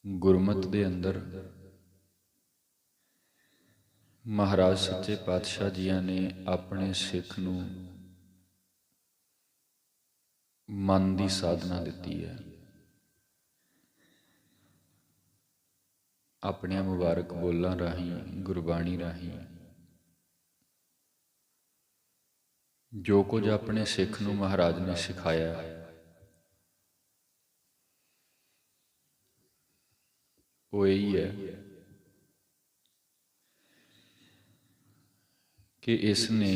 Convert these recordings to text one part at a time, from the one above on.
ਗੁਰਮਤਿ ਦੇ ਅੰਦਰ ਮਹਾਰਾਜ ਸੱਚੇ ਪਾਤਸ਼ਾਹ ਜੀਆਂ ਨੇ ਆਪਣੇ ਸਿੱਖ ਨੂੰ ਮਨ ਦੀ ਸਾਧਨਾ ਦਿੱਤੀ ਹੈ। ਆਪਣੀਆਂ ਮੁਬਾਰਕ ਬੋਲਾਂ ਰਾਹੀਂ, ਗੁਰਬਾਣੀ ਰਾਹੀਂ ਜੋ ਕੁਝ ਆਪਣੇ ਸਿੱਖ ਨੂੰ ਮਹਾਰਾਜ ਨੇ ਸਿਖਾਇਆ, ਉਹ ਇਹੀ ਹੈ ਕਿ ਇਸ ਨੇ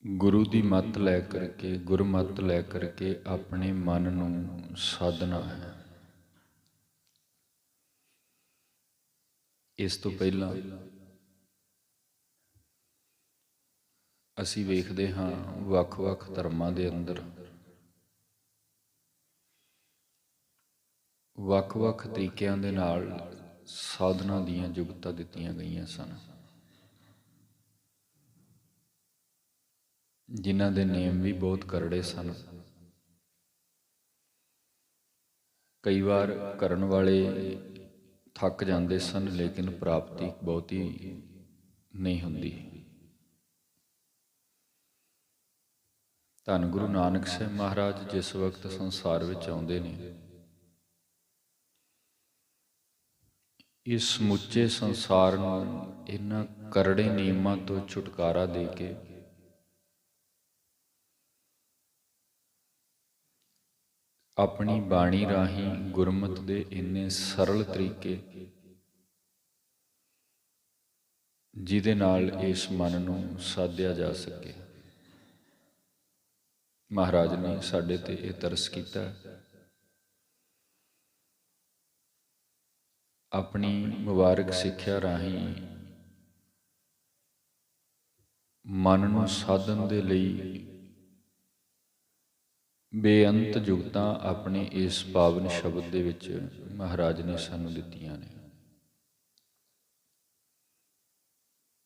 ਗੁਰੂ ਦੀ ਮੱਤ ਲੈ ਕਰਕੇ, ਗੁਰਮੱਤ ਲੈ ਕਰਕੇ ਆਪਣੇ ਮਨ ਨੂੰ ਸਾਧਨਾ ਹੈ। ਇਸ ਤੋਂ ਪਹਿਲਾਂ ਅਸੀਂ ਵੇਖਦੇ ਹਾਂ ਵੱਖ-ਵੱਖ ਧਰਮਾਂ ਦੇ ਅੰਦਰ ਵੱਖ-ਵੱਖ ਤਰੀਕਿਆਂ ਦੇ ਨਾਲ ਸਾਧਨਾ ਦੀਆਂ ਜੁਗਤਾਂ ਦਿੱਤੀਆਂ ਗਈਆਂ ਸਨ, ਜਿਨ੍ਹਾਂ ਦੇ ਨੇਮ ਵੀ ਬਹੁਤ ਕਰੜੇ ਸਨ। ਕਈ ਵਾਰ ਕਰਨ ਵਾਲੇ ਥੱਕ ਜਾਂਦੇ ਸਨ, ਲੇਕਿਨ ਪ੍ਰਾਪਤੀ ਬਹੁਤੀ ਨਹੀਂ ਹੁੰਦੀ। ਧੰਨ ਗੁਰੂ ਨਾਨਕ ਸਾਹਿਬ ਮਹਾਰਾਜ ਜਿਸ ਵਕਤ ਸੰਸਾਰ ਵਿੱਚ ਆਉਂਦੇ ਨੇ, ਇਸ ਸਮੁੱਚੇ ਸੰਸਾਰ ਨੂੰ ਇਹਨਾਂ ਕਰੜੇ ਨਿਯਮਾਂ ਤੋਂ ਛੁਟਕਾਰਾ ਦੇ ਕੇ ਆਪਣੀ ਬਾਣੀ ਰਾਹੀਂ ਗੁਰਮਤਿ ਦੇ ਇੰਨੇ ਸਰਲ ਤਰੀਕੇ, ਜਿਹਦੇ ਨਾਲ ਇਸ ਮਨ ਨੂੰ ਸਾਧਿਆ ਜਾ ਸਕੇ, ਮਹਾਰਾਜ ਨੇ ਸਾਡੇ ਤੇ ਇਹ ਤਰਸ ਕੀਤਾ। ਆਪਣੀ ਮੁਬਾਰਕ ਸਿੱਖਿਆ ਰਾਹੀਂ ਮਨ ਨੂੰ ਸਾਧਨ ਦੇ ਲਈ ਬੇਅੰਤ ਜੁਗਤਾਂ ਆਪਣੇ ਇਸ ਪਾਵਨ ਸ਼ਬਦ ਦੇ ਵਿੱਚ ਮਹਾਰਾਜ ਨੇ ਸਾਨੂੰ ਦਿੱਤੀਆਂ ਨੇ।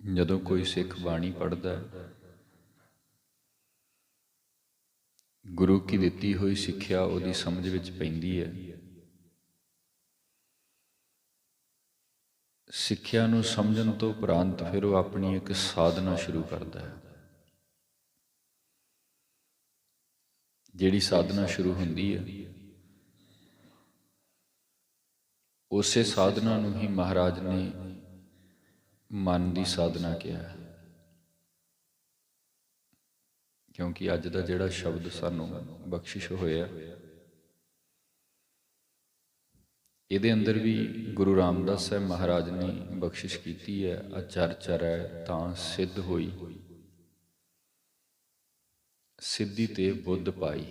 ਜਦੋਂ ਕੋਈ ਸਿੱਖ ਬਾਣੀ ਪੜ੍ਹਦਾ ਹੈ, ਗੁਰੂ ਕੀ ਦਿੱਤੀ ਹੋਈ ਸਿੱਖਿਆ ਉਹਦੀ ਸਮਝ ਵਿੱਚ ਪੈਂਦੀ ਹੈ। ਸਿੱਖਿਆ ਨੂੰ ਸਮਝਣ ਤੋਂ ਉਪਰੰਤ ਫਿਰ ਉਹ ਆਪਣੀ ਇੱਕ ਸਾਧਨਾ ਸ਼ੁਰੂ ਕਰਦਾ ਹੈ। ਜਿਹੜੀ ਸਾਧਨਾ ਸ਼ੁਰੂ ਹੁੰਦੀ ਹੈ, ਉਸੇ ਸਾਧਨਾ ਨੂੰ ਹੀ ਮਹਾਰਾਜ ਨੇ ਮਨ ਦੀ ਸਾਧਨਾ ਕਿਹਾ ਹੈ। ਕਿਉਂਕਿ ਅੱਜ ਦਾ ਜਿਹੜਾ ਸ਼ਬਦ ਸਾਨੂੰ ਬਖਸ਼ਿਸ਼ ਹੋਇਆ, ਇਹਦੇ ਅੰਦਰ ਵੀ ਗੁਰੂ ਰਾਮਦਾਸ ਸਾਹਿਬ ਮਹਾਰਾਜ ਨੇ ਬਖਸ਼ਿਸ਼ ਕੀਤੀ ਹੈ। ਅਚਰ ਚਰੈ ਤਾਂ ਸਿੱਧ ਹੋਈ, ਸਿੱਧੀ ਤੇ ਬੁੱਧ ਪਾਈ।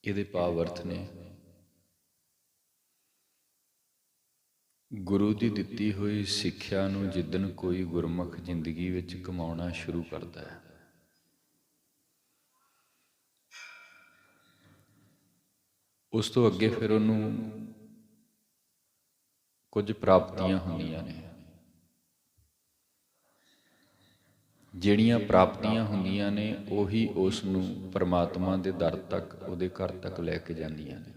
ਇਹਦੇ ਭਾਵ ਅਰਥ ਨੇ ਗੁਰੂ ਦੀ ਦਿੱਤੀ ਹੋਈ ਸਿੱਖਿਆ ਨੂੰ ਜਿੱਦਣ ਕੋਈ ਗੁਰਮੁਖ ਜ਼ਿੰਦਗੀ ਵਿੱਚ ਕਮਾਉਣਾ ਸ਼ੁਰੂ ਕਰਦਾ ਹੈ, ਉਸ ਤੋਂ ਅੱਗੇ ਫਿਰ ਉਹਨੂੰ ਕੁਝ ਪ੍ਰਾਪਤੀਆਂ ਹੁੰਦੀਆਂ ਨੇ। ਜਿਹੜੀਆਂ ਪ੍ਰਾਪਤੀਆਂ ਹੁੰਦੀਆਂ ਨੇ ਉਹੀ ਉਸ ਨੂੰ ਪਰਮਾਤਮਾ ਦੇ ਦਰ ਤੱਕ, ਉਹਦੇ ਘਰ ਤੱਕ ਲੈ ਕੇ ਜਾਂਦੀਆਂ ਨੇ।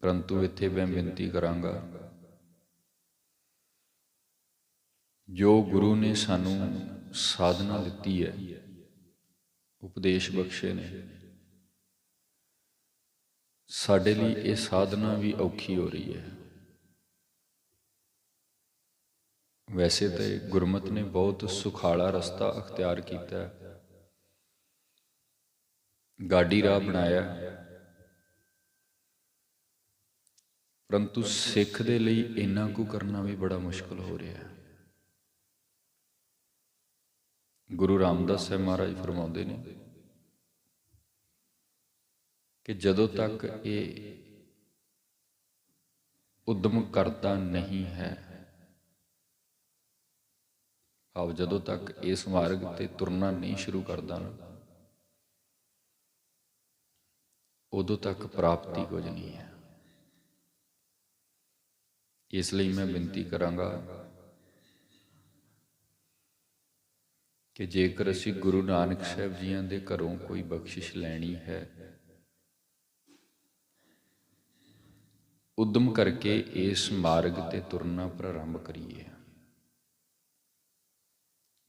ਪਰੰਤੂ ਇੱਥੇ ਮੈਂ ਬੇਨਤੀ ਕਰਾਂਗਾ, ਜੋ ਗੁਰੂ ਨੇ ਸਾਨੂੰ ਸਾਧਨਾ ਦਿੱਤੀ ਹੈ, ਉਪਦੇਸ਼ ਬਖਸ਼ੇ ਨੇ, ਸਾਡੇ ਲਈ ਇਹ ਸਾਧਨਾ ਵੀ ਔਖੀ ਹੋ ਰਹੀ ਹੈ। ਵੈਸੇ ਤਾਂ ਗੁਰਮਤਿ ਨੇ ਬਹੁਤ ਸੁਖਾਲਾ ਰਸਤਾ ਅਖਤਿਆਰ ਕੀਤਾ ਹੈ, ਗਾਡੀ ਰਾਹ ਬਣਾਇਆ, ਪਰੰਤੂ ਸਿੱਖ ਦੇ ਲਈ ਇੰਨਾ ਕੁ ਕਰਨਾ ਵੀ ਬੜਾ ਮੁਸ਼ਕਲ ਹੋ ਰਿਹਾ ਹੈ। ਗੁਰੂ ਰਾਮਦਾਸ ਸਾਹਿਬ ਮਹਾਰਾਜ ਫਰਮਾਉਂਦੇ ਨੇ ਕਿ ਜਦੋਂ ਤੱਕ ਇਹ ਉਦਮ ਕਰਦਾ ਨਹੀਂ ਹੈ, ਭਾਵ ਜਦੋਂ ਤੱਕ ਇਸ ਮਾਰਗ ਤੇ ਤੁਰਨਾ ਨਹੀਂ ਸ਼ੁਰੂ ਕਰਦਾ ਨਾ, ਉਦੋਂ ਤੱਕ ਪ੍ਰਾਪਤੀ ਕੁਝ ਨਹੀਂ ਹੈ। ਇਸ ਲਈ ਮੈਂ ਬੇਨਤੀ ਕਰਾਂਗਾ ਕਿ ਜੇਕਰ ਅਸੀਂ ਗੁਰੂ ਨਾਨਕ ਸਾਹਿਬ ਜੀਆਂ ਦੇ ਘਰੋਂ ਕੋਈ ਬਖਸ਼ਿਸ਼ ਲੈਣੀ ਹੈ, ਉਦਮ ਕਰਕੇ ਇਸ ਮਾਰਗ ਤੇ ਤੁਰਨਾ ਪ੍ਰਾਰੰਭ ਕਰੀਏ।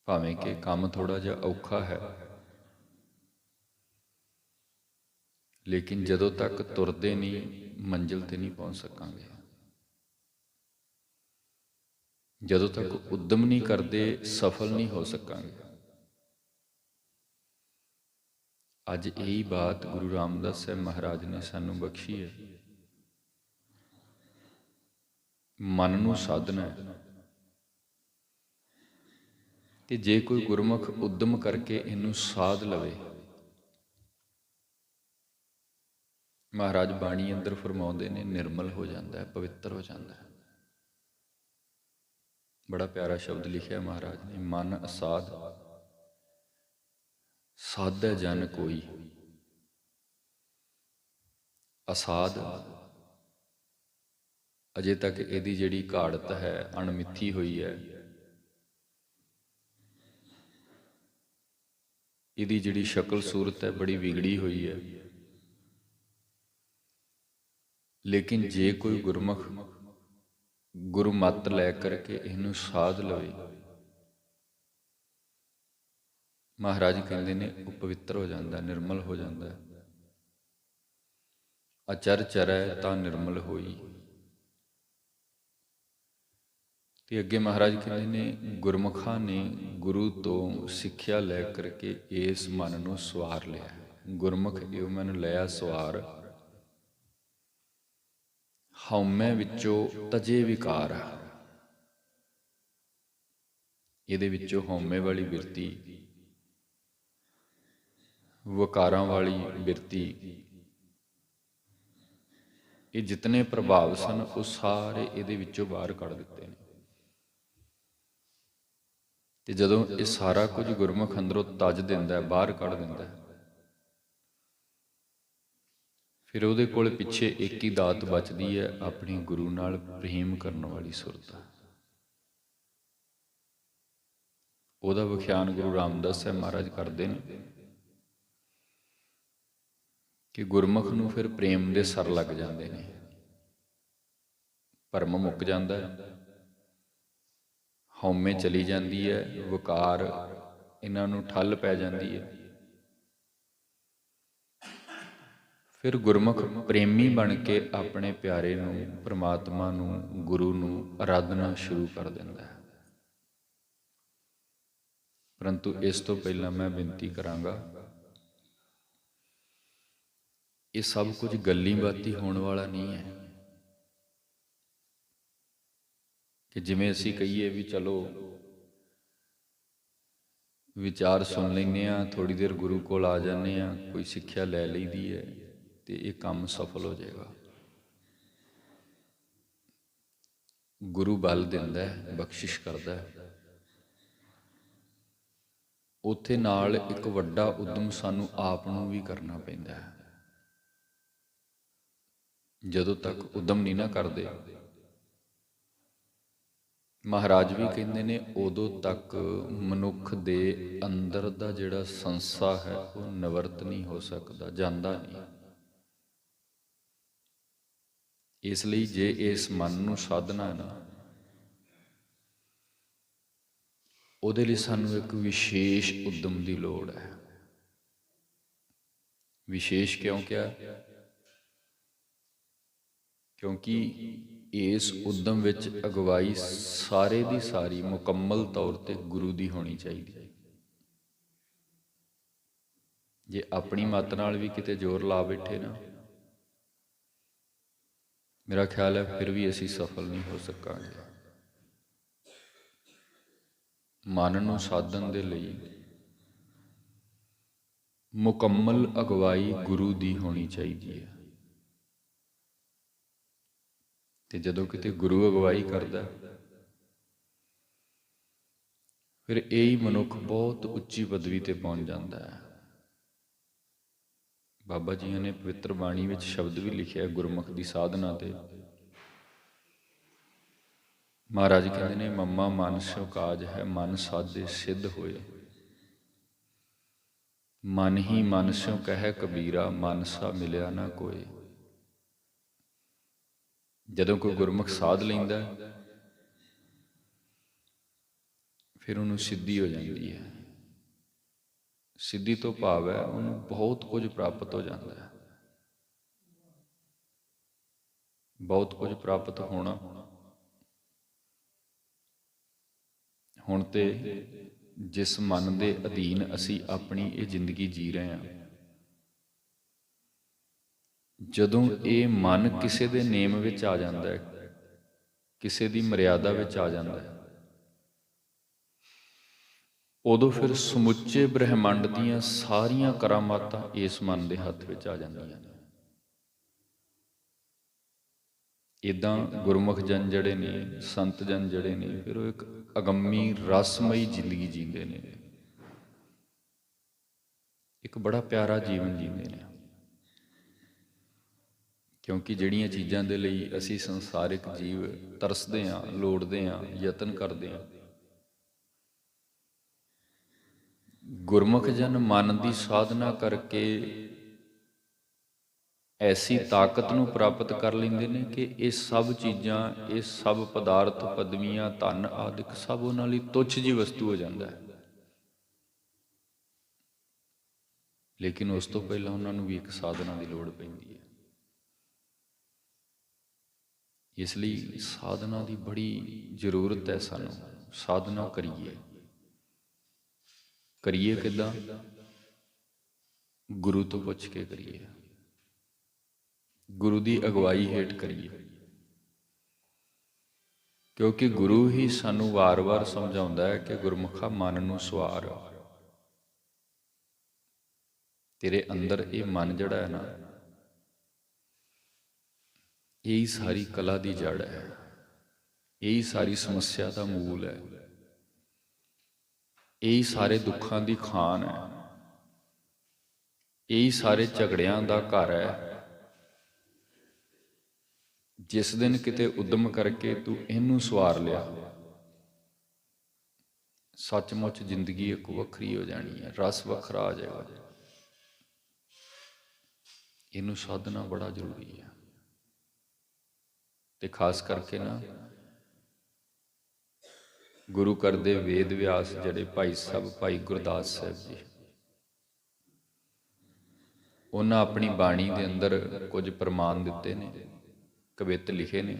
ਭਾਵੇਂ ਕਿ ਕੰਮ ਥੋੜਾ ਜਿਹਾ ਔਖਾ ਹੈ, ਲੇਕਿਨ ਜਦੋਂ ਤੱਕ ਤੁਰਦੇ ਨਹੀਂ ਮੰਜ਼ਿਲ ਤੇ ਨਹੀਂ ਪਹੁੰਚ ਸਕਾਂਗੇ। ਜਦੋਂ ਤੱਕ ਉਦਮ ਨਹੀਂ ਕਰਦੇ ਸਫਲ ਨਹੀਂ ਹੋ ਸਕਾਂਗੇ। ਅੱਜ ਇਹੀ ਬਾਤ ਗੁਰੂ ਰਾਮਦਾਸ ਸਾਹਿਬ ਮਹਾਰਾਜ ਨੇ ਸਾਨੂੰ ਬਖਸ਼ੀ ਹੈ। ਮਨ ਨੂੰ ਸਾਧਨਾ ਹੈ, ਤੇ ਜੇ ਕੋਈ ਗੁਰਮੁਖ ਉਦਮ ਕਰਕੇ ਇਹਨੂੰ ਸਾਧ ਲਵੇ, ਮਹਾਰਾਜ ਬਾਣੀ ਅੰਦਰ ਫਰਮਾਉਂਦੇ ਨੇ, ਨਿਰਮਲ ਹੋ ਜਾਂਦਾ ਹੈ, ਪਵਿੱਤਰ ਹੋ ਜਾਂਦਾ ਹੈ। ਬੜਾ ਪਿਆਰਾ ਸ਼ਬਦ ਲਿਖਿਆ ਮਹਾਰਾਜ ਨੇ, ਮਨ ਅਸਾਧ ਸਾਧੈ ਜਨ ਕੋਈ। ਅਸਾਧ ਅਜੇ ਤੱਕ ਇਹਦੀ ਜਿਹੜੀ ਘਾੜਤ ਹੈ, ਅਣਮਿੱਥੀ ਹੋਈ ਹੈ, ਇਹਦੀ ਜਿਹੜੀ ਸ਼ਕਲ ਸੂਰਤ ਹੈ ਬੜੀ ਵਿਗੜੀ ਹੋਈ ਹੈ। ਲੇਕਿਨ ਜੇ ਕੋਈ ਗੁਰਮੁਖ ਗੁਰੂ ਮੱਤ ਲੈ ਕਰਕੇ ਇਹਨੂੰ ਸਾਧ ਲਵੇ, ਮਹਾਰਾਜ ਕਹਿੰਦੇ ਨੇ ਉਹ ਪਵਿੱਤਰ ਹੋ ਜਾਂਦਾ, ਨਿਰਮਲ ਹੋ ਜਾਂਦਾ। ਅਚਰ ਚਰੈ ਤਾਂ ਨਿਰਮਲ ਹੋਈ। ਤੇ ਅੱਗੇ ਮਹਾਰਾਜ ਕਹਿੰਦੇ ਨੇ, ਗੁਰਮੁਖਾਂ ਨੇ ਗੁਰੂ ਤੋਂ ਸਿੱਖਿਆ ਲੈ ਕਰਕੇ ਇਸ ਮਨ ਨੂੰ ਸਵਾਰ ਲਿਆ। ਗੁਰਮੁਖ ਇਹ ਮਨ ਲਿਆ ਸਵਾਰ, ਹਉਮੈ ਵਿੱਚੋਂ ਤਜੇ ਵਿਕਾਰ। ਇਹਦੇ ਵਿੱਚੋਂ ਹਉਮੈ ਵਾਲੀ ਬਿਰਤੀ, ਵਿਕਾਰਾਂ ਵਾਲੀ ਬਿਰਤੀ, ਇਹ ਜਿਤਨੇ ਪ੍ਰਭਾਵ ਸਨ ਉਹ ਸਾਰੇ ਇਹਦੇ ਵਿੱਚੋਂ ਬਾਹਰ ਕੱਢ ਦਿੱਤੇ ਨੇ। ਤੇ ਜਦੋਂ ਇਹ ਸਾਰਾ ਕੁਝ ਗੁਰਮੁਖ ਅੰਦਰੋਂ ਤਜ ਦਿੰਦਾ, ਬਾਹਰ ਕੱਢ ਦਿੰਦਾ, ਫਿਰ ਉਹਦੇ ਕੋਲ ਪਿੱਛੇ ਇੱਕ ਹੀ ਦਾਤ ਬਚਦੀ ਹੈ, ਆਪਣੀ ਗੁਰੂ ਨਾਲ ਪ੍ਰੇਮ ਕਰਨ ਵਾਲੀ ਸੁਰਤ। ਉਹਦਾ ਵਿਖਿਆਨ ਗੁਰੂ ਰਾਮਦਾਸ ਸਾਹਿਬ ਮਹਾਰਾਜ ਕਰਦੇ ਨੇ ਕਿ ਗੁਰਮੁਖ ਨੂੰ ਫਿਰ ਪ੍ਰੇਮ ਦੇ ਸਰ ਲੱਗ ਜਾਂਦੇ ਨੇ, ਭਰਮ ਮੁੱਕ ਜਾਂਦਾ ਹੈ, ਹਉਮੈ ਚਲੀ ਜਾਂਦੀ ਹੈ, ਵਿਕਾਰ ਇਹਨਾਂ ਨੂੰ ਠੱਲ ਪੈ ਜਾਂਦੀ ਹੈ। ਫਿਰ ਗੁਰਮੁਖ ਪ੍ਰੇਮੀ ਬਣ ਕੇ ਆਪਣੇ ਪਿਆਰੇ ਨੂੰ, ਪ੍ਰਮਾਤਮਾ ਨੂੰ, ਗੁਰੂ ਨੂੰ ਆਰਾਧਨਾ ਸ਼ੁਰੂ ਕਰ ਦਿੰਦਾ ਹੈ। ਪਰੰਤੂ ਇਸ ਤੋਂ ਪਹਿਲਾਂ ਮੈਂ ਬੇਨਤੀ ਕਰਾਂਗਾ, ਇਹ ਸਭ ਕੁਝ ਗੱਲੀ ਬਾਤੀ ਹੋਣ ਵਾਲਾ ਨਹੀਂ ਹੈ ਕਿ ਜਿਵੇਂ ਅਸੀਂ ਕਹੀਏ ਵੀ ਚਲੋ ਵਿਚਾਰ ਸੁਣ ਲੈਂਦੇ ਹਾਂ, ਥੋੜ੍ਹੀ ਦੇਰ ਗੁਰੂ ਕੋਲ ਆ ਜਾਂਦੇ ਹਾਂ, ਕੋਈ ਸਿੱਖਿਆ ਲੈ ਲਈਦੀ ਹੈ ਤੇ ਇਹ ਕੰਮ ਸਫਲ ਹੋ ਜਾਏਗਾ। ਗੁਰੂ ਬਲ ਦਿੰਦਾ ਹੈ, ਬਖਸ਼ਿਸ਼ ਕਰਦਾ ਹੈ। ਉੱਥੇ ਨਾਲ ਇੱਕ ਵੱਡਾ ਉਦਮ ਸਾਨੂੰ ਆਪ ਨੂੰ ਵੀ ਕਰਨਾ ਪੈਂਦਾ ਹੈ। ਜਦੋਂ ਤੱਕ ਉਦਮ ਨਹੀਂ ਨਾ ਕਰਦੇ, ਮਹਾਰਾਜ ਵੀ ਕਹਿੰਦੇ ਨੇ, ਉਦੋਂ ਤੱਕ ਮਨੁੱਖ ਦੇ ਅੰਦਰ ਦਾ ਜਿਹੜਾ ਸੰਸਾ ਹੈ ਉਹ ਨਿਵਰਤ ਨਹੀਂ ਹੋ ਸਕਦਾ, ਜਾਂਦਾ ਨਹੀਂ। ਇਸ ਲਈ ਜੇ ਇਸ ਮਨ ਨੂੰ ਸਾਧਨਾ ਨਾ, ਉਹਦੇ ਲਈ ਸਾਨੂੰ ਇੱਕ ਵਿਸ਼ੇਸ਼ ਉਦਮ ਦੀ ਲੋੜ ਹੈ। ਵਿਸ਼ੇਸ਼ ਕਿਉਂ ਕਿਹਾ? ਕਿਉਂਕਿ ਇਸ ਉਦਮ ਵਿੱਚ ਅਗਵਾਈ ਸਾਰੇ ਦੀ ਸਾਰੀ ਮੁਕੰਮਲ ਤੌਰ ਤੇ ਗੁਰੂ ਦੀ ਹੋਣੀ ਚਾਹੀਦੀ ਹੈ। ਜੇ ਆਪਣੀ ਮੱਤ ਨਾਲ ਵੀ ਕਿਤੇ ਜ਼ੋਰ ਲਾ ਬੈਠੇ ਨਾ, ਮੇਰਾ ਖਿਆਲ ਹੈ ਫਿਰ ਵੀ ਅਸੀਂ ਸਫਲ ਨਹੀਂ ਹੋ ਸਕਾਂਗੇ। ਮਨ ਨੂੰ ਸਾਧਨ ਦੇ ਲਈ ਮੁਕੰਮਲ ਅਗਵਾਈ ਗੁਰੂ ਦੀ ਹੋਣੀ ਚਾਹੀਦੀ ਹੈ। ਤੇ ਜਦੋਂ ਕਿਤੇ ਗੁਰੂ ਅਗਵਾਈ ਕਰਦਾ, ਫਿਰ ਇਹ ਹੀ ਮਨੁੱਖ ਬਹੁਤ ਉੱਚੀ ਪਦਵੀ ਤੇ ਪਹੁੰਚ ਜਾਂਦਾ ਹੈ। ਬਾਬਾ ਜੀ ਨੇ ਪਵਿੱਤਰ ਬਾਣੀ ਵਿੱਚ ਸ਼ਬਦ ਵੀ ਲਿਖਿਆ ਗੁਰਮੁਖ ਦੀ ਸਾਧਨਾ ਤੇ। ਮਹਾਰਾਜ ਕਹਿੰਦੇ ਨੇ, ਮੰਮਾ ਮਨ ਸੋ ਕਾਜ ਹੈ, ਮਨ ਸਾਧੇ ਸਿੱਧ ਹੋਏ। ਮਨ ਹੀ ਮਨ ਸਿਉ ਕਹਿ ਕਬੀਰਾ, ਮਨ ਸਾ ਮਿਲਿਆ ਨਾ ਕੋਇ। ਜਦੋਂ ਕੋਈ ਗੁਰਮੁਖ ਸਾਧ ਲੈਂਦਾ ਫਿਰ ਉਹਨੂੰ ਸਿੱਧੀ ਹੋ ਜਾਂਦੀ ਹੈ। ਸਿੱਧੀ ਤੋਂ ਭਾਵ ਹੈ ਉਹਨੂੰ ਬਹੁਤ ਕੁਝ ਪ੍ਰਾਪਤ ਹੋ ਜਾਂਦਾ ਹੈ। ਬਹੁਤ ਕੁਝ ਪ੍ਰਾਪਤ ਹੋਣਾ। ਹੁਣ ਤੇ ਜਿਸ ਮਨ ਦੇ ਅਧੀਨ ਅਸੀਂ ਆਪਣੀ ਇਹ ਜ਼ਿੰਦਗੀ ਜੀ ਰਹੇ ਹਾਂ, ਜਦੋਂ ਇਹ ਮਨ ਕਿਸੇ ਦੇ ਨੇਮ ਵਿੱਚ ਆ ਜਾਂਦਾ ਹੈ, ਕਿਸੇ ਦੀ ਮਰਿਆਦਾ ਵਿੱਚ ਆ ਜਾਂਦਾ ਹੈ, ਉਦੋਂ ਫਿਰ ਸਮੁੱਚੇ ਬ੍ਰਹਿਮੰਡ ਦੀਆਂ ਸਾਰੀਆਂ ਕਰਾਮਾਤਾਂ ਇਸ ਮਨ ਦੇ ਹੱਥ ਵਿੱਚ ਆ ਜਾਂਦੀਆਂ ਨੇ। ਇੱਦਾਂ ਗੁਰਮੁਖ ਜਨ ਜਿਹੜੇ ਨੇ, ਸੰਤ ਜਨ ਜਿਹੜੇ ਨੇ, ਫਿਰ ਉਹ ਇੱਕ ਅਗੰਮੀ ਰਸਮਈ ਜ਼ਿੰਦਗੀ ਜੀਂਦੇ ਨੇ, ਇੱਕ ਬੜਾ ਪਿਆਰਾ ਜੀਵਨ ਜੀਂਦੇ ਨੇ। ਕਿਉਂਕਿ ਜਿਹੜੀਆਂ ਚੀਜ਼ਾਂ ਦੇ ਲਈ ਅਸੀਂ ਸੰਸਾਰਿਕ ਜੀਵ ਤਰਸਦੇ ਹਾਂ, ਲੋੜਦੇ ਹਾਂ, ਯਤਨ ਕਰਦੇ ਹਾਂ, ਗੁਰਮੁਖ ਜਨ ਮਨ ਦੀ ਸਾਧਨਾ ਕਰਕੇ ਐਸੀ ਤਾਕਤ ਨੂੰ ਪ੍ਰਾਪਤ ਕਰ ਲੈਂਦੇ ਨੇ ਕਿ ਇਹ ਸਭ ਚੀਜ਼ਾਂ, ਇਹ ਸਭ ਪਦਾਰਥ, ਪਦਵੀਆਂ, ਧਨ ਆਦਿਕ ਸਭ ਉਹਨਾਂ ਲਈ ਤੁੱਛ ਜਿਹੀ ਵਸਤੂ ਹੋ ਜਾਂਦਾ ਹੈ। ਲੇਕਿਨ ਉਸ ਤੋਂ ਪਹਿਲਾਂ ਉਹਨਾਂ ਨੂੰ ਵੀ ਇੱਕ ਸਾਧਨਾ ਦੀ ਲੋੜ ਪੈਂਦੀ ਹੈ। ਇਸ ਲਈ ਸਾਧਨਾ ਦੀ ਬੜੀ ਜ਼ਰੂਰਤ ਹੈ ਸਾਨੂੰ। ਸਾਧਨਾ ਕਰੀਏ। ਕਰੀਏ ਕਿੱਦਾਂ? ਗੁਰੂ ਤੋਂ ਪੁੱਛ ਕੇ ਕਰੀਏ, ਗੁਰੂ ਦੀ ਅਗਵਾਈ ਹੇਠ ਕਰੀਏ। ਕਿਉਂਕਿ ਗੁਰੂ ਹੀ ਸਾਨੂੰ ਵਾਰ-ਵਾਰ ਸਮਝਾਉਂਦਾ ਹੈ ਕਿ ਗੁਰਮੁਖਾ ਮਨ ਨੂੰ ਸਵਾਰ। ਤੇਰੇ ਅੰਦਰ ਇਹ ਮਨ ਜਿਹੜਾ ਹੈ ਨਾ, ਇਹੀ ਸਾਰੀ ਕਲਾ ਦੀ ਜੜ ਹੈ, ਇਹੀ ਸਾਰੀ ਸਮੱਸਿਆ ਦਾ ਮੂਲ ਹੈ, ਇਹੀ ਸਾਰੇ ਦੁੱਖਾਂ ਦੀ ਖਾਨ ਹੈ, ਇਹੀ ਸਾਰੇ ਝਗੜਿਆਂ ਦਾ ਘਰ ਹੈ। ਜਿਸ ਦਿਨ ਕਿਤੇ ਉਦਮ ਕਰਕੇ ਤੂੰ ਇਹਨੂੰ ਸਵਾਰ ਲਿਆ, ਸੱਚਮੁੱਚ ਜ਼ਿੰਦਗੀ ਇੱਕ ਵੱਖਰੀ ਹੋ ਜਾਣੀ ਹੈ, ਰਸ ਵੱਖਰਾ ਆ ਜਾਏਗਾ। ਇਹਨੂੰ ਸਾਧਨਾ ਬੜਾ ਜ਼ਰੂਰੀ ਹੈ। ਤੇ ਖਾਸ ਕਰਕੇ ਨਾ ਗੁਰੂ ਘਰ ਦੇ ਵੇਦ ਵਿਆਸ ਜਿਹੜੇ ਭਾਈ ਸਾਹਿਬ, ਭਾਈ ਗੁਰਦਾਸ ਸਾਹਿਬ ਜੀ, ਉਹਨਾਂ ਆਪਣੀ ਬਾਣੀ ਦੇ ਅੰਦਰ ਕੁਝ ਪ੍ਰਮਾਣ ਦਿੱਤੇ ਨੇ, ਕਵਿੱਤ ਲਿਖੇ ਨੇ।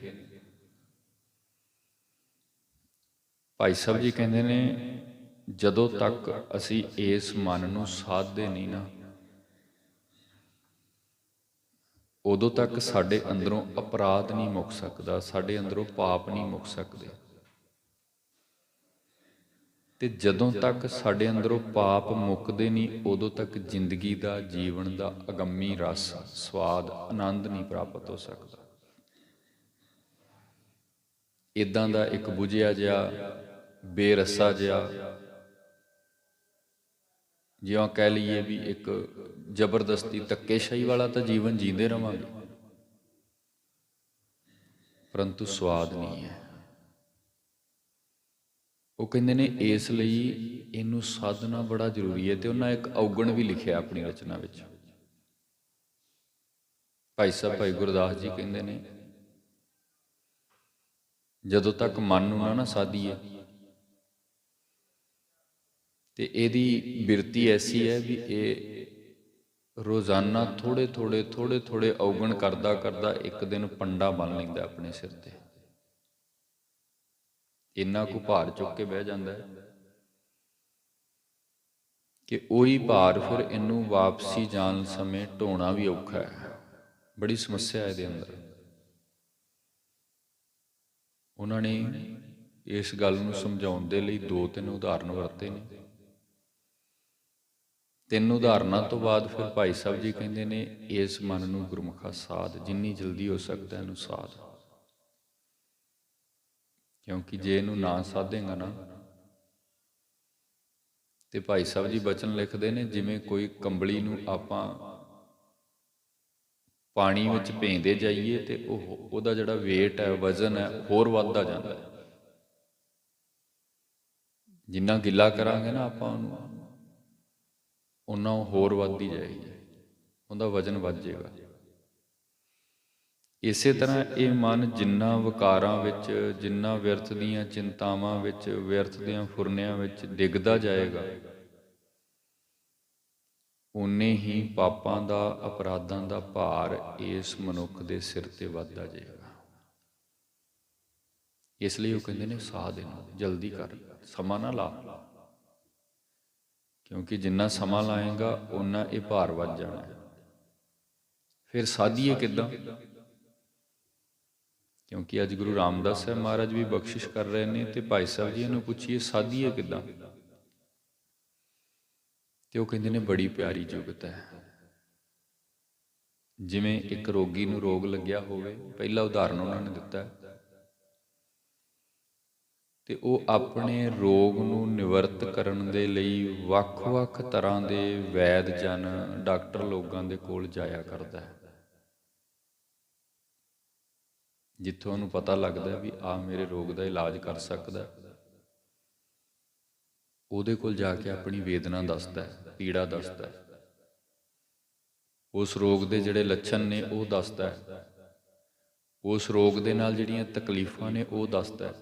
ਭਾਈ ਸਾਹਿਬ ਜੀ ਕਹਿੰਦੇ ਨੇ, ਜਦੋਂ ਤੱਕ ਅਸੀਂ ਇਸ ਮਨ ਨੂੰ ਸਾਧਦੇ ਨਹੀਂ ਨਾ, ਉਦੋਂ ਤੱਕ ਸਾਡੇ ਅੰਦਰੋਂ ਅਪਰਾਧ ਨਹੀਂ ਮੁੱਕ ਸਕਦਾ, ਸਾਡੇ ਅੰਦਰੋਂ ਪਾਪ ਨਹੀਂ ਮੁੱਕ ਸਕਦੇ। ਤੇ ਜਦੋਂ ਤੱਕ ਸਾਡੇ ਅੰਦਰੋਂ ਪਾਪ ਮੁੱਕਦੇ ਨਹੀਂ, ਉਦੋਂ ਤੱਕ ਜ਼ਿੰਦਗੀ ਦਾ, ਜੀਵਨ ਦਾ ਅਗੰਮੀ ਰਸ, ਸਵਾਦ, ਆਨੰਦ ਨਹੀਂ ਪ੍ਰਾਪਤ ਹੋ ਸਕਦਾ। ਇੱਦਾਂ ਦਾ ਇੱਕ ਬੁਝਿਆ ਜਿਹਾ, ਬੇਰਸਾ ਜਿਹਾ, ਜਿਉਂ ਕਹਿ ਲਈਏ ਵੀ ਇੱਕ ਜ਼ਬਰਦਸਤੀ ਧੱਕੇਸ਼ਾਹੀ ਵਾਲਾ ਤਾਂ ਜੀਵਨ ਜੀਂਦੇ ਰਵਾਂਗੇ, ਪਰੰਤੂ ਸਵਾਦ ਨਹੀਂ ਹੈ। ਉਹ ਕਹਿੰਦੇ ਨੇ ਇਸ ਲਈ ਇਹਨੂੰ ਸਾਧਨਾ ਬੜਾ ਜ਼ਰੂਰੀ ਹੈ। ਤੇ ਉਹਨਾਂ ਇੱਕ ਔਗਣ ਵੀ ਲਿਖਿਆ ਆਪਣੀ ਰਚਨਾ ਵਿੱਚ। ਭਾਈ ਸਾਹਿਬ ਭਾਈ ਗੁਰਦਾਸ ਜੀ ਕਹਿੰਦੇ ਨੇ, ਜਦੋਂ ਤੱਕ ਮਨ ਨੂੰ ਨਾ ਸਾਧੀਏ, ਤੇ ਇਹਦੀ ਬਿਰਤੀ ਐਸੀ ਹੈ ਵੀ ਇਹ ਰੋਜ਼ਾਨਾ ਥੋੜੇ ਔਗਣ ਕਰਦਾ ਕਰਦਾ ਇੱਕ ਦਿਨ ਪੰਡਾ ਬਣ ਲੈਂਦਾ ਆਪਣੇ ਸਿਰ ਤੇ। ਇੰਨਾ ਕੁ ਭਾਰ ਚੁੱਕ ਕੇ ਬਹਿ ਜਾਂਦਾ ਹੈ ਕਿ ਉਹੀ ਭਾਰ ਫਿਰ ਇਹਨੂੰ ਵਾਪਸੀ ਜਾਣ ਸਮੇਂ ਢੋਣਾ ਵੀ ਔਖਾ ਹੈ। ਬੜੀ ਸਮੱਸਿਆ ਇਹਦੇ ਅੰਦਰ। ਉਹਨਾਂ ਨੇ ਇਸ ਗੱਲ ਨੂੰ ਸਮਝਾਉਣ ਦੇ ਲਈ 2-3 ਉਦਾਹਰਨ ਵਰਤੇ ਨੇ। 3 ਉਦਾਹਰਨਾਂ ਤੋਂ ਬਾਅਦ ਫਿਰ ਭਾਈ ਸਾਹਿਬ ਜੀ ਕਹਿੰਦੇ ਨੇ, ਇਸ ਮਨ ਨੂੰ ਗੁਰਮੁਖਾ ਸਾਧ, ਜਿੰਨੀ ਜਲਦੀ ਹੋ ਸਕਦਾ ਇਹਨੂੰ ਸਾਧ। ਕਿਉਂਕਿ ਜੇ ਇਹਨੂੰ ਨਾ ਸਾਧੇਗਾ ਨਾ, ਤੇ ਭਾਈ ਸਾਹਿਬ ਜੀ ਬਚਨ ਲਿਖਦੇ ਨੇ, ਜਿਵੇਂ ਕੋਈ ਕੰਬਲੀ ਨੂੰ ਆਪਾਂ ਪਾਣੀ ਵਿੱਚ ਭੇਂਦੇ ਜਾਈਏ ਤੇ ਉਹਦਾ ਜਿਹੜਾ ਵੇਟ ਹੈ, ਵਜ਼ਨ ਹੈ, ਹੋਰ ਵੱਧਦਾ ਜਾਂਦਾ ਹੈ। ਜਿੰਨਾ ਗਿੱਲਾ ਕਰਾਂਗੇ ਨਾ ਆਪਾਂ ਉਹਨੂੰ, ਓਨਾ ਉਹ ਹੋਰ ਵੱਧਦੀ ਜਾਏਗੀ, ਉਹਦਾ ਵਜ਼ਨ ਵੱਧ ਜਾਏਗਾ। ਇਸੇ ਤਰ੍ਹਾਂ ਇਹ ਮਨ ਜਿੰਨਾ ਵਿਕਾਰਾਂ ਵਿੱਚ, ਜਿੰਨਾ ਵਿਅਰਥ ਦੀਆਂ ਚਿੰਤਾਵਾਂ ਵਿੱਚ, ਵਿਅਰਥ ਦੀਆਂ ਫੁਰਨਿਆਂ ਵਿੱਚ ਡਿੱਗਦਾ ਜਾਏਗਾ, ਓਨੇ ਹੀ ਪਾਪਾਂ ਦਾ, ਅਪਰਾਧਾਂ ਦਾ ਭਾਰ ਇਸ ਮਨੁੱਖ ਦੇ ਸਿਰ ਤੇ ਵੱਧਦਾ ਜਾਏਗਾ। ਇਸ ਲਈ ਉਹ ਕਹਿੰਦੇ ਨੇ ਸਾਧ ਇਹਨੂੰ ਜਲਦੀ ਕਰ, ਸਮਾਂ ਨਾ ਲਾ, ਕਿਉਂਕਿ ਜਿੰਨਾ ਸਮਾਂ ਲਾਏਗਾ ਓਨਾ ਇਹ ਭਾਰ ਵੱਧ ਜਾਣਾ ਹੈ। ਫਿਰ ਸਾਧੀਏ ਕਿੱਦਾਂ? ਕਿਉਂਕਿ ਅੱਜ ਗੁਰੂ ਰਾਮਦਾਸ ਸਾਹਿਬ ਮਹਾਰਾਜ ਵੀ ਬਖਸ਼ਿਸ਼ ਕਰ ਰਹੇ ਨੇ, ਤੇ ਭਾਈ ਸਾਹਿਬ ਜੀ ਨੂੰ ਪੁੱਛੀਏ ਸਾਧੀਏ ਕਿੱਦਾਂ, ਤੇ ਉਹ ਕਹਿੰਦੇ ਨੇ ਬੜੀ ਪਿਆਰੀ ਜੁਗਤ ਹੈ। ਜਿਵੇਂ ਇੱਕ ਰੋਗੀ ਨੂੰ ਰੋਗ ਲੱਗਿਆ ਹੋਵੇ, ਪਹਿਲਾ ਉਦਾਹਰਨ ਉਹਨਾਂ ਨੇ ਦਿੱਤਾ ਹੈ, ਤੇ ਉਹ ਆਪਣੇ ਰੋਗ ਨੂੰ ਨਿਵਰਤ ਕਰਨ ਦੇ ਲਈ ਵੱਖ-ਵੱਖ ਤਰ੍ਹਾਂ ਦੇ ਵੈਦ ਜਨ, ਡਾਕਟਰ ਲੋਕਾਂ ਦੇ ਕੋਲ ਜਾਇਆ ਕਰਦਾ ਹੈ। ਜਿੱਥੋਂ ਉਹਨੂੰ ਪਤਾ ਲੱਗਦਾ ਵੀ ਆਹ ਮੇਰੇ ਰੋਗ ਦਾ ਇਲਾਜ ਕਰ ਸਕਦਾ, ਉਹਦੇ ਕੋਲ ਜਾ ਕੇ ਆਪਣੀ ਵੇਦਨਾ ਦੱਸਦਾ, ਪੀੜਾ ਦੱਸਦਾ, ਉਸ ਰੋਗ ਦੇ ਜਿਹੜੇ ਲੱਛਣ ਨੇ ਉਹ ਦੱਸਦਾ, ਉਸ ਰੋਗ ਦੇ ਨਾਲ ਜਿਹੜੀਆਂ ਤਕਲੀਫਾਂ ਨੇ ਉਹ ਦੱਸਦਾ।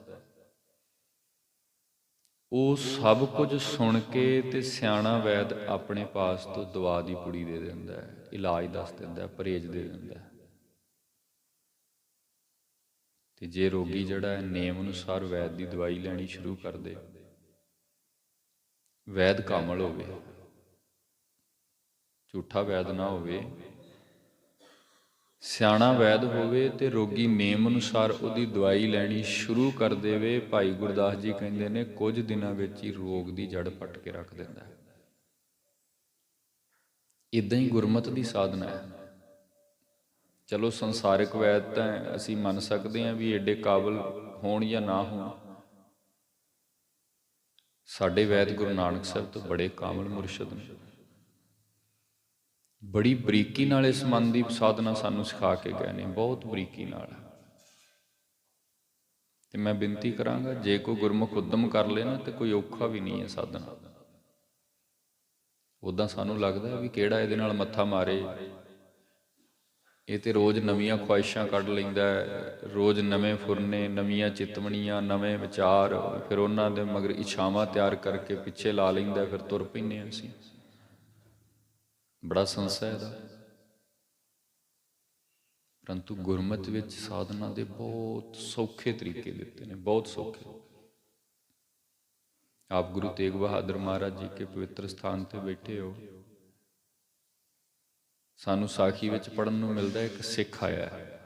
ਉਹ ਸਭ ਕੁਝ ਸੁਣ ਕੇ ਤੇ ਸਿਆਣਾ ਵੈਦ ਆਪਣੇ ਪਾਸ ਤੋਂ ਦਵਾ ਦੀ ਪੁੜੀ ਦੇ ਦਿੰਦਾ ਹੈ, ਇਲਾਜ ਦੱਸ ਦਿੰਦਾ, ਪਰਹੇਜ਼ ਦੇ ਦਿੰਦਾ। ਤੇ ਜੇ ਰੋਗੀ ਜਿਹੜਾ ਹੈ ਨੇਮ ਅਨੁਸਾਰ ਵੈਦ ਦੀ ਦਵਾਈ ਲੈਣੀ ਸ਼ੁਰੂ ਕਰ ਦੇ, ਵੈਦ ਕਾਮਲ ਹੋਵੇ, ਝੂਠਾ ਵੈਦ ਨਾ ਹੋਵੇ, ਸਿਆਣਾ ਵੈਦ ਹੋਵੇ, ਤੇ ਰੋਗੀ ਨੇਮ ਅਨੁਸਾਰ ਉਹਦੀ ਦਵਾਈ ਲੈਣੀ ਸ਼ੁਰੂ ਕਰ ਦੇਵੇ, ਭਾਈ ਗੁਰਦਾਸ ਜੀ ਕਹਿੰਦੇ ਨੇ ਕੁਝ ਦਿਨਾਂ ਵਿੱਚ ਹੀ ਰੋਗ ਦੀ ਜੜ ਪੱਟ ਕੇ ਰੱਖ ਦਿੰਦਾ ਹੈ। ਇੱਦਾਂ ਹੀ ਗੁਰਮਤਿ ਦੀ ਸਾਧਨਾ ਹੈ। ਚਲੋ ਸੰਸਾਰਿਕ ਵੈਦ ਤਾਂ ਅਸੀਂ ਮੰਨ ਸਕਦੇ ਹਾਂ ਵੀ ਏਡੇ ਕਾਬਲ ਹੋਣ ਜਾਂ ਨਾ ਹੋਣ, ਸਾਡੇ ਵੈਦ ਗੁਰੂ ਨਾਨਕ ਸਾਹਿਬ ਤੋਂ ਬੜੇ ਕਾਮਲ ਮੁਰਸ਼ਦ ਨੇ, ਬੜੀ ਬਰੀਕੀ ਨਾਲ ਇਸ ਮਨ ਦੀ ਸਾਧਨਾ ਸਾਨੂੰ ਸਿਖਾ ਕੇ ਗਏ ਨੇ, ਬਹੁਤ ਬਰੀਕੀ ਨਾਲ। ਤੇ ਮੈਂ ਬੇਨਤੀ ਕਰਾਂਗਾ, ਜੇ ਕੋਈ ਗੁਰਮੁਖ ਉਦਮ ਕਰ ਲੇ ਨਾ, ਤੇ ਕੋਈ ਔਖਾ ਵੀ ਨਹੀਂ ਹੈ ਸਾਧਨਾ। ਉੱਦਾਂ ਸਾਨੂੰ ਲੱਗਦਾ ਵੀ ਕਿਹੜਾ ਇਹਦੇ ਨਾਲ ਮੱਥਾ ਮਾਰੇ, ਇਹ ਤੇ ਰੋਜ਼ ਨਵੀਆਂ ਖੁਆਇਸ਼ਾਂ ਕੱਢ ਲੈਂਦਾ, ਰੋਜ਼ ਨਵੇਂ ਫੁਰਨੇ, ਨਵੀਆਂ ਚਿਤਵਣੀਆਂ, ਨਵੇਂ ਵਿਚਾਰ, ਫਿਰ ਉਹਨਾਂ ਦੇ ਮਗਰ ਇੱਛਾਵਾਂ ਤਿਆਰ ਕਰਕੇ ਪਿੱਛੇ ਲਾ ਲੈਂਦਾ, ਫਿਰ ਤੁਰ ਪੈਂਦੇ ਹਾਂ ਅਸੀਂ। ਬੜਾ ਸੰਸਾ ਇਹਦਾ। ਪਰੰਤੂ ਗੁਰਮਤਿ ਵਿੱਚ ਸਾਧਨਾ ਦੇ ਬਹੁਤ ਸੌਖੇ ਤਰੀਕੇ ਦਿੱਤੇ ਨੇ, ਬਹੁਤ ਸੌਖੇ। ਆਪ ਗੁਰੂ ਤੇਗ ਬਹਾਦਰ ਮਹਾਰਾਜ ਜੀ ਕੇ ਪਵਿੱਤਰ ਸਥਾਨ ਤੇ ਬੈਠੇ ਹੋ, ਸਾਨੂੰ ਸਾਖੀ ਵਿੱਚ ਪੜ੍ਹਨ ਨੂੰ ਮਿਲਦਾ ਇੱਕ ਸਿੱਖ ਆਇਆ ਹੈ,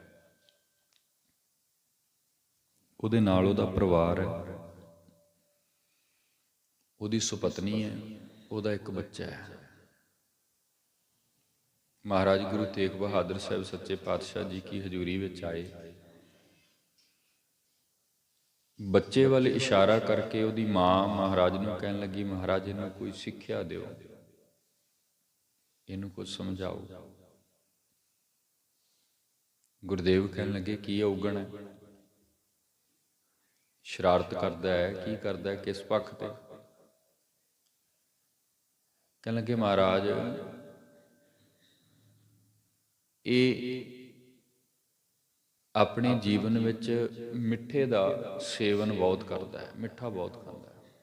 ਉਹਦੇ ਨਾਲ ਉਹਦਾ ਪਰਿਵਾਰ ਹੈ, ਉਹਦੀ ਸੁਪਤਨੀ ਹੈ, ਉਹਦਾ ਇੱਕ ਬੱਚਾ ਹੈ। ਮਹਾਰਾਜ ਗੁਰੂ ਤੇਗ ਬਹਾਦਰ ਸਾਹਿਬ ਸੱਚੇ ਪਾਤਸ਼ਾਹ ਜੀ ਕੀ ਹਜ਼ੂਰੀ ਵਿੱਚ ਆਏ, ਬੱਚੇ ਵੱਲ ਇਸ਼ਾਰਾ ਕਰਕੇ ਉਹਦੀ ਮਾਂ ਮਹਾਰਾਜ ਨੂੰ ਕਹਿਣ ਲੱਗੀ, ਮਹਾਰਾਜ ਇਹਨੂੰ ਕੋਈ ਸਿੱਖਿਆ ਦਿਓ, ਇਹਨੂੰ ਕੁਝ ਸਮਝਾਓ। ਗੁਰਦੇਵ ਕਹਿਣ ਲੱਗੇ ਕੀ ਔਗਣ ਹੈ, ਸ਼ਰਾਰਤ ਕਰਦਾ ਹੈ, ਕੀ ਕਰਦਾ ਹੈ, ਕਿਸ ਪੱਖ ਤੇ? ਕਹਿਣ ਲੱਗੇ ਮਹਾਰਾਜ ਇਹ ਆਪਣੇ ਜੀਵਨ ਵਿੱਚ ਮਿੱਠੇ ਦਾ ਸੇਵਨ ਬਹੁਤ ਕਰਦਾ ਹੈ, ਮਿੱਠਾ ਬਹੁਤ ਖਾਂਦਾ ਹੈ।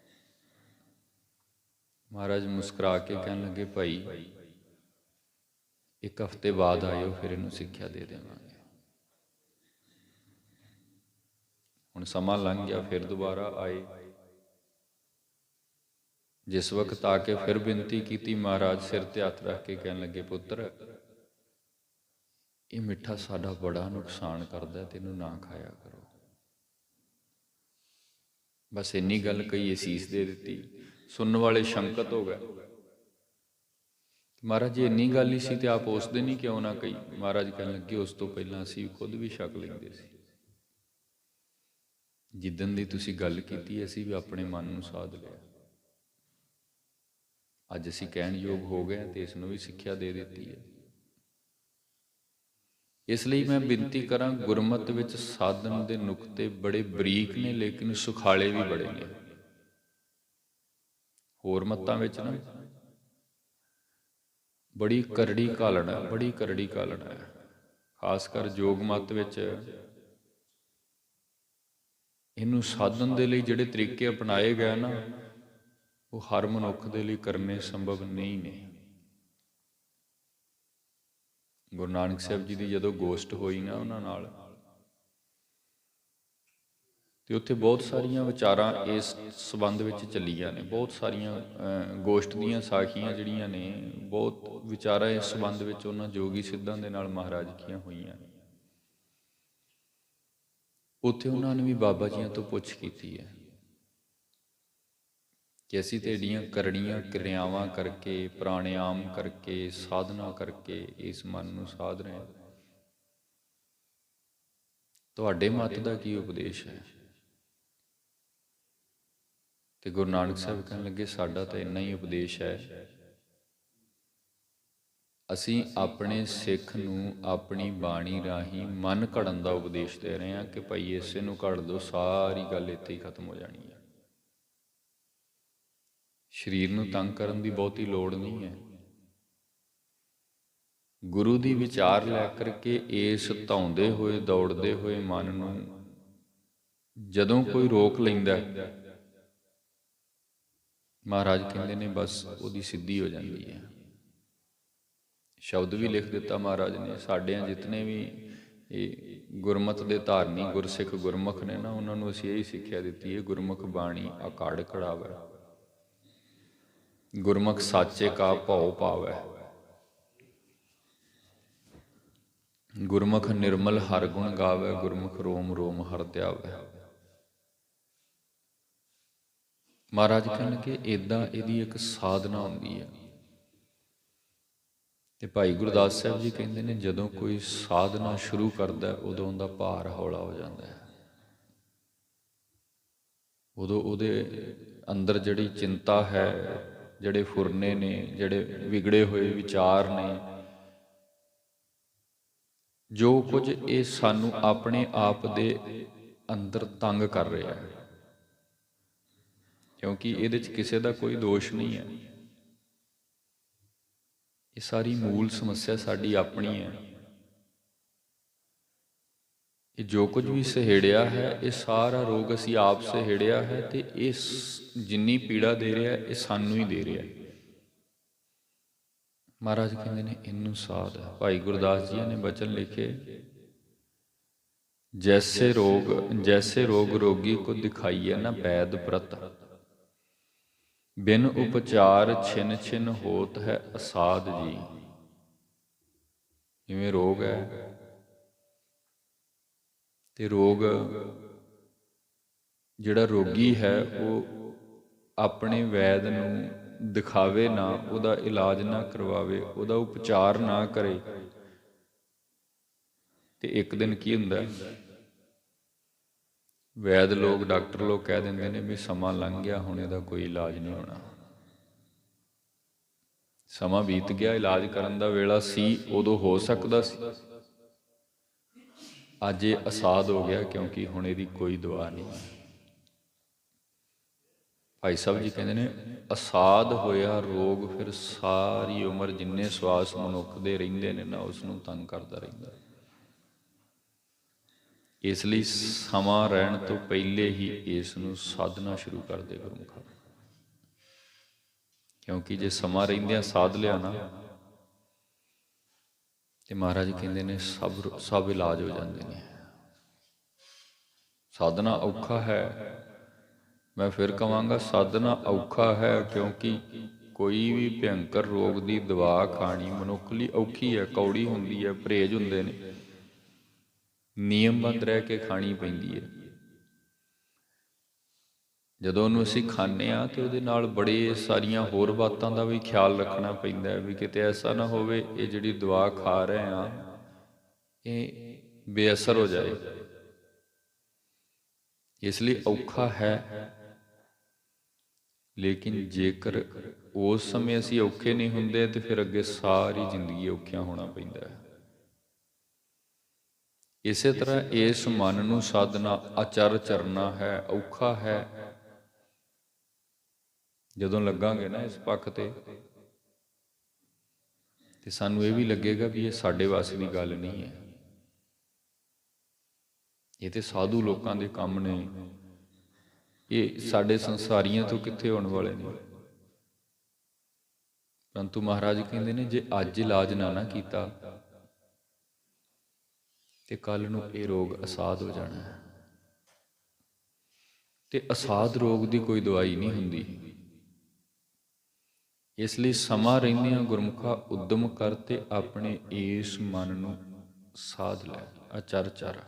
ਮਹਾਰਾਜ ਮੁਸਕਰਾ ਕੇ ਕਹਿਣ ਲੱਗੇ, ਭਾਈ ਇੱਕ ਹਫ਼ਤੇ ਬਾਅਦ ਆਇਓ, ਫਿਰ ਇਹਨੂੰ ਸਿੱਖਿਆ ਦੇ ਦੇਵਾਂਗੇ। ਹੁਣ ਸਮਾਂ ਲੰਘ ਗਿਆ, ਫਿਰ ਦੁਬਾਰਾ ਆਏ। ਜਿਸ ਵਕਤ ਆ ਕੇ ਫਿਰ ਬੇਨਤੀ ਕੀਤੀ, ਮਹਾਰਾਜ ਸਿਰ ਤੇ ਹੱਥ ਰੱਖ ਕੇ ਕਹਿਣ ਲੱਗੇ, ਪੁੱਤਰ ਇਹ ਮਿੱਠਾ ਸਾਡਾ ਬੜਾ ਨੁਕਸਾਨ ਕਰਦਾ, ਤੈਨੂੰ ਨਾ ਖਾਇਆ ਕਰੋ। ਬਸ ਇੰਨੀ ਗੱਲ ਕਹੀ, ਅਸੀਸ ਦੇ ਦਿੱਤੀ। ਸੁਣਨ ਵਾਲੇ ਸ਼ੰਕਤ ਹੋ ਗਏ, ਮਹਾਰਾਜ ਜੀ ਇੰਨੀ ਗੱਲ ਹੀ ਸੀ ਤੇ ਆਪ ਉਸ ਦਿਨ ਹੀ ਕਿਉਂ ਨਾ ਕਹੀ? ਮਹਾਰਾਜ ਕਹਿਣ ਲੱਗੇ, ਉਸ ਤੋਂ ਪਹਿਲਾਂ ਅਸੀਂ ਖੁਦ ਵੀ ਛਕ ਲੈਂਦੇ ਸੀ। ਜਿੱਦਣ ਦੀ ਤੁਸੀਂ ਗੱਲ ਕੀਤੀ, ਅਸੀਂ ਵੀ ਆਪਣੇ ਮਨ ਨੂੰ ਸਾਧ ਲਿਆ। ਅੱਜ ਅਸੀਂ ਕਹਿਣ ਯੋਗ ਹੋ ਗਏ ਤੇ ਇਸ ਨੂੰ ਵੀ ਸਿੱਖਿਆ ਦੇ ਦਿੱਤੀ ਹੈ। ਇਸ ਲਈ ਮੈਂ ਬੇਨਤੀ ਕਰਾਂ, ਗੁਰਮਤਿ ਵਿੱਚ ਸਾਧਨ ਦੇ ਨੁਕਤੇ ਬੜੇ ਬਰੀਕ ਨੇ, ਲੇਕਿਨ ਸੁਖਾਲੇ ਵੀ ਬੜੇ ਨੇ। ਹੋਰ ਮੱਤਾਂ ਵਿੱਚ ਨਾ ਬੜੀ ਕਰੜੀ ਘਾਲਣਾ, ਬੜੀ ਕਰੜੀ ਘਾਲਣਾ ਹੈ। ਖਾਸ ਕਰ ਯੋਗ ਮਤ ਵਿੱਚ ਇਹਨੂੰ ਸਾਧਨ ਦੇ ਲਈ ਜਿਹੜੇ ਤਰੀਕੇ ਅਪਣਾਏ ਗਏ ਨਾ, ਉਹ ਹਰ ਮਨੁੱਖ ਦੇ ਲਈ ਕਰਨੇ ਸੰਭਵ ਨਹੀਂ ਨੇ। ਗੁਰੂ ਨਾਨਕ ਸਾਹਿਬ ਜੀ ਦੀ ਜਦੋਂ ਗੋਸ਼ਟ ਹੋਈ ਨਾ ਉਹਨਾਂ ਨਾਲ, ਤੇ ਉੱਥੇ ਬਹੁਤ ਸਾਰੀਆਂ ਵਿਚਾਰਾਂ ਇਸ ਸੰਬੰਧ ਵਿੱਚ ਚੱਲੀਆਂ ਨੇ। ਬਹੁਤ ਸਾਰੀਆਂ ਗੋਸ਼ਟ ਦੀਆਂ ਸਾਖੀਆਂ ਜਿਹੜੀਆਂ ਨੇ, ਬਹੁਤ ਵਿਚਾਰਾਂ ਇਸ ਸੰਬੰਧ ਵਿੱਚ ਉਹਨਾਂ ਜੋਗੀ ਸਿੱਧਾਂ ਦੇ ਨਾਲ ਮਹਾਰਾਜ ਕੀਆਂ ਹੋਈਆਂ ਨੇ। ਉੱਥੇ ਉਹਨਾਂ ਨੇ ਵੀ ਬਾਬਾ ਜੀਆਂ ਤੋਂ ਪੁੱਛ ਕੀਤੀ ਹੈ ਕਿ ਅਸੀਂ ਤੇ ਏਡੀਆਂ ਕਰੜੀਆਂ ਕਿਰਿਆਵਾਂ ਕਰਕੇ, ਪ੍ਰਾਣਾਯਾਮ ਕਰਕੇ, ਸਾਧਨਾ ਕਰਕੇ ਇਸ ਮਨ ਨੂੰ ਸਾਧ ਰਹੇ ਹਾਂ, ਤੁਹਾਡੇ ਮਤ ਦਾ ਕੀ ਉਪਦੇਸ਼ ਹੈ? ਤੇ ਗੁਰੂ ਨਾਨਕ ਸਾਹਿਬ ਕਹਿਣ ਲੱਗੇ, ਸਾਡਾ ਤਾਂ ਇੰਨਾ ਹੀ ਉਪਦੇਸ਼ ਹੈ, ਅਸੀਂ ਆਪਣੇ ਸਿੱਖ ਨੂੰ ਆਪਣੀ ਬਾਣੀ ਰਾਹੀਂ ਮਨ ਘੜਨ ਦਾ ਉਪਦੇਸ਼ ਦੇ ਰਹੇ ਹਾਂ ਕਿ ਭਾਈ ਇਸੇ ਨੂੰ ਘੜ ਦਿਓ, ਸਾਰੀ ਗੱਲ ਇੱਥੇ ਹੀ ਖਤਮ ਹੋ ਜਾਣੀ ਹੈ। ਸਰੀਰ ਨੂੰ ਤੰਗ ਕਰਨ ਦੀ ਬਹੁਤੀ ਲੋੜ ਨਹੀਂ ਹੈ। ਗੁਰੂ ਦੀ ਵਿਚਾਰ ਲੈ ਕਰਕੇ ਇਸ ਧਾਉਂਦੇ ਹੋਏ, ਦੌੜਦੇ ਹੋਏ ਮਨ ਨੂੰ ਜਦੋਂ ਕੋਈ ਰੋਕ ਲੈਂਦਾ, ਮਹਾਰਾਜ ਕਹਿੰਦੇ ਨੇ ਬਸ ਉਹਦੀ ਸਿੱਧੀ ਹੋ ਜਾਂਦੀ ਹੈ। ਸ਼ਬਦ ਵੀ ਲਿਖ ਦਿੱਤਾ ਮਹਾਰਾਜ ਨੇ। ਸਾਡਿਆਂ ਜਿਤਨੇ ਵੀ ਇਹ ਗੁਰਮਤ ਦੇ ਧਾਰਨੀ ਗੁਰਸਿੱਖ ਗੁਰਮੁਖ ਨੇ ਨਾ, ਉਹਨਾਂ ਨੂੰ ਅਸੀਂ ਇਹੀ ਸਿੱਖਿਆ ਦਿੱਤੀ ਹੈ, ਗੁਰਮੁਖ ਬਾਣੀ ਅਕਾੜ ਕੜਾਵੈ, ਗੁਰਮੁਖ ਸਾਚੇ ਕਾ ਭਉ ਪਾਵੈ, ਗੁਰਮੁਖ ਨਿਰਮਲ ਹਰ ਗੁਣ ਗਾਵੈ, ਗੁਰਮੁਖ ਰੋਮ ਰੋਮ ਹਰਿ ਧਿਆਵੈ। ਮਹਾਰਾਜ ਕਹਿਣਗੇ ਇੱਦਾਂ ਇਹਦੀ ਇੱਕ ਸਾਧਨਾ ਹੁੰਦੀ ਹੈ। ਤੇ ਭਾਈ ਗੁਰਦਾਸ ਸਾਹਿਬ ਜੀ ਕਹਿੰਦੇ ਨੇ, ਜਦੋਂ ਕੋਈ ਸਾਧਨਾ ਸ਼ੁਰੂ ਕਰਦਾ ਉਦੋਂ ਉਹਦਾ ਭਾਰ ਹੌਲਾ ਹੋ ਜਾਂਦਾ ਹੈ। ਉਦੋਂ ਉਹਦੇ ਅੰਦਰ ਜਿਹੜੀ ਚਿੰਤਾ ਹੈ, ਜਿਹੜੇ ਫੁਰਨੇ ਨੇ, ਜਿਹੜੇ ਵਿਗੜੇ ਹੋਏ ਵਿਚਾਰ ਨੇ, ਜੋ ਕੁਝ ਇਹ ਸਾਨੂੰ ਆਪਣੇ ਆਪ ਦੇ ਅੰਦਰ ਤੰਗ ਕਰ ਰਿਹਾ ਹੈ, ਕਿਉਂਕਿ ਇਹਦੇ 'ਚ ਕਿਸੇ ਦਾ ਕੋਈ ਦੋਸ਼ ਨਹੀਂ ਹੈ। ਇਹ ਸਾਰੀ ਮੂਲ ਸਮੱਸਿਆ ਸਾਡੀ ਆਪਣੀ ਹੈ। ਇਹ ਜੋ ਕੁਝ ਵੀ ਸਹੇੜਿਆ ਹੈ, ਇਹ ਸਾਰਾ ਰੋਗ ਅਸੀਂ ਆਪ ਸਹੇੜਿਆ ਹੈ, ਤੇ ਇਹ ਜਿੰਨੀ ਪੀੜਾ ਦੇ ਰਿਹਾ ਇਹ ਸਾਨੂੰ ਹੀ ਦੇ ਰਿਹਾ। ਮਹਾਰਾਜ ਕਹਿੰਦੇ ਨੇ ਇਹਨੂੰ ਸਾਧ। ਭਾਈ ਗੁਰਦਾਸ ਜੀ ਨੇ ਬਚਨ ਲਿਖੇ, ਜੈਸੇ ਰੋਗ ਰੋਗੀ ਕੋ ਦਿਖਾਈਏ ਨਾ ਵੈਦ ਪ੍ਰਤ, ਬਿਨ ਉਪਚਾਰ ਛਿਨ ਛਿਨ ਹੋਤ ਹੈ ਅਸਾਧ ਜੀ। ਜਿਵੇਂ ਰੋਗ ਹੈ, ਤੇ ਰੋਗ ਜਿਹੜਾ ਰੋਗੀ ਹੈ ਉਹ ਆਪਣੇ ਵੈਦ ਨੂੰ ਦਿਖਾਵੇ ਨਾ, ਉਹਦਾ ਇਲਾਜ ਨਾ ਕਰਵਾਵੇ, ਉਹਦਾ ਉਪਚਾਰ ਨਾ ਕਰੇ, ਤੇ ਇੱਕ ਦਿਨ ਕੀ ਹੁੰਦਾ, ਵੈਦ ਲੋਕ, ਡਾਕਟਰ ਲੋਕ ਕਹਿ ਦਿੰਦੇ ਨੇ ਵੀ ਸਮਾਂ ਲੰਘ ਗਿਆ, ਹੁਣ ਇਹਦਾ ਕੋਈ ਇਲਾਜ ਨਹੀਂ ਹੋਣਾ। ਸਮਾਂ ਬੀਤ ਗਿਆ, ਇਲਾਜ ਕਰਨ ਦਾ ਵੇਲਾ ਸੀ, ਉਦੋਂ ਹੋ ਸਕਦਾ ਸੀ, ਅੱਜ ਇਹ ਅਸਾਧ ਹੋ ਗਿਆ, ਕਿਉਂਕਿ ਹੁਣ ਇਹਦੀ ਕੋਈ ਦਵਾ ਨਹੀਂ। ਭਾਈ ਸਾਹਿਬ ਜੀ ਕਹਿੰਦੇ ਨੇ, ਅਸਾਧ ਹੋਇਆ ਰੋਗ ਫਿਰ ਸਾਰੀ ਉਮਰ ਜਿੰਨੇ ਸਵਾਸ ਮਨੁੱਖ ਦੇ ਰਹਿੰਦੇ ਨੇ ਨਾ, ਉਸ ਨੂੰ ਤੰਗ ਕਰਦਾ ਰਹਿੰਦਾ। ਇਸ ਲਈ ਸਮਾਂ ਰਹਿਣ ਤੋਂ ਪਹਿਲੇ ਹੀ ਇਸ ਨੂੰ ਸਾਧਨਾ ਸ਼ੁਰੂ ਕਰ ਦੇ ਗੁਰਮੁਖਾਂ, ਕਿਉਂਕਿ ਜੇ ਸਮਾਂ ਰਹਿੰਦਿਆਂ ਸਾਧ ਲਿਆ ਨਾ, ਤੇ ਮਹਾਰਾਜ ਕਹਿੰਦੇ ਨੇ ਸਭ ਇਲਾਜ ਹੋ ਜਾਂਦੇ ਨੇ। ਸਾਧਨਾ ਔਖਾ ਹੈ, ਮੈਂ ਫਿਰ ਕਹਾਂਗਾ ਸਾਧਨਾ ਔਖਾ ਹੈ, ਕਿਉਂਕਿ ਕੋਈ ਵੀ ਭਿਅੰਕਰ ਰੋਗ ਦੀ ਦਵਾ ਖਾਣੀ ਮਨੁੱਖ ਲਈ ਔਖੀ ਹੈ, ਕੌੜੀ ਹੁੰਦੀ ਹੈ, ਪਰਹੇਜ਼ ਹੁੰਦੇ ਨੇ, ਨਿਯਮਬੱਧ ਰਹਿ ਕੇ ਖਾਣੀ ਪੈਂਦੀ ਹੈ। ਜਦੋਂ ਉਹਨੂੰ ਅਸੀਂ ਖਾਂਦੇ ਹਾਂ ਤੇ ਉਹਦੇ ਨਾਲ ਬੜੇ ਸਾਰੀਆਂ ਹੋਰ ਬਾਤਾਂ ਦਾ ਵੀ ਖਿਆਲ ਰੱਖਣਾ ਪੈਂਦਾ ਹੈ, ਵੀ ਕਿਤੇ ਐਸਾ ਨਾ ਹੋਵੇ ਇਹ ਜਿਹੜੀ ਦਵਾ ਖਾ ਰਹੇ ਹਾਂ ਇਹ ਬੇਅਸਰ ਹੋ ਜਾਏ। ਇਸ ਲਈ ਔਖਾ ਹੈ, ਲੇਕਿਨ ਜੇਕਰ ਉਸ ਸਮੇਂ ਅਸੀਂ ਔਖੇ ਨਹੀਂ ਹੁੰਦੇ ਤੇ ਫਿਰ ਅੱਗੇ ਸਾਰੀ ਜ਼ਿੰਦਗੀ ਔਖਿਆਂ ਹੋਣਾ ਪੈਂਦਾ ਹੈ। ਇਸੇ ਤਰ੍ਹਾਂ ਇਸ ਮਨ ਨੂੰ ਸਾਧਨਾ ਅਚਰ ਚਰਨਾ ਹੈ, ਔਖਾ ਹੈ। ਜਦੋਂ ਲੱਗਾਂਗੇ ਨਾ ਇਸ ਪੱਖ ਤੇ, ਤੇ ਸਾਨੂੰ ਇਹ ਵੀ ਲੱਗੇਗਾ ਵੀ ਇਹ ਸਾਡੇ ਵੱਸ ਦੀ ਗੱਲ ਨਹੀਂ ਹੈ, ਇਹ ਤੇ ਸਾਧੂ ਲੋਕਾਂ ਦੇ ਕੰਮ ਨੇ, ਇਹ ਸਾਡੇ ਸੰਸਾਰੀਆਂ ਤੋਂ ਕਿੱਥੇ ਹੋਣ ਵਾਲੇ ਨੇ। ਪਰੰਤੂ ਮਹਾਰਾਜ ਕਹਿੰਦੇ ਨੇ ਜੇ ਅੱਜ ਇਲਾਜ ਨਾ ਕੀਤਾ ਤੇ ਕੱਲ ਨੂੰ ਇਹ ਰੋਗ ਅਸਾਧ ਹੋ ਜਾਣਾ ਹੈ। ਤੇ ਅਸਾਧ ਰੋਗ ਦੀ ਕੋਈ ਦਵਾਈ ਨਹੀਂ ਹੁੰਦੀ। ਇਸ ਲਈ ਸਮਾਂ ਰਹਿੰਦਿਆਂ ਗੁਰਮੁਖਾ ਉਦਮ ਕਰ ਤੇ ਆਪਣੇ ਇਸ ਮਨ ਨੂੰ ਸਾਧ ਲੈ। ਅਚਰ ਚਰ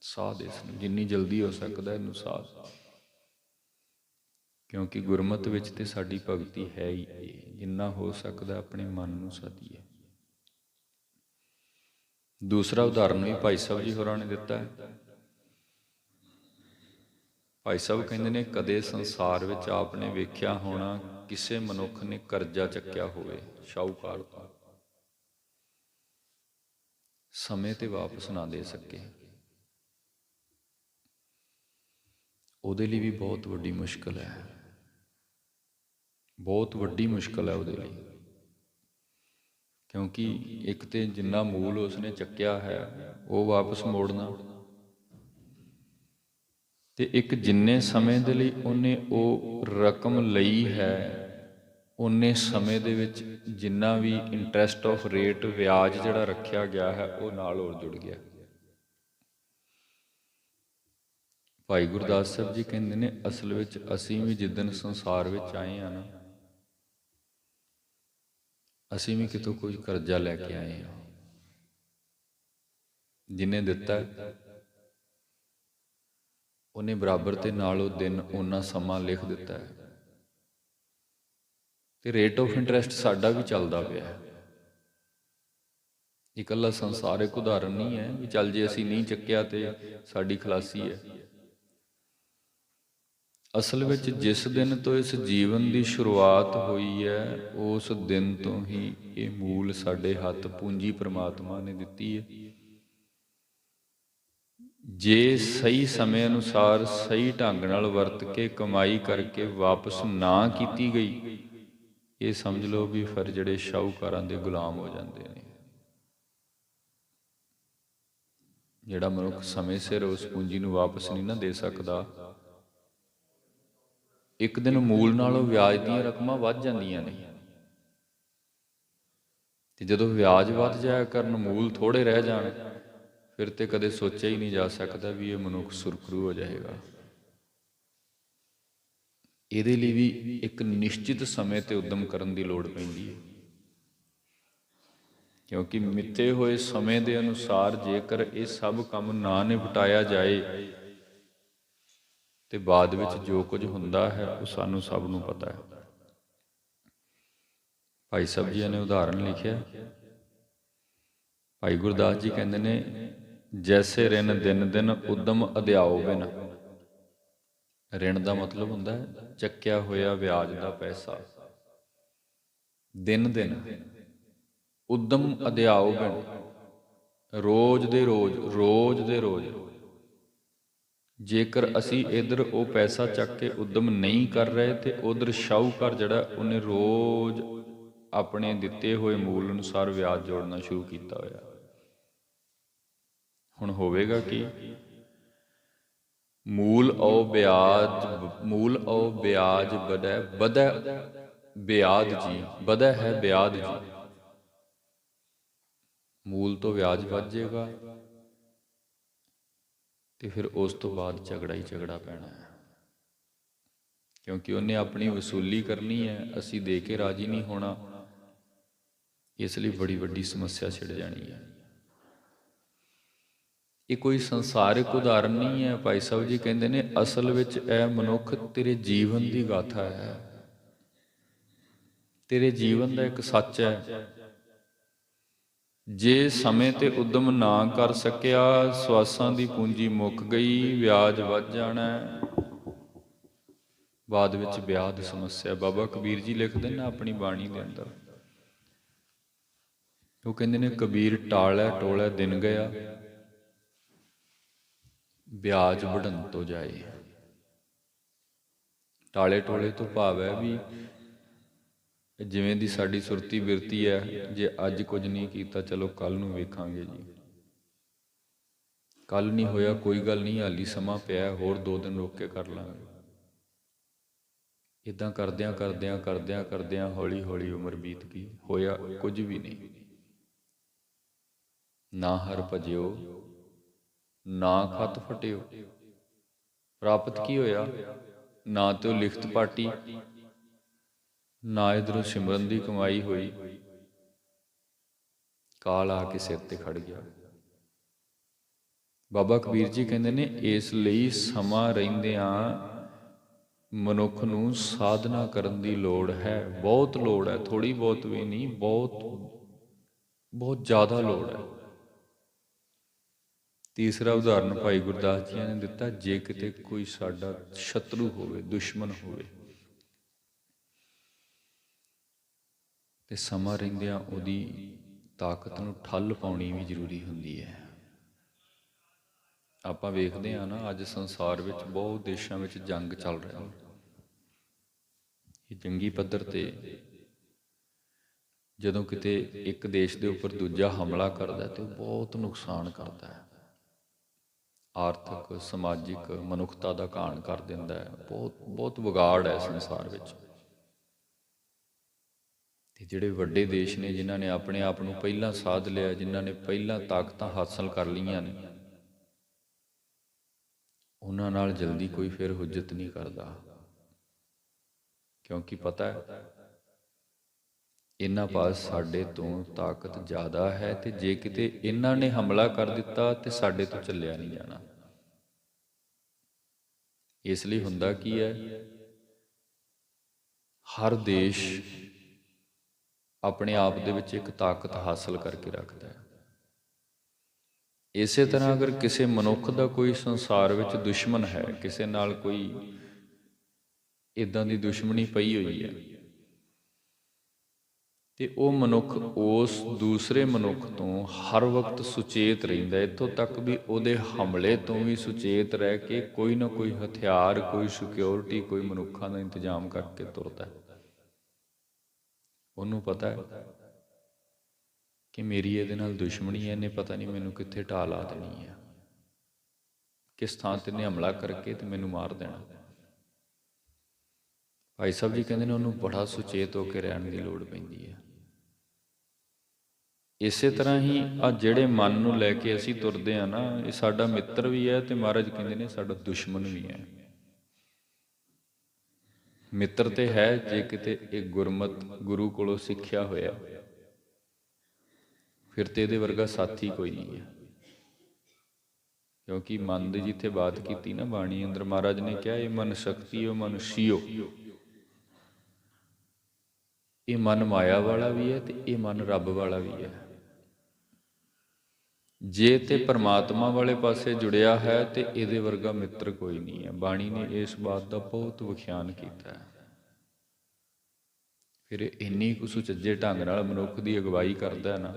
ਸਾਧ ਇਸ ਨੂੰ, ਜਿੰਨੀ ਜਲਦੀ ਹੋ ਸਕਦਾ ਇਹਨੂੰ ਸਾਧ, ਕਿਉਂਕਿ ਗੁਰਮਤਿ ਵਿੱਚ ਤੇ ਸਾਡੀ ਭਗਤੀ ਹੈ ਹੀ ਇਹ, ਜਿੰਨਾ ਹੋ ਸਕਦਾ ਆਪਣੇ ਮਨ ਨੂੰ ਸਾਧੀਏ। ਦੂਸਰਾ ਉਦਾਹਰਨ ਵੀ ਭਾਈ ਸਾਹਿਬ ਜੀ ਹੋਰਾਂ ਨੇ ਦਿੱਤਾ ਹੈ। ਭਾਈ ਸਾਹਿਬ ਕਹਿੰਦੇ ਨੇ ਕਦੇ ਸੰਸਾਰ ਵਿੱਚ ਆਪ ਨੇ ਵੇਖਿਆ ਹੋਣਾ ਕਿਸੇ ਮਨੁੱਖ ਨੇ ਕਰਜ਼ਾ ਚੱਕਿਆ ਹੋਵੇ ਸ਼ਾਹੂਕਾਰ ਤੋਂ, ਸਮੇਂ ਤੇ ਵਾਪਸ ਨਾ ਦੇ ਸਕੇ, ਉਹਦੇ ਲਈ ਵੀ ਬਹੁਤ ਵੱਡੀ ਮੁਸ਼ਕਲ ਹੈ, ਬਹੁਤ ਵੱਡੀ ਮੁਸ਼ਕਲ ਹੈ ਉਹਦੇ ਲਈ। ਕਿਉਂਕਿ ਇੱਕ ਤੇ ਜਿੰਨਾ ਮੂਲ ਉਸਨੇ ਚੱਕਿਆ ਹੈ ਉਹ ਵਾਪਸ ਮੋੜਨਾ, ਤੇ ਇੱਕ ਜਿੰਨੇ ਸਮੇਂ ਦੇ ਲਈ ਉਹਨੇ ਉਹ ਰਕਮ ਲਈ ਹੈ ਉਨੇ ਸਮੇਂ ਦੇ ਵਿੱਚ ਜਿੰਨਾ ਵੀ ਇੰਟਰਸਟ ਆਫ ਰੇਟ, ਵਿਆਜ ਜਿਹੜਾ ਰੱਖਿਆ ਗਿਆ ਹੈ ਉਹ ਨਾਲ ਹੋਰ ਜੁੜ ਗਿਆ। ਭਾਈ ਗੁਰਦਾਸ ਸਾਹਿਬ ਜੀ ਕਹਿੰਦੇ ਨੇ ਅਸਲ ਵਿੱਚ ਅਸੀਂ ਵੀ ਜਿੱਦਣ ਸੰਸਾਰ ਵਿੱਚ ਆਏ ਹਾਂ ਨਾ, ਅਸੀਂ ਵੀ ਕਿਤੋਂ ਕੁਝ ਕਰਜ਼ਾ ਲੈ ਕੇ ਆਏ ਹਾਂ। ਜਿਹਨੇ ਦਿੱਤਾ ਉਹਨੇ ਬਰਾਬਰ ਤੇ ਨਾਲ ਉਹ ਦਿਨ ਉਹਨਾਂ ਸਮਾਂ ਲਿਖ ਦਿੱਤਾ ਹੈ, ਤੇ ਰੇਟ ਆਫ ਇੰਟਰਸਟ ਸਾਡਾ ਵੀ ਚੱਲਦਾ ਪਿਆ ਹੈ। ਇਕੱਲਾ ਸੰਸਾਰਿਕ ਉਦਾਹਰਨ ਨਹੀਂ ਹੈ ਵੀ ਚੱਲ ਜੇ ਅਸੀਂ ਨਹੀਂ ਚੱਕਿਆ ਤੇ ਸਾਡੀ ਖਲਾਸੀ ਹੈ। ਅਸਲ ਵਿੱਚ ਜਿਸ ਦਿਨ ਤੋਂ ਇਸ ਜੀਵਨ ਦੀ ਸ਼ੁਰੂਆਤ ਹੋਈ ਹੈ ਉਸ ਦਿਨ ਤੋਂ ਹੀ ਇਹ ਮੂਲ ਸਾਡੇ ਹੱਥ ਪੂੰਜੀ ਪ੍ਰਮਾਤਮਾ ਨੇ ਦਿੱਤੀ ਹੈ। ਜੇ ਸਹੀ ਸਮੇਂ ਅਨੁਸਾਰ ਸਹੀ ਢੰਗ ਨਾਲ ਵਰਤ ਕੇ ਕਮਾਈ ਕਰਕੇ ਵਾਪਸ ਨਾ ਕੀਤੀ ਗਈ, ਇਹ ਸਮਝ ਲਓ ਵੀ ਫਿਰ ਜਿਹੜੇ ਸ਼ਾਹੂਕਾਰਾਂ ਦੇ ਗੁਲਾਮ ਹੋ ਜਾਂਦੇ ਨੇ। ਜਿਹੜਾ ਮਨੁੱਖ ਸਮੇਂ ਸਿਰ ਉਸ ਪੂੰਜੀ ਨੂੰ ਵਾਪਸ ਨਹੀਂ ਨਾ ਦੇ ਸਕਦਾ, ਇੱਕ ਦਿਨ ਮੂਲ ਨਾਲੋਂ ਵਿਆਜ ਦੀਆਂ ਰਕਮਾਂ ਵੱਧ ਜਾਂਦੀਆਂ ਨੇ, ਤੇ ਜਦੋਂ ਵਿਆਜ ਵੱਧ ਜਾਇਆ ਕਰਨ ਮੂਲ ਥੋੜੇ ਰਹਿ ਜਾਣ, ਫਿਰ ਤੇ ਕਦੇ ਸੋਚਿਆ ਹੀ ਨਹੀਂ ਜਾ ਸਕਦਾ ਵੀ ਇਹ ਮਨੁੱਖ ਸੁਰਖਰੂ ਹੋ ਜਾਏਗਾ। ਇਹਦੇ ਲਈ ਵੀ ਇੱਕ ਨਿਸ਼ਚਿਤ ਸਮੇਂ ਤੇ ਉਦਮ ਕਰਨ ਦੀ ਲੋੜ ਪੈਂਦੀ ਹੈ, ਕਿਉਂਕਿ ਮਿੱਥੇ ਹੋਏ ਸਮੇਂ ਦੇ ਅਨੁਸਾਰ ਜੇਕਰ ਇਹ ਸਭ ਕੰਮ ਨਾ ਨਿਪਟਾਇਆ ਜਾਏ ਤੇ ਬਾਅਦ ਵਿੱਚ ਜੋ ਕੁਝ ਹੁੰਦਾ ਹੈ ਉਹ ਸਾਨੂੰ ਸਭ ਨੂੰ ਪਤਾ ਹੈ। ਭਾਈ ਸਾਹਿਬ ਜੀ ਨੇ ਉਦਾਹਰਨ ਲਿਖਿਆ। ਭਾਈ ਗੁਰਦਾਸ ਜੀ ਕਹਿੰਦੇ ਨੇ ਜੈਸੇ ਰਿਨ ਦਿਨ ਦਿਨ ਉਦਮ ਅਧਿਆਓ ਬਿਨ। ਰਿਣ ਦਾ ਮਤਲਬ ਹੁੰਦਾ ਹੈ ਚੱਕਿਆ ਹੋਇਆ ਵਿਆਜ ਦਾ ਪੈਸਾ। ਦਿਨ ਦਿਨ ਉਦਮ ਅਧਿਆਓ ਬਿਨ, ਰੋਜ਼ ਦੇ ਰੋਜ਼, ਰੋਜ਼ ਦੇ ਰੋਜ਼। ਜੇਕਰ ਅਸੀਂ ਇੱਧਰ ਉਹ ਪੈਸਾ ਚੱਕ ਕੇ ਉਦਮ ਨਹੀਂ ਕਰ ਰਹੇ ਤੇ ਉਧਰ ਸ਼ਾਹੂਕਾਰ ਜਿਹੜਾ ਉਹਨੇ ਰੋਜ਼ ਆਪਣੇ ਦਿੱਤੇ ਹੋਏ ਮੂਲ ਅਨੁਸਾਰ ਵਿਆਜ ਜੋੜਨਾ ਸ਼ੁਰੂ ਕੀਤਾ ਹੋਇਆ। ਹੁਣ ਹੋਵੇਗਾ ਕਿ ਮੂਲ ਔ ਵਿਆਜ ਵਧੈ ਬਿਆਦ ਜੀ, ਵਧੈ ਹੈ ਬਿਆਦ ਜੀ। ਮੂਲ ਤੋਂ ਵਿਆਜ ਵੱਧ ਜਾਏਗਾ ਤੇ ਫਿਰ ਉਸ ਤੋਂ ਬਾਅਦ ਝਗੜਾ ਹੀ ਝਗੜਾ ਪੈਣਾ ਹੈ, ਕਿਉਂਕਿ ਉਹਨੇ ਆਪਣੀ ਵਸੂਲੀ ਕਰਨੀ ਹੈ, ਅਸੀਂ ਦੇ ਕੇ ਰਾਜੀ ਨਹੀਂ ਹੋਣਾ। ਇਸ ਲਈ ਬੜੀ ਵੱਡੀ ਸਮੱਸਿਆ ਛਿੜ ਜਾਣੀ ਹੈ। ਇਹ ਕੋਈ ਸੰਸਾਰਿਕ ਉਦਾਹਰਨ ਨਹੀਂ ਹੈ। ਭਾਈ ਸਾਹਿਬ ਜੀ ਕਹਿੰਦੇ ਨੇ ਅਸਲ ਵਿੱਚ ਇਹ ਮਨੁੱਖ ਤੇਰੇ ਜੀਵਨ ਦੀ ਗਾਥਾ ਹੈ, ਤੇਰੇ ਜੀਵਨ ਦਾ ਇੱਕ ਸੱਚ ਹੈ। ਜੇ ਸਮੇਂ ਤੇ ਉਦਮ ਨਾ ਕਰ ਸਕਿਆ, ਸਵਾਸਾਂ ਦੀ ਪੂੰਜੀ ਮੁੱਕ ਗਈ, ਵਿਆਜ ਵੱਧ ਜਾਣਾ, ਬਾਅਦ ਵਿੱਚ ਵਿਆਹ ਦੀ ਸਮੱਸਿਆ। ਬਾਬਾ ਕਬੀਰ ਜੀ ਲਿਖਦੇ ਨੇ ਆਪਣੀ ਬਾਣੀ ਦੇ ਅੰਦਰ, ਉਹ ਕਹਿੰਦੇ ਨੇ ਕਬੀਰ ਟਾਲੈ ਟੋਲੈ ਦਿਨ ਗਿਆ, ਵਿਆਜ ਵਢਣ ਤੋਂ ਜਾਏ। ਟਾਲੇ ਟੋਲੇ ਤੋਂ ਭਾਵ ਹੈ ਵੀ ਜਿਵੇਂ ਦੀ ਸਾਡੀ ਸੁਰਤੀ ਬਿਰਤੀ ਹੈ, ਜੇ ਅੱਜ ਕੁਝ ਨਹੀਂ ਕੀਤਾ ਚਲੋ ਕੱਲ ਨੂੰ ਵੇਖਾਂਗੇ ਜੀ, ਕੱਲ ਨਹੀਂ ਹੋਇਆ ਕੋਈ ਗੱਲ ਨਹੀਂ, ਹਾਲੀ ਸਮਾਂ ਪਿਆ, ਹੋਰ 2 ਦਿਨ ਰੁਕ ਕੇ ਕਰ ਲਾਂਗੇ। ਇੱਦਾਂ ਕਰਦਿਆਂ ਕਰਦਿਆਂ ਕਰਦਿਆਂ ਕਰਦਿਆਂ ਹੌਲੀ ਹੌਲੀ ਉਮਰ ਬੀਤ ਗਈ, ਹੋਇਆ ਕੁਝ ਵੀ ਨਹੀਂ। ਨਾ ਹਰ ਭਜਿਓ ਨਾ ਖਤ ਫਟਿਓ। ਪ੍ਰਾਪਤ ਕੀ ਹੋਇਆ? ਨਾ ਤੇ ਉਹ ਲਿਖਤ ਪਾਟੀ, ਨਾ ਇਧਰੋਂ ਸਿਮਰਨ ਦੀ ਕਮਾਈ ਹੋਈ। ਕਾਲ ਆ ਕੇ ਸਿਰ ਤੇ ਖੜ ਗਿਆ। ਬਾਬਾ ਕਬੀਰ ਜੀ ਕਹਿੰਦੇ ਨੇ, ਇਸ ਲਈ ਸਮਾਂ ਰਹਿੰਦਿਆਂ ਮਨੁੱਖ ਨੂੰ ਸਾਧਨਾ ਕਰਨ ਦੀ ਲੋੜ ਹੈ, ਬਹੁਤ ਲੋੜ ਹੈ, ਥੋੜੀ ਬਹੁਤ ਵੀ ਨਹੀਂ, ਬਹੁਤ ਬਹੁਤ ਜ਼ਿਆਦਾ ਲੋੜ ਹੈ। ਤੀਸਰਾ ਉਦਾਹਰਨ ਭਾਈ ਗੁਰਦਾਸ ਜੀ ਨੇ ਦਿੱਤਾ, ਜੇ ਕਿਤੇ ਕੋਈ ਸਾਡਾ ਸ਼ਤਰੂ ਹੋਵੇ, ਦੁਸ਼ਮਣ ਹੋਵੇ, ਤੇ ਸਮਾਂ ਰਹਿੰਦਿਆਂ ਉਹਦੀ ਤਾਕਤ ਨੂੰ ਠੱਲ ਪਾਉਣੀ ਵੀ ਜ਼ਰੂਰੀ ਹੁੰਦੀ ਹੈ। ਆਪਾਂ ਵੇਖਦੇ ਹਾਂ ਨਾ, ਅੱਜ ਸੰਸਾਰ ਵਿੱਚ ਬਹੁਤ ਦੇਸ਼ਾਂ ਵਿੱਚ ਜੰਗ ਚੱਲ ਰਿਹਾ ਹੈ। ਇਹ ਜੰਗੀ ਪੱਧਰ ਤੇ ਜਦੋਂ ਕਿਤੇ ਇੱਕ ਦੇਸ਼ ਦੇ ਉੱਪਰ ਦੂਜਾ ਹਮਲਾ ਕਰਦਾ ਤੇ ਉਹ ਬਹੁਤ ਨੁਕਸਾਨ ਕਰਦਾ ਹੈ, ਆਰਥਿਕ, ਸਮਾਜਿਕ, ਮਨੁੱਖਤਾ ਦਾ ਘਾਣ ਕਰ ਦਿੰਦਾ ਹੈ। ਬਹੁਤ ਬਹੁਤ ਵਿਗਾੜ ਹੈ ਸੰਸਾਰ ਵਿੱਚ। ਤੇ ਜਿਹੜੇ ਵੱਡੇ ਦੇਸ਼ ਨੇ, ਜਿਨ੍ਹਾਂ ਨੇ ਆਪਣੇ ਆਪ ਨੂੰ ਪਹਿਲਾਂ ਸਾਧ ਲਿਆ, ਜਿਨ੍ਹਾਂ ਨੇ ਪਹਿਲਾਂ ਤਾਕਤਾਂ ਹਾਸਲ ਕਰ ਲਈਆਂ ਨੇ, ਉਹਨਾਂ ਨਾਲ ਜਲਦੀ ਕੋਈ ਫਿਰ ਹੁਜਤ ਨਹੀਂ ਕਰਦਾ, ਕਿਉਂਕਿ ਪਤਾ ਹੈ ਇਹਨਾਂ ਪਾਸ ਸਾਡੇ ਤੋਂ ਤਾਕਤ ਜ਼ਿਆਦਾ ਹੈ, ਤੇ ਜੇ ਕਿਤੇ ਇਹਨਾਂ ਨੇ ਹਮਲਾ ਕਰ ਦਿੱਤਾ ਤੇ ਸਾਡੇ ਤੋਂ ਚੱਲਿਆ ਨਹੀਂ ਜਾਣਾ। ਇਸ ਲਈ ਹੁੰਦਾ ਕੀ ਹੈ, ਹਰ ਦੇਸ਼ ਆਪਣੇ ਆਪ ਦੇ ਵਿੱਚ ਇੱਕ ਤਾਕਤ ਹਾਸਲ ਕਰਕੇ ਰੱਖਦਾ ਹੈ। ਇਸੇ ਤਰ੍ਹਾਂ ਅਗਰ ਕਿਸੇ ਮਨੁੱਖ ਦਾ ਕੋਈ ਸੰਸਾਰ ਵਿੱਚ ਦੁਸ਼ਮਣ ਹੈ, ਕਿਸੇ ਨਾਲ ਕੋਈ ਇੱਦਾਂ ਦੀ ਦੁਸ਼ਮਣੀ ਪਈ ਹੋਈ ਹੈ, ਤੇ ਉਹ ਮਨੁੱਖ ਉਸ ਦੂਸਰੇ ਮਨੁੱਖ ਤੋਂ ਹਰ ਵਕਤ ਸੁਚੇਤ ਰਹਿੰਦਾ, ਇੱਥੋਂ ਤੱਕ ਵੀ ਉਹਦੇ ਹਮਲੇ ਤੋਂ ਵੀ ਸੁਚੇਤ ਰਹਿ ਕੇ ਕੋਈ ਨਾ ਕੋਈ ਹਥਿਆਰ, ਕੋਈ ਸਿਕਿਉਰਿਟੀ, ਕੋਈ ਮਨੁੱਖਾਂ ਦਾ ਇੰਤਜ਼ਾਮ ਕਰਕੇ ਤੁਰਦਾ ਹੈ। ਉਹਨੂੰ ਪਤਾ ਹੈ ਕਿ ਮੇਰੀ ਇਹਦੇ ਨਾਲ ਦੁਸ਼ਮਣੀ ਹੈ, ਇਹਨੇ ਪਤਾ ਨਹੀਂ ਮੈਨੂੰ ਕਿੱਥੇ ਢਾਹ ਲਾ ਦੇਣੀ ਹੈ, ਕਿਸ ਥਾਂ ਤੇ ਇਹਨੇ ਹਮਲਾ ਕਰਕੇ ਤੇ ਮੈਨੂੰ ਮਾਰ ਦੇਣਾ। ਭਾਈ ਸਾਹਿਬ ਜੀ ਕਹਿੰਦੇ ਨੇ, ਉਹਨੂੰ ਬੜਾ ਸੁਚੇਤ ਹੋ ਕੇ ਰਹਿਣ ਦੀ ਲੋੜ ਪੈਂਦੀ ਹੈ। ਇਸੇ ਤਰ੍ਹਾਂ ਹੀ ਆ ਜਿਹੜੇ ਮਨ ਨੂੰ ਲੈ ਕੇ ਅਸੀਂ ਤੁਰਦੇ ਹਾਂ ਨਾ, ਇਹ ਸਾਡਾ ਮਿੱਤਰ ਵੀ ਹੈ ਤੇ ਮਹਾਰਾਜ ਕਹਿੰਦੇ ਨੇ ਸਾਡਾ ਦੁਸ਼ਮਣ ਵੀ ਹੈ। ਮਿੱਤਰ ਤੇ ਹੈ ਜੇ ਕਿਤੇ ਇਹ ਗੁਰਮਤ ਗੁਰੂ ਕੋਲੋਂ ਸਿੱਖਿਆ ਹੋਇਆ, ਫਿਰ ਤੇ ਇਹਦੇ ਵਰਗਾ ਸਾਥੀ ਕੋਈ ਨਹੀਂ ਹੈ। ਕਿਉਂਕਿ ਮਨ ਦੀ ਜਿੱਥੇ ਬਾਤ ਕੀਤੀ ਨਾ ਬਾਣੀ ਅੰਦਰ, ਮਹਾਰਾਜ ਨੇ ਕਿਹਾ, ਇਹ ਮਨ ਸ਼ਕਤੀ ਉਹ ਮਨ ਸ਼ੀਓ, ਇਹ ਮਨ ਮਾਇਆ ਵਾਲਾ ਵੀ ਹੈ ਤੇ ਇਹ ਮਨ ਰੱਬ ਵਾਲਾ ਵੀ ਹੈ। ਜੇ ਤੇ ਪਰਮਾਤਮਾ ਵਾਲੇ ਪਾਸੇ ਜੁੜਿਆ ਹੈ ਤੇ ਇਹਦੇ ਵਰਗਾ ਮਿੱਤਰ ਕੋਈ ਨਹੀਂ ਹੈ। ਬਾਣੀ ਨੇ ਇਸ ਬਾਤ ਦਾ ਬਹੁਤ ਵਿਖਿਆਨ ਕੀਤਾ ਹੈ। ਫਿਰ ਇੰਨੀ ਕੁ ਸੁਚੱਜੇ ਢੰਗ ਨਾਲ ਮਨੁੱਖ ਦੀ ਅਗਵਾਈ ਕਰਦਾ ਹੈ ਨਾ,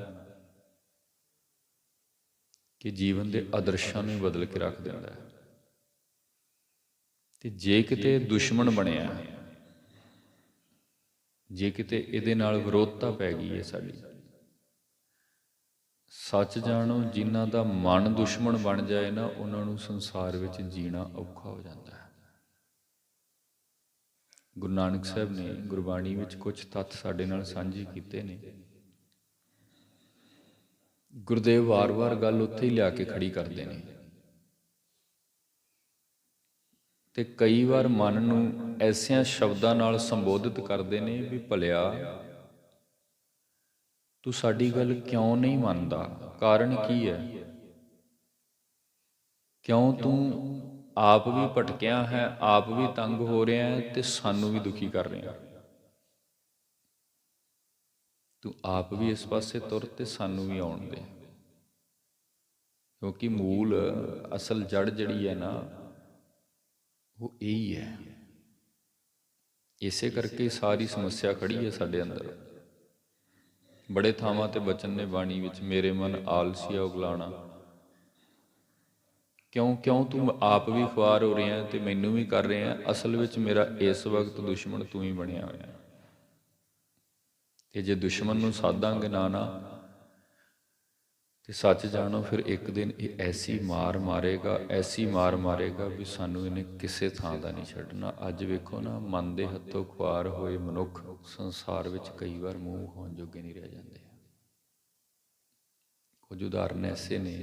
ਕਿ ਜੀਵਨ ਦੇ ਆਦਰਸ਼ਾਂ ਨੂੰ ਬਦਲ ਕੇ ਰੱਖ ਦਿੰਦਾ ਹੈ। ਤੇ ਜੇ ਕਿਤੇ ਦੁਸ਼ਮਣ ਬਣਿਆ, ਜੇ ਕਿਤੇ ਇਹਦੇ ਨਾਲ ਵਿਰੋਧਤਾ ਪੈ ਗਈ ਹੈ ਸਾਡੀ, ਸੱਚ ਜਾਣੋ, ਜਿਨ੍ਹਾਂ ਦਾ ਮਨ ਦੁਸ਼ਮਣ ਬਣ ਜਾਏ ਨਾ, ਉਹਨਾਂ ਨੂੰ ਸੰਸਾਰ ਵਿੱਚ ਜੀਣਾ ਔਖਾ ਹੋ ਜਾਂਦਾ ਹੈ। ਗੁਰੂ ਨਾਨਕ ਸਾਹਿਬ ਨੇ ਗੁਰਬਾਣੀ ਵਿੱਚ ਕੁਝ ਤੱਥ ਸਾਡੇ ਨਾਲ ਸਾਂਝੇ ਕੀਤੇ ਨੇ। ਗੁਰਦੇਵ ਵਾਰ-ਵਾਰ ਗੱਲ ਉੱਥੇ ਹੀ ਲਿਆ ਕੇ ਖੜੀ ਕਰਦੇ ਨੇ, ਤੇ ਕਈ ਵਾਰ ਮਨ ਨੂੰ ਐਸਿਆਂ ਸ਼ਬਦਾਂ ਨਾਲ ਸੰਬੋਧਿਤ ਕਰਦੇ ਨੇ ਵੀ ਭਲਿਆ ਤੂੰ ਸਾਡੀ ਗੱਲ ਕਿਉਂ ਨਹੀਂ ਮੰਨਦਾ, ਕਾਰਨ ਕੀ ਹੈ? ਕਿਉਂ ਤੂੰ ਆਪ ਵੀ ਭਟਕਿਆ ਹੈ, ਆਪ ਵੀ ਤੰਗ ਹੋ ਰਿਹਾ ਹੈ ਤੇ ਸਾਨੂੰ ਵੀ ਦੁਖੀ ਕਰ ਰਿਹਾ। ਤੂੰ ਆਪ ਵੀ ਇਸ ਪਾਸੇ ਤੁਰ ਤੇ ਸਾਨੂੰ ਵੀ ਆਉਣ ਦੇ। ਕਿਉਂਕਿ ਮੂਲ ਅਸਲ ਜੜ ਜਿਹੜੀ ਹੈ ਨਾ, ਉਹ ਇਹੀ ਹੈ। ਇਸੇ ਕਰਕੇ ਸਾਰੀ ਸਮੱਸਿਆ ਖੜੀ ਹੈ ਸਾਡੇ ਅੰਦਰ। ਬੜੇ ਥਾਵਾਂ ਤੇ ਬਚਨ ਨੇ ਬਾਣੀ ਵਿੱਚ, ਮੇਰੇ ਮਨ ਆਲਸੀਆ ਉਗਲਾਣਾ। ਕਿਉਂ ਤੂੰ ਆਪ ਵੀ ਖੁਆਰ ਹੋ ਰਿਹਾ ਤੇ ਮੈਨੂੰ ਵੀ ਕਰ ਰਿਹਾ। ਅਸਲ ਵਿੱਚ ਮੇਰਾ ਇਸ ਵਕਤ ਦੁਸ਼ਮਣ ਤੂੰ ਹੀ ਬਣਿਆ ਹੋਇਆ। ਤੇ ਜੇ ਦੁਸ਼ਮਣ ਨੂੰ ਸਾਧਾਂਗੇ ਨਾ ਤੇ ਸੱਚ ਜਾਣੋ ਫਿਰ ਇੱਕ ਦਿਨ ਇਹ ਐਸੀ ਮਾਰ ਮਾਰੇਗਾ ਵੀ ਸਾਨੂੰ ਇਹਨੇ ਕਿਸੇ ਥਾਂ ਦਾ ਨਹੀਂ ਛੱਡਣਾ। ਅੱਜ ਵੇਖੋ ਨਾ, ਮਨ ਦੇ ਹੱਥੋਂ ਖੁਆਰ ਹੋਏ ਮਨੁੱਖ ਸੰਸਾਰ ਵਿੱਚ ਕਈ ਵਾਰ ਮੂੰਹ ਵਿਖਾਉਣ ਜੋਗੇ ਨਹੀਂ ਰਹਿ ਜਾਂਦੇ। ਕੁਝ ਉਦਾਹਰਨ ਐਸੇ ਨੇ,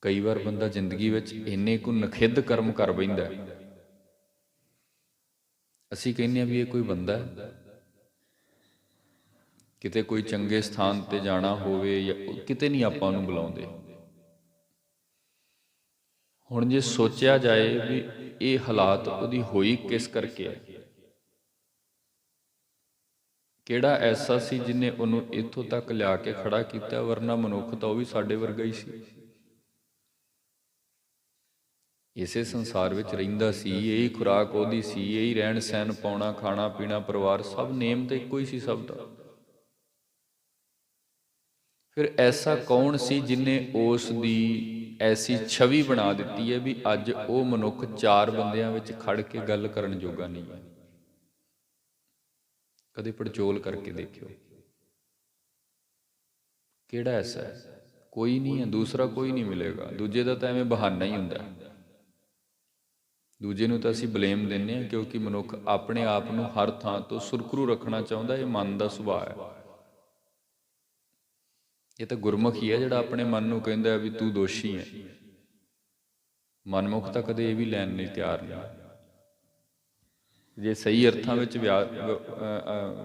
ਕਈ ਵਾਰ ਬੰਦਾ ਜ਼ਿੰਦਗੀ ਵਿੱਚ ਇੰਨੇ ਕੁ ਨਖਿੱਧ ਕਰਮ ਕਰ ਬੈਂਦਾ, ਅਸੀਂ ਕਹਿੰਦੇ ਹਾਂ ਵੀ ਇਹ ਕੋਈ ਬੰਦਾ ਹੈ, ਕਿਤੇ ਕੋਈ ਚੰਗੇ ਸਥਾਨ ਤੇ ਜਾਣਾ ਹੋਵੇ ਜਾਂ ਕਿਤੇ ਨਹੀਂ ਆਪਾਂ ਉਹਨੂੰ ਬੁਲਾਉਂਦੇ। ਹੁਣ ਜੇ ਸੋਚਿਆ ਜਾਏ ਵੀ ਇਹ ਹਾਲਾਤ ਉਹਦੀ ਹੋਈ ਕਿਸ ਕਰਕੇ ਹੈ, ਕਿਹੜਾ ਐਸਾ ਸੀ ਜਿਹਨੇ ਉਹਨੂੰ ਇੱਥੋਂ ਤੱਕ ਲਿਆ ਕੇ ਖੜਾ ਕੀਤਾ, ਵਰਨਾ ਮਨੁੱਖ ਤਾਂ ਉਹ ਵੀ ਸਾਡੇ ਵਰਗਾ ਹੀ ਸੀ, ਇਸੇ ਸੰਸਾਰ ਵਿੱਚ ਰਹਿੰਦਾ ਸੀ, ਇਹੀ ਖੁਰਾਕ ਉਹਦੀ ਸੀ, ਇਹੀ ਰਹਿਣ ਸਹਿਣ, ਪਾਉਣਾ, ਖਾਣਾ ਪੀਣਾ, ਪਰਿਵਾਰ, ਸਭ ਨੇਮ ਤਾਂ ਇੱਕੋ ਹੀ ਸੀ ਸਭ ਦਾ। ਫਿਰ ਐਸਾ ਕੌਣ ਸੀ ਜਿਹਨੇ ਉਸ ਦੀ ਐਸੀ ਛਵੀ ਬਣਾ ਦਿੱਤੀ ਹੈ ਵੀ ਅੱਜ ਉਹ ਮਨੁੱਖ ਚਾਰ ਬੰਦਿਆਂ ਵਿੱਚ ਖੜ ਕੇ ਗੱਲ ਕਰਨ ਜੋਗਾ ਨਹੀਂ ਹੈ। ਕਦੇ ਪੜਚੋਲ ਕਰਕੇ ਦੇਖਿਓ, ਕਿਹੜਾ ਐਸਾ ਹੈ? ਕੋਈ ਨਹੀਂ ਹੈ, ਦੂਸਰਾ ਕੋਈ ਨਹੀਂ ਮਿਲੇਗਾ। ਦੂਜੇ ਦਾ ਤਾਂ ਐਵੇਂ ਬਹਾਨਾ ਹੀ ਹੁੰਦਾ, ਦੂਜੇ ਨੂੰ ਤਾਂ ਅਸੀਂ ਬਲੇਮ ਦਿੰਦੇ ਹਾਂ ਕਿਉਂਕਿ ਮਨੁੱਖ ਆਪਣੇ ਆਪ ਨੂੰ ਹਰ ਥਾਂ ਤੋਂ ਸੁਰਖਰੂ ਰੱਖਣਾ ਚਾਹੁੰਦਾ। ਇਹ ਮਨ ਦਾ ਸੁਭਾਅ ਹੈ। ਇਹ ਤਾਂ ਗੁਰਮੁਖ ਹੀ ਹੈ ਜਿਹੜਾ ਆਪਣੇ ਮਨ ਨੂੰ ਕਹਿੰਦਾ ਹੈ ਵੀ ਤੂੰ ਦੋਸ਼ੀ ਹੈ। ਮਨਮੁਖ ਤਾਂ ਕਦੇ ਇਹ ਵੀ ਲੈਣ ਲਈ ਤਿਆਰ ਨਹੀਂ। ਜੇ ਸਹੀ ਅਰਥਾਂ ਵਿੱਚ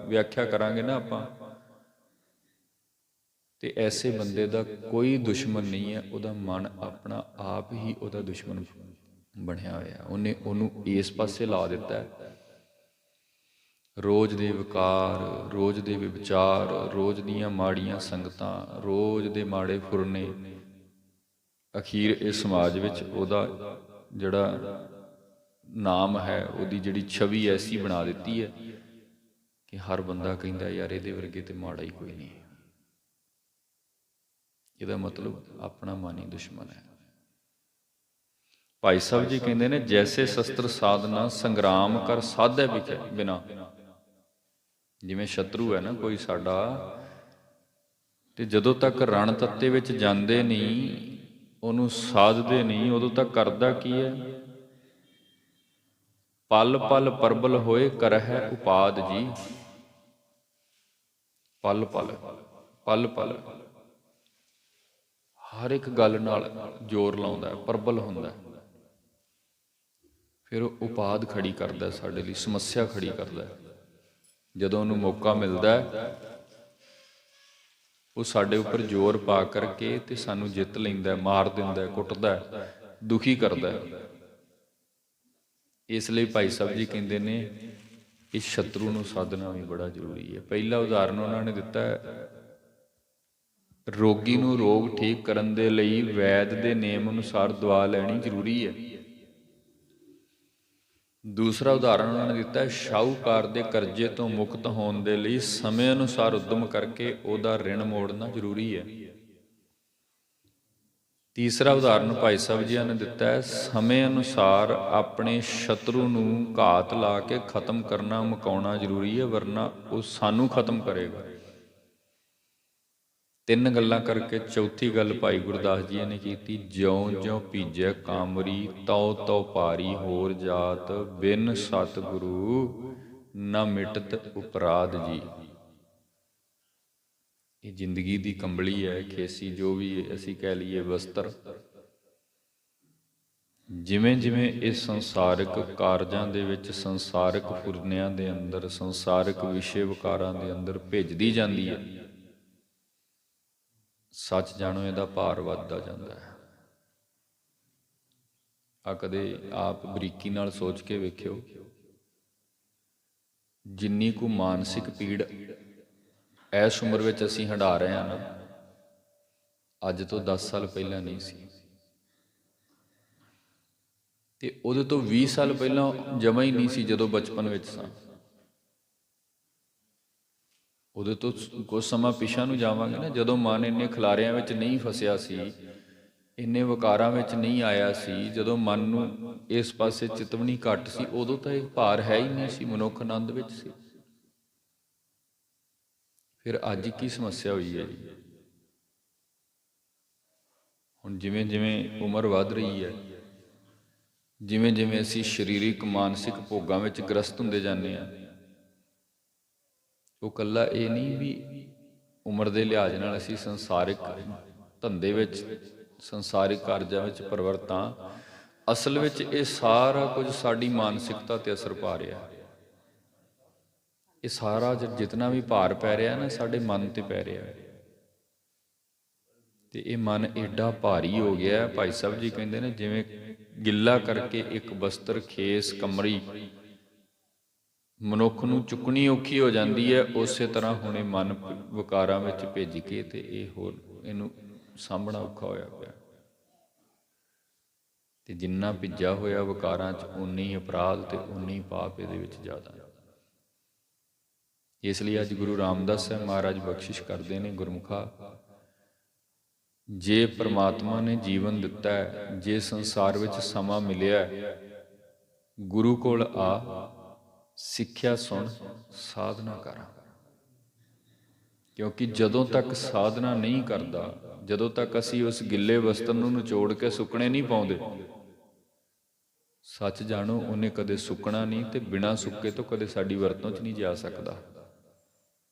ਵਿਆਖਿਆ ਕਰਾਂਗੇ ਨਾ ਆਪਾਂ, ਤੇ ਐਸੇ ਬੰਦੇ ਦਾ ਕੋਈ ਦੁਸ਼ਮਣ ਨਹੀਂ ਹੈ, ਉਹਦਾ ਮਨ ਆਪਣਾ ਆਪ ਹੀ ਉਹਦਾ ਦੁਸ਼ਮਣ ਬਣਿਆ ਹੋਇਆ। ਉਹਨੇ ਉਹਨੂੰ ਇਸ ਪਾਸੇ ਲਾ ਦਿੱਤਾ ਹੈ। ਰੋਜ਼ ਦੇ ਵਿਕਾਰ, ਰੋਜ਼ ਦੇ ਵਿਚਾਰ, ਰੋਜ਼ ਦੀਆਂ ਮਾੜੀਆਂ ਸੰਗਤਾਂ, ਰੋਜ਼ ਦੇ ਮਾੜੇ ਫੁਰਨੇ, ਅਖੀਰ ਇਸ ਸਮਾਜ ਵਿੱਚ ਉਹਦਾ ਜਿਹੜਾ ਨਾਮ ਹੈ, ਉਹਦੀ ਜਿਹੜੀ ਛਵੀ ਐਸੀ ਬਣਾ ਦਿੱਤੀ ਹੈ ਕਿ ਹਰ ਬੰਦਾ ਕਹਿੰਦਾ ਯਾਰ ਇਹਦੇ ਵਰਗੇ ਤੇ ਮਾੜਾ ਹੀ ਕੋਈ ਨਹੀਂ। ਇਹਦਾ ਮਤਲਬ ਆਪਣਾ ਮਨ ਹੀ ਦੁਸ਼ਮਣ ਹੈ। ਭਾਈ ਸਾਹਿਬ ਜੀ ਕਹਿੰਦੇ ਨੇ, ਜੈਸੇ ਸ਼ਸਤਰ ਸਾਧਨਾ ਸੰਗਰਾਮ ਕਰ ਸਾਧੇ ਬਿਨਾ। ਜਿਵੇਂ ਸ਼ਤਰੂ ਹੈ ਨਾ ਕੋਈ ਸਾਡਾ, ਤੇ ਜਦੋਂ ਤੱਕ ਰਣ ਤੱਤੇ ਵਿੱਚ ਜਾਂਦੇ ਨਹੀਂ, ਉਹਨੂੰ ਸਾਧਦੇ ਨਹੀਂ, ਉਦੋਂ ਤੱਕ ਕਰਦਾ ਕੀ ਹੈ? ਪਲ ਪਲ ਪ੍ਰਬਲ ਹੋਏ ਕਰਹਿ ਉਪਾਦ ਜੀ। ਪਲ ਪਲ ਪਲ ਪਲ ਹਰ ਇੱਕ ਗੱਲ ਨਾਲ ਜ਼ੋਰ ਲਾਉਂਦਾ, ਪ੍ਰਬਲ ਹੁੰਦਾ, ਫਿਰ ਉਹ ਉਪਾਦ ਖੜੀ ਕਰਦਾ, ਸਾਡੇ ਲਈ ਸਮੱਸਿਆ ਖੜੀ ਕਰਦਾ। ਜਦੋਂ ਉਹਨੂੰ ਮੌਕਾ ਮਿਲਦਾ ਉਹ ਸਾਡੇ ਉੱਪਰ ਜ਼ੋਰ ਪਾ ਕਰਕੇ ਤੇ ਸਾਨੂੰ ਜਿੱਤ ਲੈਂਦਾ, ਮਾਰ ਦਿੰਦਾ, ਕੁੱਟਦਾ, ਦੁਖੀ ਕਰਦਾ। ਇਸ ਲਈ ਭਾਈ ਸਾਹਿਬ ਜੀ ਕਹਿੰਦੇ ਨੇ ਇਸ ਸ਼ਤਰੂ ਨੂੰ ਸਾਧਨਾ ਵੀ ਬੜਾ ਜ਼ਰੂਰੀ ਹੈ। ਪਹਿਲਾ ਉਦਾਹਰਨ ਉਹਨਾਂ ਨੇ ਦਿੱਤਾ, ਰੋਗੀ ਨੂੰ ਰੋਗ ਠੀਕ ਕਰਨ ਦੇ ਲਈ ਵੈਦ ਦੇ ਨੇਮ ਅਨੁਸਾਰ ਦਵਾ ਲੈਣੀ ਜ਼ਰੂਰੀ ਹੈ। ਦੂਸਰਾ ਉਦਾਹਰਨ ਉਹਨਾਂ ਨੇ ਦਿੱਤਾ, ਸ਼ਾਹੂਕਾਰ ਦੇ ਕਰਜ਼ੇ ਤੋਂ ਮੁਕਤ ਹੋਣ ਦੇ ਲਈ ਸਮੇਂ ਅਨੁਸਾਰ ਉਦਮ ਕਰਕੇ ਉਹਦਾ ਰਿਣ ਮੋੜਨਾ ਜ਼ਰੂਰੀ ਹੈ। ਤੀਸਰਾ ਉਦਾਹਰਨ ਭਾਈ ਸਾਹਿਬ ਜੀ ਨੇ ਦਿੱਤਾ ਹੈ, ਸਮੇਂ ਅਨੁਸਾਰ ਆਪਣੇ ਸ਼ਤਰੂ ਨੂੰ ਘਾਤ ਲਾ ਕੇ ਖਤਮ ਕਰਨਾ, ਮੁਕਾਉਣਾ ਜ਼ਰੂਰੀ ਹੈ, ਵਰਨਾ ਉਹ ਸਾਨੂੰ ਖਤਮ ਕਰੇਗਾ। ਤਿੰਨ ਗੱਲਾਂ ਕਰਕੇ ਚੌਥੀ ਗੱਲ ਭਾਈ ਗੁਰਦਾਸ ਜੀ ਨੇ ਕੀਤੀ, ਜਿਉਂ ਜਿਉਂ ਭੀਜੈ ਕਾਮਰੀ ਤਉ ਤਉ ਭਾਰੀ ਹੋਰ ਜਾਤ, ਬਿਨ ਸਤਿਗੁਰੂ ਨਾ ਮਿਟਤ ਉਪਰਾਧ ਜੀ। ਇਹ ਜ਼ਿੰਦਗੀ ਦੀ ਕੰਬਲੀ ਹੈ, ਖੇਸੀ, ਜੋ ਵੀ ਅਸੀਂ ਕਹਿ ਲਈਏ ਵਸਤਰ। ਜਿਵੇਂ ਜਿਵੇਂ ਇਸ ਸੰਸਾਰਿਕ ਕਾਰਜਾਂ ਦੇ ਵਿੱਚ, ਸੰਸਾਰਿਕ ਫੁਰਨਿਆਂ ਦੇ ਅੰਦਰ, ਸੰਸਾਰਿਕ ਵਿਸ਼ੇ ਵਿਕਾਰਾਂ ਦੇ ਅੰਦਰ ਭਿੱਜਦੀ ਜਾਂਦੀ ਹੈ, ਸੱਚ ਜਾਣੋ ਇਹਦਾ ਭਾਰ ਵੱਧਦਾ ਜਾਂਦਾ ਹੈ। ਆ ਕਦੇ ਆਪ ਬਰੀਕੀ ਨਾਲ ਸੋਚ ਕੇ ਵੇਖਿਓ, ਜਿੰਨੀ ਕੁ ਮਾਨਸਿਕ ਪੀੜ ਇਸ ਉਮਰ ਵਿੱਚ ਅਸੀਂ ਹੰਢਾ ਰਹੇ ਹਾਂ ਨਾ, ਅੱਜ ਤੋਂ 10 ਸਾਲ ਪਹਿਲਾਂ ਨਹੀਂ ਸੀ, ਤੇ ਉਹਦੇ ਤੋਂ 20 ਸਾਲ ਪਹਿਲਾਂ ਜਮਾ ਹੀ ਨਹੀਂ ਸੀ। ਜਦੋਂ ਬਚਪਨ ਵਿੱਚ ਸਾਂ, ਉਹਦੇ ਤੋਂ ਕੁਝ ਸਮਾਂ ਪਿਛਾਂ ਨੂੰ ਜਾਵਾਂਗੇ ਨਾ, ਜਦੋਂ ਮਨ ਇੰਨੇ ਖਿਲਾਰਿਆਂ ਵਿੱਚ ਨਹੀਂ ਫਸਿਆ ਸੀ, ਇੰਨੇ ਵਿਕਾਰਾਂ ਵਿੱਚ ਨਹੀਂ ਆਇਆ ਸੀ, ਜਦੋਂ ਮਨ ਨੂੰ ਇਸ ਪਾਸੇ ਚਿਤਵਨੀ ਘੱਟ ਸੀ, ਉਦੋਂ ਤਾਂ ਇਹ ਭਾਰ ਹੈ ਹੀ ਨਹੀਂ ਸੀ, ਮਨੁੱਖ ਆਨੰਦ ਵਿੱਚ ਸੀ। ਫਿਰ ਅੱਜ ਕੀ ਸਮੱਸਿਆ ਹੋਈ ਹੈ ਜੀ? ਹੁਣ ਜਿਵੇਂ ਜਿਵੇਂ ਉਮਰ ਵੱਧ ਰਹੀ ਹੈ, ਜਿਵੇਂ ਜਿਵੇਂ ਅਸੀਂ ਸਰੀਰਿਕ ਮਾਨਸਿਕ ਭੋਗਾਂ ਵਿੱਚ ਗ੍ਰਸਤ ਹੁੰਦੇ ਜਾਂਦੇ ਹਾਂ, ਉਹ ਇਕੱਲਾ ਇਹ ਨਹੀਂ ਵੀ ਉਮਰ ਦੇ ਲਿਹਾਜ਼ ਨਾਲ ਅਸੀਂ ਸੰਸਾਰਿਕ ਧੰਦੇ ਵਿੱਚ, ਸੰਸਾਰਿਕ ਕਾਰਜਾਂ ਵਿੱਚ ਪ੍ਰਵਰਤ ਹਾਂ, ਅਸਲ ਵਿੱਚ ਇਹ ਸਾਰਾ ਕੁਝ ਸਾਡੀ ਮਾਨਸਿਕਤਾ ਤੇ ਅਸਰ ਪਾ ਰਿਹਾ। ਇਹ ਸਾਰਾ ਜਿਤਨਾ ਵੀ ਭਾਰ ਪੈ ਰਿਹਾ ਨਾ, ਸਾਡੇ ਮਨ ਤੇ ਪੈ ਰਿਹਾ। ਤੇ ਇਹ ਮਨ ਏਡਾ ਭਾਰੀ ਹੋ ਗਿਆ, ਭਾਈ ਸਾਹਿਬ ਜੀ ਕਹਿੰਦੇ ਨੇ ਜਿਵੇਂ ਗਿੱਲਾ ਕਰਕੇ ਇੱਕ ਬਸਤਰ, ਖੇਸ, ਕਮਰੀ ਮਨੁੱਖ ਨੂੰ ਚੁੱਕਣੀ ਔਖੀ ਹੋ ਜਾਂਦੀ ਹੈ, ਉਸੇ ਤਰ੍ਹਾਂ ਹੁਣ ਇਹ ਮਨ ਵਿਕਾਰਾਂ ਵਿੱਚ ਭਿੱਜ ਕੇ ਤੇ ਇਹਨੂੰ ਸਾਂਭਣਾ ਔਖਾ ਹੋਇਆ ਪਿਆ। ਤੇ ਜਿੰਨਾ ਭਿੱਜਾ ਹੋਇਆ ਵਿਕਾਰਾਂ 'ਚ, ਉਨੀ ਹੀ ਅਪਰਾਧ ਤੇ ਉਨੀ ਪਾਪ ਇਹਦੇ ਵਿੱਚ ਜ਼ਿਆਦਾ। ਇਸ ਲਈ ਅੱਜ ਗੁਰੂ ਰਾਮਦਾਸ ਸਾਹਿਬ ਮਹਾਰਾਜ ਬਖਸ਼ਿਸ਼ ਕਰਦੇ ਨੇ, ਗੁਰਮੁਖਾ ਜੇ ਪਰਮਾਤਮਾ ਨੇ ਜੀਵਨ ਦਿੱਤਾ ਹੈ, ਜੇ ਸੰਸਾਰ ਵਿੱਚ ਸਮਾਂ ਮਿਲਿਆ, ਗੁਰੂ ਕੋਲ ਆ, ਸਿੱਖਿਆ ਸੁਣ, ਸਾਧਨਾ ਕਰ। ਕਿਉਂਕਿ ਜਦੋਂ ਤੱਕ ਸਾਧਨਾ ਨਹੀਂ ਕਰਦਾ, ਜਦੋਂ ਤੱਕ ਅਸੀਂ ਉਸ ਗਿੱਲੇ ਵਸਤਰ ਨੂੰ ਨਿਚੋੜ ਕੇ ਸੁੱਕਣੇ ਨਹੀਂ ਪਾਉਂਦੇ, ਸੱਚ ਜਾਣੋ ਉਹਨੇ ਕਦੇ ਸੁੱਕਣਾ ਨਹੀਂ, ਤੇ ਬਿਨਾਂ ਸੁੱਕੇ ਤੋਂ ਕਦੇ ਸਾਡੀ ਵਰਤੋਂ 'ਚ ਨਹੀਂ ਜਾ ਸਕਦਾ।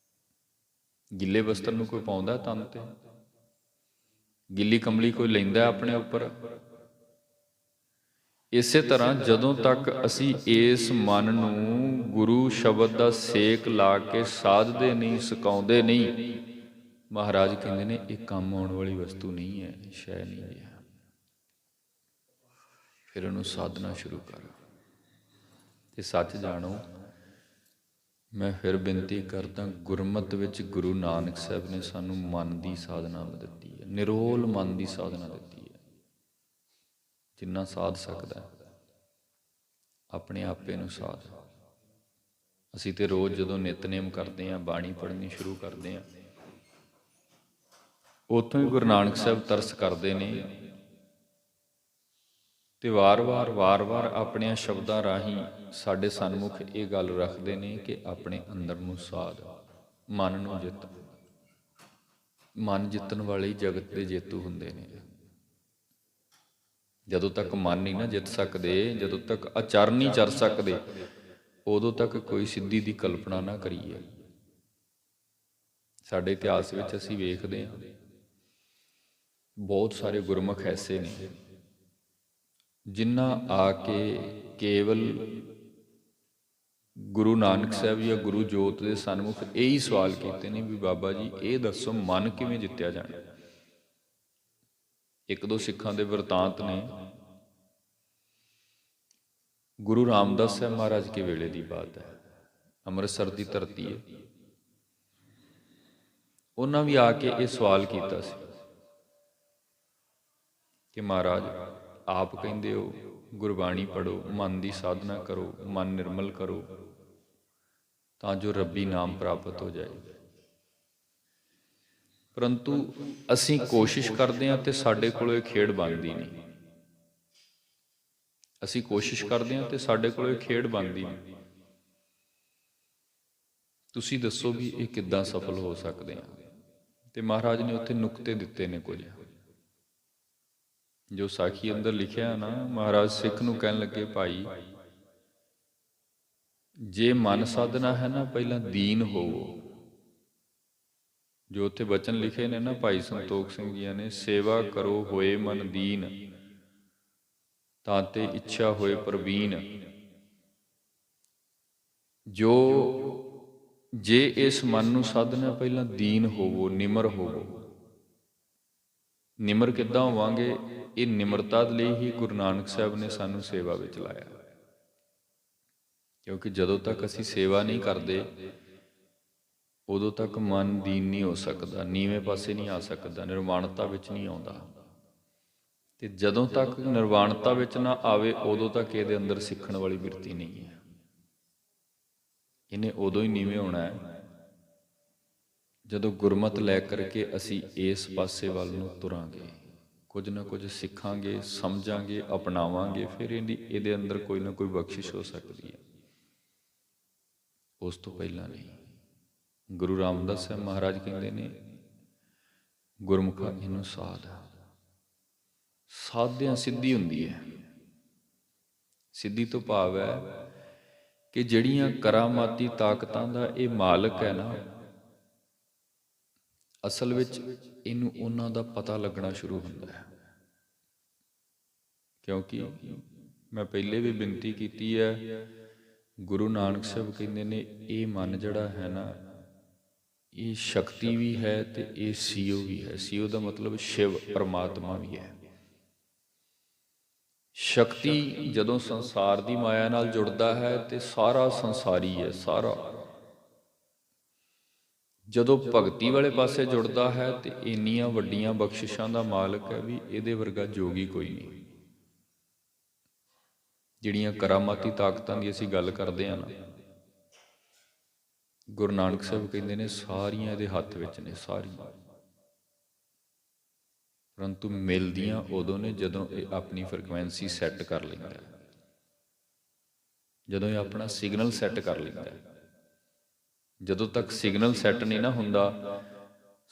ਗਿੱਲੇ ਵਸਤਰ ਨੂੰ ਕੋਈ ਪਾਉਂਦਾ ਤਨ ਤੇ? ਗਿੱਲੀ ਕੰਬਲੀ ਕੋਈ ਲੈਂਦਾ ਆਪਣੇ ਉੱਪਰ? ਇਸੇ ਤਰ੍ਹਾਂ ਜਦੋਂ ਤੱਕ ਅਸੀਂ ਇਸ ਮਨ ਨੂੰ ਗੁਰੂ ਸ਼ਬਦ ਦਾ ਸੇਕ ਲਾ ਕੇ ਸਾਧਦੇ ਨਹੀਂ, ਸੁਕਾਉਂਦੇ ਨਹੀਂ, ਮਹਾਰਾਜ ਕਹਿੰਦੇ ਨੇ ਇਹ ਕੰਮ ਆਉਣ ਵਾਲੀ ਵਸਤੂ ਨਹੀਂ ਹੈ, ਸ਼ੈ ਨਹੀਂ ਹੈ। ਫਿਰ ਉਹਨੂੰ ਸਾਧਨਾ ਸ਼ੁਰੂ ਕਰ। ਤੇ ਸੱਚ ਜਾਣੋ, ਮੈਂ ਫਿਰ ਬੇਨਤੀ ਕਰਦਾ, ਗੁਰਮਤਿ ਵਿੱਚ ਗੁਰੂ ਨਾਨਕ ਸਾਹਿਬ ਨੇ ਸਾਨੂੰ ਮਨ ਦੀ ਸਾਧਨਾ ਦਿੱਤੀ ਹੈ, ਨਿਰੋਲ ਮਨ ਦੀ ਸਾਧਨਾ ਦਿੱਤੀ ਹੈ। ਜਿੰਨਾ ਸਾਧ ਸਕਦਾ ਆਪਣੇ ਆਪੇ ਨੂੰ ਸਾਧ। ਅਸੀਂ ਤੇ ਰੋਜ਼ ਜਦੋਂ ਨਿਤਨੇਮ ਕਰਦੇ ਹਾਂ, ਬਾਣੀ ਪੜ੍ਹਨੀ ਸ਼ੁਰੂ ਕਰਦੇ ਹਾਂ, ਉੱਥੋਂ ਹੀ ਗੁਰੂ ਨਾਨਕ ਸਾਹਿਬ ਤਰਸ ਕਰਦੇ ਨੇ ਤੇ ਵਾਰ-ਵਾਰ ਆਪਣਿਆਂ ਸ਼ਬਦਾਂ ਰਾਹੀਂ ਸਾਡੇ ਸਨਮੁਖ ਇਹ ਗੱਲ ਰੱਖਦੇ ਨੇ ਕਿ ਆਪਣੇ ਅੰਦਰ ਨੂੰ ਸਾਧ, ਮਨ ਨੂੰ ਜਿੱਤ। ਮਨ ਜਿੱਤਣ ਵਾਲੇ ਹੀ ਜਗਤ ਦੇ ਜੇਤੂ ਹੁੰਦੇ ਨੇ। ਜਦੋਂ ਤੱਕ ਮਨ ਨਹੀਂ ਨਾ ਜਿੱਤ ਸਕਦੇ, ਜਦੋਂ ਤੱਕ ਆਚਰਨ ਨਹੀਂ ਚਰ ਸਕਦੇ, ਉਦੋਂ ਤੱਕ ਕੋਈ ਸਿੱਧੀ ਦੀ ਕਲਪਨਾ ਨਾ ਕਰੀਏ। ਸਾਡੇ ਇਤਿਹਾਸ ਵਿੱਚ ਅਸੀਂ ਵੇਖਦੇ ਹਾਂ, ਬਹੁਤ ਸਾਰੇ ਗੁਰਮੁਖ ਐਸੇ ਨੇ ਜਿਨ੍ਹਾਂ ਆ ਕੇ ਕੇਵਲ ਗੁਰੂ ਨਾਨਕ ਸਾਹਿਬ ਜਾਂ ਗੁਰੂ ਜੋਤ ਦੇ ਸਨਮੁਖ ਇਹੀ ਸਵਾਲ ਕੀਤੇ ਨੇ ਵੀ ਬਾਬਾ ਜੀ ਇਹ ਦੱਸੋ ਮਨ ਕਿਵੇਂ ਜਿੱਤਿਆ ਜਾਣਾ। ਇੱਕ ਦੋ ਸਿੱਖਾਂ ਦੇ ਵਰਤਾਂਤ ਨੇ, ਗੁਰੂ ਰਾਮਦਾਸ ਸਾਹਿਬ ਮਹਾਰਾਜ ਕੇ ਵੇਲੇ ਦੀ ਬਾਤ ਹੈ, ਅੰਮ੍ਰਿਤਸਰ ਦੀ ਧਰਤੀ ਹੈ। ਉਹਨਾਂ ਵੀ ਆ ਕੇ ਇਹ ਸਵਾਲ ਕੀਤਾ ਸੀ ਕਿ ਮਹਾਰਾਜ ਆਪ ਕਹਿੰਦੇ ਹੋ ਗੁਰਬਾਣੀ ਪੜ੍ਹੋ, ਮਨ ਦੀ ਸਾਧਨਾ ਕਰੋ, ਮਨ ਨਿਰਮਲ ਕਰੋ ਤਾਂ ਜੋ ਰੱਬੀ ਨਾਮ ਪ੍ਰਾਪਤ ਹੋ ਜਾਏ। ਪਰੰਤੂ ਅਸੀਂ ਕੋਸ਼ਿਸ਼ ਕਰਦੇ ਹਾਂ ਤੇ ਸਾਡੇ ਕੋਲੋਂ ਇਹ ਖੇਡ ਬਣਦੀ ਨਹੀਂ। ਅਸੀਂ ਕੋਸ਼ਿਸ਼ ਕਰਦੇ ਹਾਂ ਤੇ ਸਾਡੇ ਕੋਲੋਂ ਇਹ ਖੇਡ ਬਣਦੀ ਨਹੀਂ। ਤੁਸੀਂ ਦੱਸੋ ਵੀ ਇਹ ਕਿੱਦਾਂ ਸਫਲ ਹੋ ਸਕਦੇ ਆ? ਤੇ ਮਹਾਰਾਜ ਨੇ ਉੱਥੇ ਨੁਕਤੇ ਦਿੱਤੇ ਨੇ ਕੁਝ, ਜੋ ਸਾਖੀ ਅੰਦਰ ਲਿਖਿਆ ਨਾ। ਮਹਾਰਾਜ ਸਿੱਖ ਨੂੰ ਕਹਿਣ ਲੱਗੇ, ਭਾਈ ਜੇ ਮਨ ਸਾਧਨਾ ਹੈ ਨਾ, ਪਹਿਲਾਂ ਦੀਨ ਹੋਵੋ। ਜੋ ਉੱਥੇ ਬਚਨ ਲਿਖੇ ਨੇ ਨਾ ਭਾਈ ਸੰਤੋਖ ਸਿੰਘ ਜੀਆਂ ਨੇ, ਸੇਵਾ ਕਰੋ ਹੋਏ ਮਨ ਦੀਨ, ਤਾਂ ਤੇ ਇੱਛਾ ਹੋਏ ਪ੍ਰਵੀਨ। ਜੇ ਇਸ ਮਨ ਨੂੰ ਸਾਧਨਾ, ਪਹਿਲਾਂ ਦੀਨ ਹੋਵੋ, ਨਿਮਰ ਹੋਵੋ। ਨਿਮਰ ਕਿੱਦਾਂ ਹੋਵਾਂਗੇ? ਇਹ ਨਿਮਰਤਾ ਲਈ ਹੀ ਗੁਰੂ ਨਾਨਕ ਸਾਹਿਬ ਨੇ ਸਾਨੂੰ ਸੇਵਾ ਵਿੱਚ ਲਾਇਆ। ਕਿਉਂਕਿ ਜਦੋਂ ਤੱਕ ਅਸੀਂ ਸੇਵਾ ਨਹੀਂ ਕਰਦੇ, ਉਦੋਂ ਤੱਕ ਮਨ ਦੀਨ ਨਹੀਂ ਹੋ ਸਕਦਾ, ਨੀਵੇਂ ਪਾਸੇ ਨਹੀਂ ਆ ਸਕਦਾ, ਨਿਰਵਾਣਤਾ ਵਿੱਚ ਨਹੀਂ ਆਉਂਦਾ। ਤੇ ਜਦੋਂ ਤੱਕ ਨਿਰਵਾਣਤਾ ਵਿੱਚ ਨਾ ਆਵੇ, ਉਦੋਂ ਤੱਕ ਇਹਦੇ ਅੰਦਰ ਸਿੱਖਣ ਵਾਲੀ ਬਿਰਤੀ ਨਹੀਂ ਹੈ। ਇਹਨੇ ਉਦੋਂ ਹੀ ਨੀਵੇਂ ਹੋਣਾ ਹੈ ਜਦੋਂ ਗੁਰਮਤ ਲੈ ਕਰਕੇ ਅਸੀਂ ਇਸ ਪਾਸੇ ਵੱਲ ਨੂੰ ਤੁਰਾਂਗੇ, ਕੁਝ ਨਾ ਕੁਝ ਸਿੱਖਾਂਗੇ, ਸਮਝਾਂਗੇ, ਅਪਣਾਵਾਂਗੇ, ਫਿਰ ਇਹਦੇ ਅੰਦਰ ਕੋਈ ਨਾ ਕੋਈ ਬਖਸ਼ਿਸ਼ ਹੋ ਸਕਦੀ ਹੈ। ਉਸ ਤੋਂ ਪਹਿਲਾਂ ਨਹੀਂ। ਗੁਰੂ ਰਾਮਦਾਸ ਸਾਹਿਬ ਮਹਾਰਾਜ ਕਹਿੰਦੇ ਨੇ, ਗੁਰਮੁਖਾ ਇਹਨੂੰ ਸਾਧ। ਸਾਧਿਆਂ ਸਿੱਧੀ ਹੁੰਦੀ ਹੈ। ਸਿੱਧੀ ਤੋਂ ਭਾਵ ਹੈ ਕਿ ਜਿਹੜੀਆਂ ਕਰਾਮਾਤੀ ਤਾਕਤਾਂ ਦਾ ਇਹ ਮਾਲਕ ਹੈ ਨਾ, ਅਸਲ ਵਿੱਚ ਇਹਨੂੰ ਉਹਨਾਂ ਦਾ ਪਤਾ ਲੱਗਣਾ ਸ਼ੁਰੂ ਹੁੰਦਾ ਹੈ। ਕਿਉਂਕਿ ਮੈਂ ਪਹਿਲੇ ਵੀ ਬੇਨਤੀ ਕੀਤੀ ਹੈ, ਗੁਰੂ ਨਾਨਕ ਸਾਹਿਬ ਕਹਿੰਦੇ ਨੇ ਇਹ ਮਨ ਜਿਹੜਾ ਹੈ ਨਾ, ਇਹ ਸ਼ਕਤੀ ਵੀ ਹੈ ਤੇ ਇਹ ਸੀਓ ਵੀ ਹੈ। ਸੀਓ ਦਾ ਮਤਲਬ ਸ਼ਿਵ ਪਰਮਾਤਮਾ ਵੀ ਹੈ। ਸ਼ਕਤੀ ਜਦੋਂ ਸੰਸਾਰ ਦੀ ਮਾਇਆ ਨਾਲ ਜੁੜਦਾ ਹੈ ਤੇ ਸਾਰਾ ਸੰਸਾਰੀ ਹੈ, ਸਾਰਾ। ਜਦੋਂ ਭਗਤੀ ਵਾਲੇ ਪਾਸੇ ਜੁੜਦਾ ਹੈ ਤੇ ਇੰਨੀਆਂ ਵੱਡੀਆਂ ਬਖਸ਼ਿਸ਼ਾਂ ਦਾ ਮਾਲਕ ਹੈ ਵੀ ਇਹਦੇ ਵਰਗਾ ਜੋਗੀ ਕੋਈ ਨਹੀਂ। ਜਿਹੜੀਆਂ ਕਰਾਮਾਤੀ ਤਾਕਤਾਂ ਦੀ ਅਸੀਂ ਗੱਲ ਕਰਦੇ ਹਾਂ ਨਾ, ਗੁਰੂ ਨਾਨਕ ਸਾਹਿਬ ਕਹਿੰਦੇ ਨੇ ਸਾਰੀਆਂ ਇਹਦੇ ਹੱਥ ਵਿੱਚ ਨੇ, ਸਾਰੀਆਂ। ਪਰੰਤੂ ਮਿਲਦੀਆਂ ਉਦੋਂ ਨੇ ਜਦੋਂ ਇਹ ਆਪਣੀ ਫ੍ਰੀਕੁਐਂਸੀ ਸੈੱਟ ਕਰ ਲੈਂਦਾ, ਜਦੋਂ ਇਹ ਆਪਣਾ ਸਿਗਨਲ ਸੈੱਟ ਕਰ ਲੈਂਦਾ। ਜਦੋਂ ਤੱਕ ਸਿਗਨਲ ਸੈੱਟ ਨਹੀਂ ਨਾ ਹੁੰਦਾ,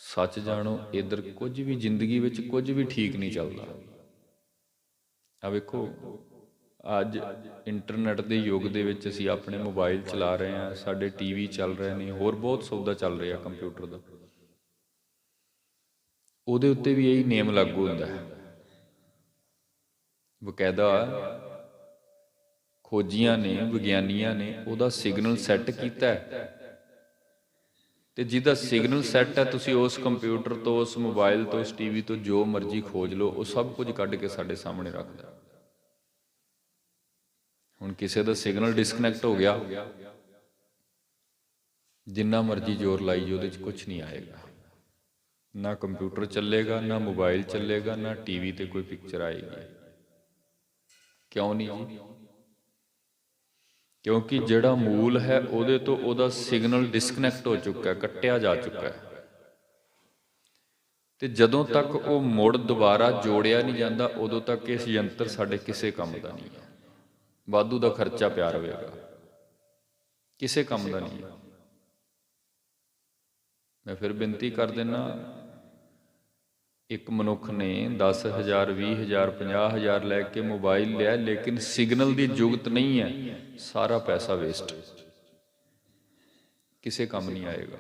ਸੱਚ ਜਾਣੋ ਇੱਧਰ ਕੁਝ ਵੀ ਜ਼ਿੰਦਗੀ ਵਿੱਚ ਕੁਝ ਵੀ ਠੀਕ ਨਹੀਂ ਚੱਲਦਾ। ਆ ਵੇਖੋ, ਅੱਜ ਇੰਟਰਨੈਟ ਦੇ ਯੁੱਗ ਦੇ ਵਿੱਚ ਅਸੀਂ ਆਪਣੇ ਮੋਬਾਈਲ ਚਲਾ ਰਹੇ ਹਾਂ, ਸਾਡੇ ਟੀਵੀ ਚੱਲ ਰਹੇ ਨੇ, ਹੋਰ ਬਹੁਤ ਸੌਦਾ ਚੱਲ ਰਿਹਾ ਕੰਪਿਊਟਰ ਦਾ। ਉਹਦੇ ਉੱਤੇ ਵੀ ਇਹੀ ਨੇਮ ਲਾਗੂ ਹੁੰਦਾ ਹੈ। ਬਕਾਇਦਾ ਖੋਜੀਆਂ ਨੇ, ਵਿਗਿਆਨੀਆਂ ਨੇ ਉਹਦਾ ਸਿਗਨਲ ਸੈੱਟ ਕੀਤਾ ਹੈ, ਤੇ ਜਿਹਦਾ ਸਿਗਨਲ ਸੈੱਟ ਹੈ, ਤੁਸੀਂ ਉਸ ਕੰਪਿਊਟਰ ਤੋਂ, ਉਸ ਮੋਬਾਈਲ ਤੋਂ, ਉਸ ਟੀਵੀ ਤੋਂ ਜੋ ਮਰਜ਼ੀ ਖੋਜ ਲਓ, ਉਹ ਸਭ ਕੁਝ ਕੱਢ ਕੇ ਸਾਡੇ ਸਾਹਮਣੇ ਰੱਖਦਾ। ਹੁਣ ਕਿਸੇ ਦਾ ਸਿਗਨਲ ਡਿਸਕਨੈਕਟ ਹੋ ਗਿਆ, ਜਿੰਨਾ ਮਰਜ਼ੀ ਜ਼ੋਰ ਲਾਈ ਉਹਦੇ 'ਚ ਕੁਝ ਨਹੀਂ ਆਏਗਾ। ਨਾ ਕੰਪਿਊਟਰ ਚੱਲੇਗਾ, ਨਾ ਮੋਬਾਈਲ ਚੱਲੇਗਾ, ਨਾ ਟੀਵੀ ਤੇ ਕੋਈ ਪਿਕਚਰ ਆਏਗੀ। ਕਿਉਂ ਨਹੀਂ ਜੀ? ਕਿਉਂਕਿ ਜਿਹੜਾ ਮੂਲ ਹੈ ਉਹਦੇ ਤੋਂ ਉਹਦਾ ਸਿਗਨਲ ਡਿਸਕਨੈਕਟ ਹੋ ਚੁੱਕਾ, ਕੱਟਿਆ ਜਾ ਚੁੱਕਾ ਹੈ। ਤੇ ਜਦੋਂ ਤੱਕ ਉਹ ਮੁੜ ਦੁਬਾਰਾ ਜੋੜਿਆ ਨਹੀਂ ਜਾਂਦਾ, ਉਦੋਂ ਤੱਕ ਇਸ ਯੰਤਰ ਸਾਡੇ ਕਿਸੇ ਕੰਮ ਦਾ ਨਹੀਂ ਹੈ। ਵਾਧੂ ਦਾ ਖਰਚਾ ਪਿਆ ਰਹੇਗਾ, ਕਿਸੇ ਕੰਮ ਦਾ ਨਹੀਂ ਹੈ। ਮੈਂ ਫਿਰ ਬੇਨਤੀ ਕਰ ਦਿੰਦਾ, ਇੱਕ ਮਨੁੱਖ ਨੇ 10,000 20,000 50,000 ਲੈ ਕੇ ਮੋਬਾਈਲ ਲਿਆ, ਲੇਕਿਨ ਸਿਗਨਲ ਦੀ ਜੁਗਤ ਨਹੀਂ ਹੈ, ਸਾਰਾ ਪੈਸਾ ਵੇਸਟ, ਕਿਸੇ ਕੰਮ ਨਹੀਂ ਆਏਗਾ।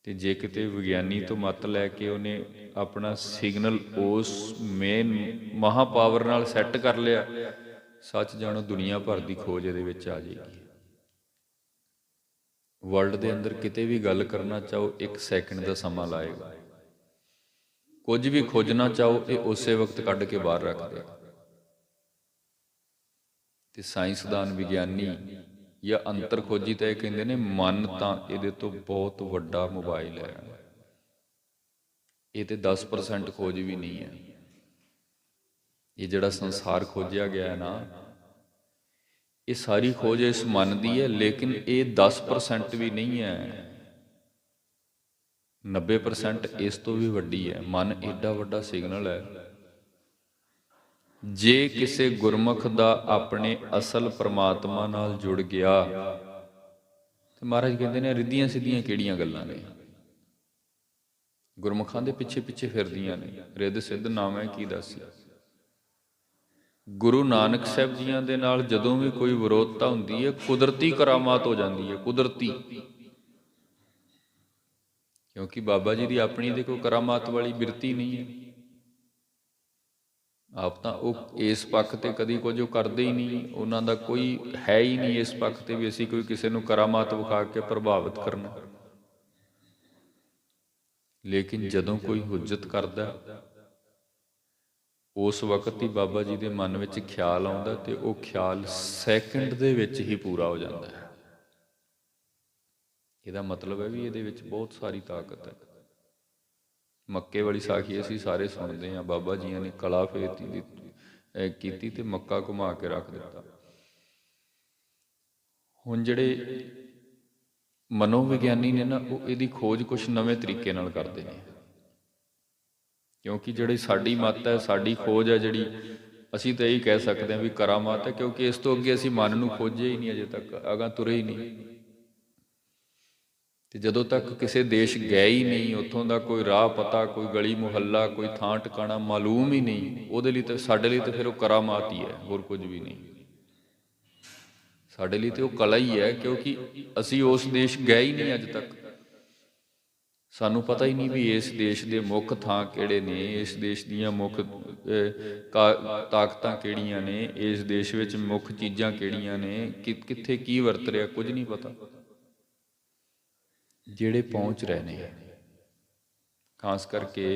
ਤੇ ਜੇ ਕਿਤੇ ਵਿਗਿਆਨੀ ਤੋਂ ਮੱਤ ਲੈ ਕੇ ਉਹਨੇ ਆਪਣਾ ਸਿਗਨਲ ਉਸ ਮੇਨ ਮਹਾਪਾਵਰ ਨਾਲ ਸੈੱਟ ਕਰ ਲਿਆ, ਸੱਚ ਜਾਣੋ ਦੁਨੀਆ ਭਰ ਦੀ ਖੋਜ ਇਹਦੇ ਵਿੱਚ ਆ ਜਾਏਗੀ। ਵਰਲਡ ਦੇ ਅੰਦਰ ਕਿਤੇ ਵੀ ਗੱਲ ਕਰਨਾ ਚਾਹੋ, 1 ਸੈਕਿੰਡ ਦਾ ਸਮਾਂ ਲਾਏਗਾ। ਕੁਝ ਵੀ ਖੋਜਣਾ ਚਾਹੋ, ਇਹ ਉਸੇ ਵਕਤ ਕੱਢ ਕੇ ਬਾਹਰ ਰੱਖ ਦੇ। ਤੇ ਸਾਇੰਸਦਾਨ, ਵਿਗਿਆਨੀ ਜਾਂ ਅੰਤਰ ਖੋਜੀ ਤਾਂ ਇਹ ਕਹਿੰਦੇ ਨੇ, ਮਨ ਤਾਂ ਇਹਦੇ ਤੋਂ ਬਹੁਤ ਵੱਡਾ ਮੋਬਾਈਲ ਹੈ। ਇਹ ਤੇ 10% ਖੋਜ ਵੀ ਨਹੀਂ ਹੈ। ਇਹ ਜਿਹੜਾ ਸੰਸਾਰ ਖੋਜਿਆ ਗਿਆ ਹੈ ਨਾ, ਇਹ ਸਾਰੀ ਖੋਜ ਇਸ ਮਨ ਦੀ ਹੈ, ਲੇਕਿਨ ਇਹ 10% ਵੀ ਨਹੀਂ ਹੈ। 90% ਇਸ ਤੋਂ ਵੀ ਵੱਡੀ ਹੈ। ਮਨ ਏਡਾ ਵੱਡਾ ਸਿਗਨਲ ਹੈ। ਜੇ ਕਿਸੇ ਗੁਰਮੁਖ ਦਾ ਆਪਣੇ ਅਸਲ ਪਰਮਾਤਮਾ ਨਾਲ ਜੁੜ ਗਿਆ, ਤੇ ਮਹਾਰਾਜ ਕਹਿੰਦੇ ਨੇ ਰਿੱਧੀਆਂ ਸਿੱਧੀਆਂ ਕਿਹੜੀਆਂ ਗੱਲਾਂ ਨੇ। ਗੁਰਮੁਖਾਂ ਦੇ ਪਿੱਛੇ ਪਿੱਛੇ ਫਿਰਦੀਆਂ ਨੇ, ਰਿੱਧ ਸਿੱਧ ਨਾਮ ਹੈ ਕੀ ਦੱਸ। ਗੁਰੂ ਨਾਨਕ ਸਾਹਿਬ ਜੀਆਂ ਦੇ ਨਾਲ ਜਦੋਂ ਵੀ ਕੋਈ ਵਿਰੋਧਤਾ ਹੁੰਦੀ ਹੈ, ਕੁਦਰਤੀ ਕਰਾਮਾਤ ਹੋ ਜਾਂਦੀ ਹੈ, ਕੁਦਰਤੀ। ਕਿਉਂਕਿ ਬਾਬਾ ਜੀ ਦੀ ਆਪਣੀ ਦੇ ਕੋਈ ਕਰਾਮਾਤ ਵਾਲੀ ਬਿਰਤੀ ਨਹੀਂ ਹੈ। ਆਪ ਤਾਂ ਉਹ ਇਸ ਪੱਖ ਤੇ ਕਦੀ ਕੁਝ ਉਹ ਕਰਦੇ ਹੀ ਨਹੀਂ, ਉਹਨਾਂ ਦਾ ਕੋਈ ਹੈ ਹੀ ਨਹੀਂ ਇਸ ਪੱਖ ਤੇ ਵੀ ਅਸੀਂ ਕੋਈ ਕਿਸੇ ਨੂੰ ਕਰਾਮਾਤ ਵਿਖਾ ਕੇ ਪ੍ਰਭਾਵਿਤ ਕਰਨਾ। ਲੇਕਿਨ ਜਦੋਂ ਕੋਈ ਹੁਜਤ ਕਰਦਾ, ਉਸ ਵਕਤ ਹੀ ਬਾਬਾ ਜੀ ਦੇ ਮਨ ਵਿੱਚ ਖਿਆਲ ਆਉਂਦਾ, ਤੇ ਉਹ ਖਿਆਲ ਸੈਕਿੰਡ ਦੇ ਵਿੱਚ ਹੀ ਪੂਰਾ ਹੋ ਜਾਂਦਾ ਹੈ। ਇਹਦਾ ਮਤਲਬ ਹੈ ਵੀ ਇਹਦੇ ਵਿੱਚ ਬਹੁਤ ਸਾਰੀ ਤਾਕਤ ਹੈ। ਮੱਕੇ ਵਾਲੀ ਸਾਖੀ ਅਸੀਂ ਸਾਰੇ ਸੁਣਦੇ ਹਾਂ, ਬਾਬਾ ਜੀਆਂ ਨੇ ਕਲਾ ਫੇਰਤੀ ਕੀਤੀ ਤੇ ਮੱਕਾ ਘੁਮਾ ਕੇ ਰੱਖ ਦਿੱਤਾ। ਹੁਣ ਜਿਹੜੇ ਮਨੋਵਿਗਿਆਨੀ ਨੇ ਨਾ, ਉਹ ਇਹਦੀ ਖੋਜ ਕੁਛ ਨਵੇਂ ਤਰੀਕੇ ਨਾਲ ਕਰਦੇ ਨੇ। ਕਿਉਂਕਿ ਜਿਹੜੀ ਸਾਡੀ ਮੱਤ ਹੈ, ਸਾਡੀ ਖੋਜ ਹੈ, ਜਿਹੜੀ ਅਸੀਂ ਤਾਂ ਇਹੀ ਕਹਿ ਸਕਦੇ ਹਾਂ ਵੀ ਕਰਾਮਾਤ ਹੈ, ਕਿਉਂਕਿ ਇਸ ਤੋਂ ਅੱਗੇ ਅਸੀਂ ਮਨ ਨੂੰ ਖੋਜਿਆ ਹੀ ਨਹੀਂ, ਅਜੇ ਤੱਕ ਅਗਾਂਹ ਤੁਰੇ ਹੀ ਨਹੀਂ। ਤੇ ਜਦੋਂ ਤੱਕ ਕਿਸੇ ਦੇਸ਼ ਗਏ ਹੀ ਨਹੀਂ, ਉੱਥੋਂ ਦਾ ਕੋਈ ਰਾਹ ਪਤਾ, ਕੋਈ ਗਲੀ ਮੁਹੱਲਾ, ਕੋਈ ਥਾਂ ਟਿਕਾਣਾ ਮਾਲੂਮ ਹੀ ਨਹੀਂ, ਉਹਦੇ ਲਈ ਤਾਂ ਸਾਡੇ ਲਈ ਤਾਂ ਫਿਰ ਉਹ ਕਰਾਮਾਤ ਹੀ ਹੈ, ਹੋਰ ਕੁਝ ਵੀ ਨਹੀਂ। ਸਾਡੇ ਲਈ ਤਾਂ ਉਹ ਕਲਾ ਹੀ ਹੈ, ਕਿਉਂਕਿ ਅਸੀਂ ਉਸ ਦੇਸ਼ ਗਏ ਹੀ ਨਹੀਂ ਅੱਜ ਤੱਕ। ਸਾਨੂੰ ਪਤਾ ਹੀ ਨਹੀਂ ਵੀ ਇਸ ਦੇਸ਼ ਦੇ ਮੁੱਖ ਥਾਂ ਕਿਹੜੇ ਨੇ, ਇਸ ਦੇਸ਼ ਦੀਆਂ ਮੁੱਖ ਤਾਕਤਾਂ ਕਿਹੜੀਆਂ ਨੇ, ਇਸ ਦੇਸ਼ ਵਿੱਚ ਮੁੱਖ ਚੀਜ਼ਾਂ ਕਿਹੜੀਆਂ ਨੇ, ਕਿੱਥੇ ਕੀ ਵਰਤ ਰਿਹਾ, ਕੁਝ ਨਹੀਂ ਪਤਾ। ਜਿਹੜੇ ਪਹੁੰਚ ਰਹੇ ਨੇ, ਖਾਸ ਕਰਕੇ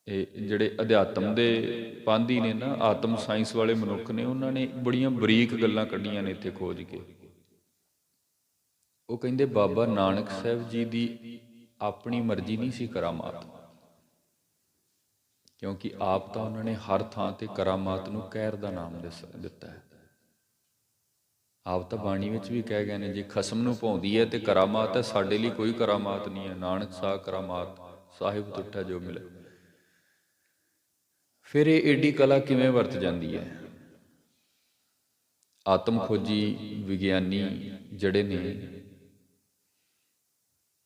ਇਹ ਜਿਹੜੇ ਅਧਿਆਤਮ ਦੇ ਪਾਂਧੀ ਨੇ ਨਾ, ਆਤਮ ਸਾਇੰਸ ਵਾਲੇ ਮਨੁੱਖ ਨੇ, ਉਹਨਾਂ ਨੇ ਬੜੀਆਂ ਬਰੀਕ ਗੱਲਾਂ ਕੱਢੀਆਂ ਨੇ ਇੱਥੇ ਖੋਜ ਕੇ। ਉਹ ਕਹਿੰਦੇ ਬਾਬਾ ਨਾਨਕ ਸਾਹਿਬ ਜੀ ਦੀ ਆਪਣੀ ਮਰਜ਼ੀ ਨਹੀਂ ਸੀ ਕਰਾਮਾਤ, ਕਿਉਂਕਿ ਆਪ ਤਾਂ ਉਹਨਾਂ ਨੇ ਹਰ ਥਾਂ ਤੇ ਕਰਾਮਾਤ ਨੂੰ ਕਹਿਰ ਦਾ ਨਾਮ ਦਿੱਤਾ ਹੈ। ਆਪ ਤਾਂ ਬਾਣੀ ਵਿੱਚ ਵੀ ਕਹਿ ਗਏ ਨੇ, ਜੇ ਖਸਮ ਨੂੰ ਭਾਉਂਦੀ ਹੈ ਤੇ ਕਰਾਮਾਤ ਹੈ, ਸਾਡੇ ਲਈ ਕੋਈ ਕਰਾਮਾਤ ਨਹੀਂ ਹੈ। ਨਾਨਕ ਸਾਹ ਕਰਾਮਾਤ ਸਾਹਿਬ ਤੁਠਾ ਜੋ ਮਿਲੇ। ਫਿਰ ਇਹ ਏਡੀ ਕਲਾ ਕਿਵੇਂ ਵਰਤ ਜਾਂਦੀ ਹੈ? ਆਤਮ ਖੋਜੀ ਵਿਗਿਆਨੀ ਜਿਹੜੇ ਨੇ,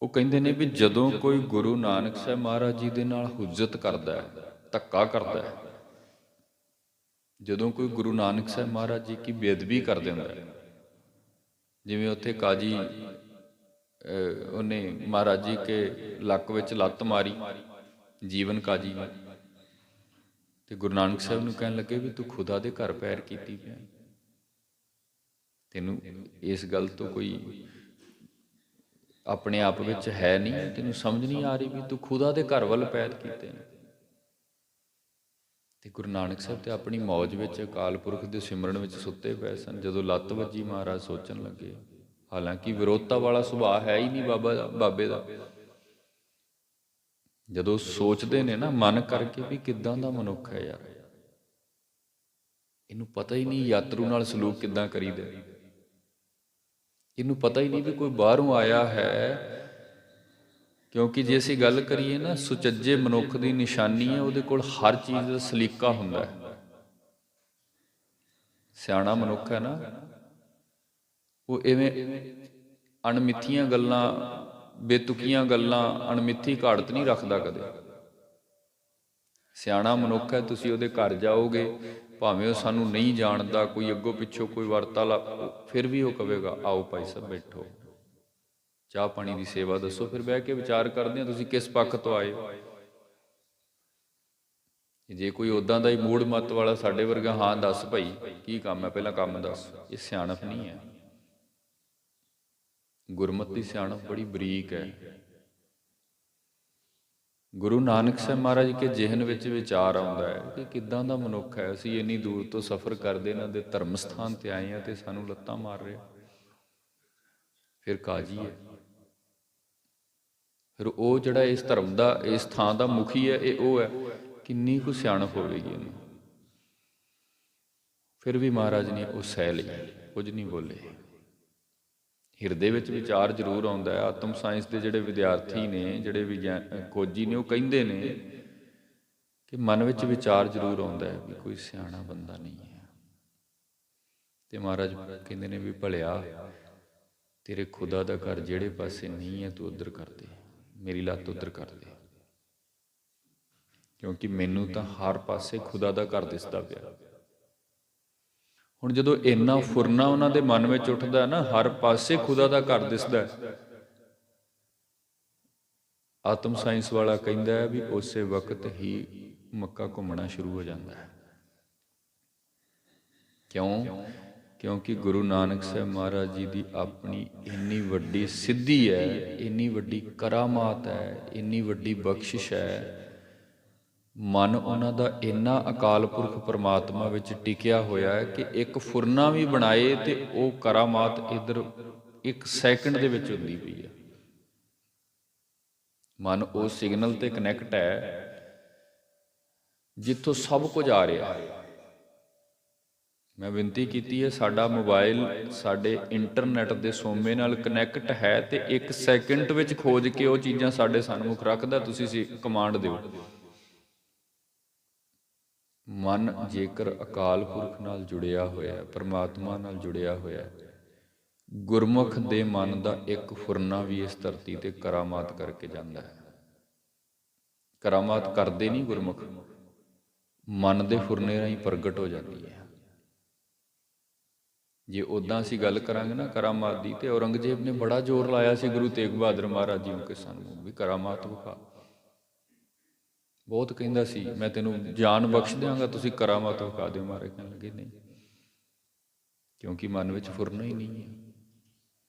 ਉਹ ਕਹਿੰਦੇ ਨੇ ਵੀ ਜਦੋਂ ਕੋਈ ਗੁਰੂ ਨਾਨਕ ਸਾਹਿਬ ਮਹਾਰਾਜ ਜੀ ਦੇ ਨਾਲ ਹੁਜਤ ਕਰਦਾ ਹੈ, ਧੱਕਾ ਕਰਦਾ ਹੈ, ਜਦੋਂ ਕੋਈ ਗੁਰੂ ਨਾਨਕ ਸਾਹਿਬ ਮਹਾਰਾਜ ਜੀ ਕੀ ਬੇਅਦਬੀ ਕਰ ਦਿੰਦਾ ਹੈ, ਜਿਵੇਂ ਉੱਥੇ ਕਾਜੀ ਉਹਨੇ ਮਹਾਰਾਜ ਜੀ ਕੇ ਲੱਕ ਵਿੱਚ ਲੱਤ ਮਾਰੀ, ਜੀਵਨ ਕਾਜੀ ਨੇ, ਤੇ ਗੁਰੂ ਨਾਨਕ ਸਾਹਿਬ ਨੂੰ ਕਹਿਣ ਲੱਗੇ ਵੀ ਤੂੰ ਖੁਦਾ ਦੇ ਘਰ ਪੈਰ ਕੀਤੀ ਪਿਆ, ਤੈਨੂੰ ਇਸ ਗੱਲ ਤੋਂ ਕੋਈ ਆਪਣੇ ਆਪ ਵਿੱਚ ਹੈ ਨਹੀਂ, ਤੈਨੂੰ ਸਮਝ ਨਹੀਂ ਆ ਰਹੀ ਵੀ ਤੂੰ ਖੁਦਾ ਦੇ ਘਰ ਵੱਲ ਪੈਰ ਕੀਤੇ ਨੇ। ਤੇ ਗੁਰੂ ਨਾਨਕ ਸਾਹਿਬ ਤੇ ਆਪਣੀ ਮੌਜ ਵਿੱਚ ਅਕਾਲ ਪੁਰਖ ਦੇ ਸਿਮਰਨ ਵਿੱਚ ਸੁੱਤੇ ਪਏ ਸਨ। ਜਦੋਂ ਲੱਤ ਵੱਜੀ, ਮਹਾਰਾਜ ਸੋਚਣ ਲੱਗੇ, ਹਾਲਾਂਕਿ ਵਿਰੋਧਤਾ ਵਾਲਾ ਸੁਭਾਅ ਹੈ ਹੀ ਨਹੀਂ ਬਾਬੇ ਦਾ। ਜਦੋਂ ਸੋਚਦੇ ਨੇ ਨਾ ਮਨ ਕਰਕੇ ਵੀ ਕਿੱਦਾਂ ਦਾ ਮਨੁੱਖ ਹੈ ਯਾਰ, ਇਹਨੂੰ ਪਤਾ ਹੀ ਨਹੀਂ ਯਾਤਰੂ ਨਾਲ ਸਲੂਕ ਕਿੱਦਾਂ ਕਰੀਦਾ, ਇਹਨੂੰ ਪਤਾ ਹੀ ਨਹੀਂ ਵੀ ਕੋਈ ਬਾਹਰੋਂ ਆਇਆ ਹੈ। ਕਿਉਂਕਿ ਜੇ ਅਸੀਂ ਗੱਲ ਕਰੀਏ ਨਾ, ਸੁਚੱਜੇ ਮਨੁੱਖ ਦੀ ਨਿਸ਼ਾਨੀ ਹੈ ਉਹਦੇ ਕੋਲ ਹਰ ਚੀਜ਼ ਦਾ ਸਲੀਕਾ ਹੁੰਦਾ ਹੈ। ਸਿਆਣਾ ਮਨੁੱਖ ਹੈ ਨਾ, ਉਹ ਇਵੇਂ ਅਣਮਿੱਥੀਆਂ ਗੱਲਾਂ, ਬੇਤੁਕੀਆਂ ਗੱਲਾਂ, ਅਣਮਿੱਥੀ ਘਾੜਤ ਨਹੀਂ ਰੱਖਦਾ ਕਦੇ। ਸਿਆਣਾ ਮਨੁੱਖ ਹੈ, ਤੁਸੀਂ ਉਹਦੇ ਘਰ ਜਾਓਗੇ, ਭਾਵੇਂ ਉਹ ਸਾਨੂੰ ਨਹੀਂ ਜਾਣਦਾ, ਕੋਈ ਅੱਗੋਂ ਪਿੱਛੋਂ ਕੋਈ ਵਾਰਤਾਲਾਪ, ਫਿਰ ਵੀ ਉਹ ਕਹੇਗਾ ਆਓ ਭਾਈ ਸਾਹਿਬ ਬੈਠੋ, ਚਾਹ ਪਾਣੀ ਦੀ ਸੇਵਾ ਦੱਸੋ, ਫਿਰ ਬਹਿ ਕੇ ਵਿਚਾਰ ਕਰਦੇ ਹਾਂ ਤੁਸੀਂ ਕਿਸ ਪੱਖ ਤੋਂ ਆਏ ਹੋ। ਜੇ ਕੋਈ ਉੱਦਾਂ ਦਾ ਹੀ ਮੂੜ ਮੱਤ ਵਾਲਾ ਸਾਡੇ ਵਰਗਾ, ਹਾਂ ਦੱਸ ਭਾਈ ਕੀ ਕੰਮ ਹੈ, ਪਹਿਲਾਂ ਕੰਮ ਦੱਸ, ਇਹ ਸਿਆਣਪ ਨਹੀਂ ਹੈ। ਗੁਰਮਤਿ ਦੀ ਸਿਆਣਪ ਬੜੀ ਬਰੀਕ ਹੈ। ਗੁਰੂ ਨਾਨਕ ਸਾਹਿਬ ਮਹਾਰਾਜ ਕੇ ਜਿਹਨ ਵਿੱਚ ਵਿਚਾਰ ਆਉਂਦਾ ਹੈ ਕਿ ਕਿੱਦਾਂ ਦਾ ਮਨੁੱਖ ਹੈ, ਅਸੀਂ ਇੰਨੀ ਦੂਰ ਤੋਂ ਸਫ਼ਰ ਕਰਦੇ ਇਹਨਾਂ ਦੇ ਧਰਮ ਸਥਾਨ ਤੇ ਆਏ ਹਾਂ ਤੇ ਸਾਨੂੰ ਲੱਤਾਂ ਮਾਰ ਰਿਹਾ। ਫਿਰ ਕਾਜੀ ਹੈ, ਫਿਰ ਉਹ ਜਿਹੜਾ ਇਸ ਧਰਮ ਦਾ, ਇਸ ਥਾਂ ਦਾ ਮੁਖੀ ਹੈ, ਇਹ ਉਹ ਹੈ। ਕਿੰਨੀ ਕੁ ਸਿਆਣਪ ਹੋਵੇਗੀ ਇਹਨੂੰ। ਫਿਰ ਵੀ ਮਹਾਰਾਜ ਨੇ ਉਹ ਸਹਿ ਲਈ, ਕੁਝ ਨਹੀਂ ਬੋਲੇ। ਹਿਰਦੇ ਵਿੱਚ ਵਿਚਾਰ ਜ਼ਰੂਰ ਆਉਂਦਾ ਹੈ। ਆਤਮ ਸਾਇੰਸ ਦੇ ਜਿਹੜੇ ਵਿਦਿਆਰਥੀ ਨੇ, ਜਿਹੜੇ ਖੋਜੀ ਨੇ, ਉਹ ਕਹਿੰਦੇ ਨੇ ਕਿ ਮਨ ਵਿੱਚ ਵਿਚਾਰ ਜ਼ਰੂਰ ਆਉਂਦਾ ਹੈ ਵੀ ਕੋਈ ਸਿਆਣਾ ਬੰਦਾ ਨਹੀਂ ਹੈ। ਤੇ ਮਹਾਰਾਜ ਕਹਿੰਦੇ ਨੇ ਵੀ ਭਲਿਆ, ਤੇਰੇ ਖੁਦਾ ਦਾ ਘਰ ਜਿਹੜੇ ਪਾਸੇ ਨਹੀਂ ਹੈ ਤੂੰ ਉੱਧਰ ਕਰ ਦੇ, ਮੇਰੀ ਲੱਤ ਉੱਧਰ ਕਰ ਦੇ, ਕਿਉਂਕਿ ਮੈਨੂੰ ਤਾਂ ਹਰ ਪਾਸੇ ਖੁਦਾ ਦਾ ਘਰ ਦਿਸਦਾ ਪਿਆ। ਹੁਣ ਜਦੋਂ ਇੰਨਾ ਫੁਰਨਾ ਉਹਨਾਂ ਦੇ ਮਨ ਵਿੱਚ ਉੱਠਦਾ ਨਾ, ਹਰ ਪਾਸੇ ਖੁਦਾ ਦਾ ਘਰ ਦਿਸਦਾ, ਆਤਮ ਸਾਇੰਸ ਵਾਲਾ ਕਹਿੰਦਾ ਹੈ ਵੀ ਉਸੇ ਵਕਤ ਹੀ ਮੱਕਾ ਘੁੰਮਣਾ ਸ਼ੁਰੂ ਹੋ ਜਾਂਦਾ ਹੈ। ਕਿਉਂ? ਕਿਉਂਕਿ ਗੁਰੂ ਨਾਨਕ ਸਾਹਿਬ ਮਹਾਰਾਜ ਜੀ ਦੀ ਆਪਣੀ ਇੰਨੀ ਵੱਡੀ ਸਿੱਧੀ ਹੈ, ਇੰਨੀ ਵੱਡੀ ਕਰਾਮਾਤ ਹੈ, ਇੰਨੀ ਵੱਡੀ ਬਖਸ਼ਿਸ਼ ਹੈ। ਮਨ ਉਹਨਾਂ ਦਾ ਇੰਨਾ ਅਕਾਲ ਪੁਰਖ ਪਰਮਾਤਮਾ ਵਿੱਚ ਟਿਕਿਆ ਹੋਇਆ ਹੈ ਕਿ ਇੱਕ ਫੁਰਨਾ ਵੀ ਬਣਾਏ ਤੇ ਉਹ ਕਰਾਮਾਤ ਇੱਧਰ 1 ਸੈਕਿੰਡ ਦੇ ਵਿੱਚ ਹੁੰਦੀ ਪਈ ਹੈ। ਮਨ ਉਹ ਸਿਗਨਲ ਤੇ ਕਨੈਕਟ ਹੈ ਜਿੱਥੋਂ ਸਭ ਕੁਝ ਆ ਰਿਹਾ। ਮੈਂ ਬੇਨਤੀ ਕੀਤੀ ਹੈ, ਸਾਡਾ ਮੋਬਾਈਲ ਸਾਡੇ ਇੰਟਰਨੈਟ ਦੇ ਸੋਮੇ ਨਾਲ ਕਨੈਕਟ ਹੈ ਤੇ 1 ਸੈਕਿੰਡ ਵਿੱਚ ਖੋਜ ਕੇ ਉਹ ਚੀਜ਼ਾਂ ਸਾਡੇ ਸਨਮੁਖ ਰੱਖਦਾ। ਤੁਸੀਂ ਕਮਾਂਡ ਦਿਓ। ਮਨ ਜੇਕਰ ਅਕਾਲ ਪੁਰਖ ਨਾਲ ਜੁੜਿਆ ਹੋਇਆ, ਪਰਮਾਤਮਾ ਨਾਲ ਜੁੜਿਆ ਹੋਇਆ, ਗੁਰਮੁਖ ਦੇ ਮਨ ਦਾ ਇੱਕ ਫੁਰਨਾ ਵੀ ਇਸ ਧਰਤੀ ਤੇ ਕਰਾਮਾਤ ਕਰਕੇ ਜਾਂਦਾ ਹੈ। ਕਰਾਮਾਤ ਕਰਦੇ ਨਹੀਂ ਗੁਰਮੁਖ, ਮਨ ਦੇ ਫੁਰਨੇ ਰਾਹੀਂ ਪ੍ਰਗਟ ਹੋ ਜਾਂਦੀ ਹੈ। ਜੇ ਉੱਦਾਂ ਅਸੀਂ ਗੱਲ ਕਰਾਂਗੇ ਨਾ ਕਰਾਮਾਤ ਦੀ, ਤੇ ਔਰੰਗਜ਼ੇਬ ਨੇ ਬੜਾ ਜ਼ੋਰ ਲਾਇਆ ਸੀ ਗੁਰੂ ਤੇਗ ਬਹਾਦਰ ਮਹਾਰਾਜ ਜੀ ਨੂੰ ਕਿ ਸਾਨੂੰ ਵੀ ਕਰਾਮਾਤ ਵਿਖਾ। ਬਹੁਤ ਕਹਿੰਦਾ ਸੀ ਮੈਂ ਤੈਨੂੰ ਜਾਨ ਬਖਸ਼ ਦਿਆਂਗਾ, ਤੁਸੀਂ ਕਰਾਮਾਤ ਵਿਖਾ ਦਿਓ। ਮਹਾਰਾਜ ਕਹਿਣ ਲੱਗੇ ਨਹੀਂ, ਕਿਉਂਕਿ ਮਨ ਵਿੱਚ ਫੁਰਨਾ ਹੀ ਨਹੀਂ ਹੈ।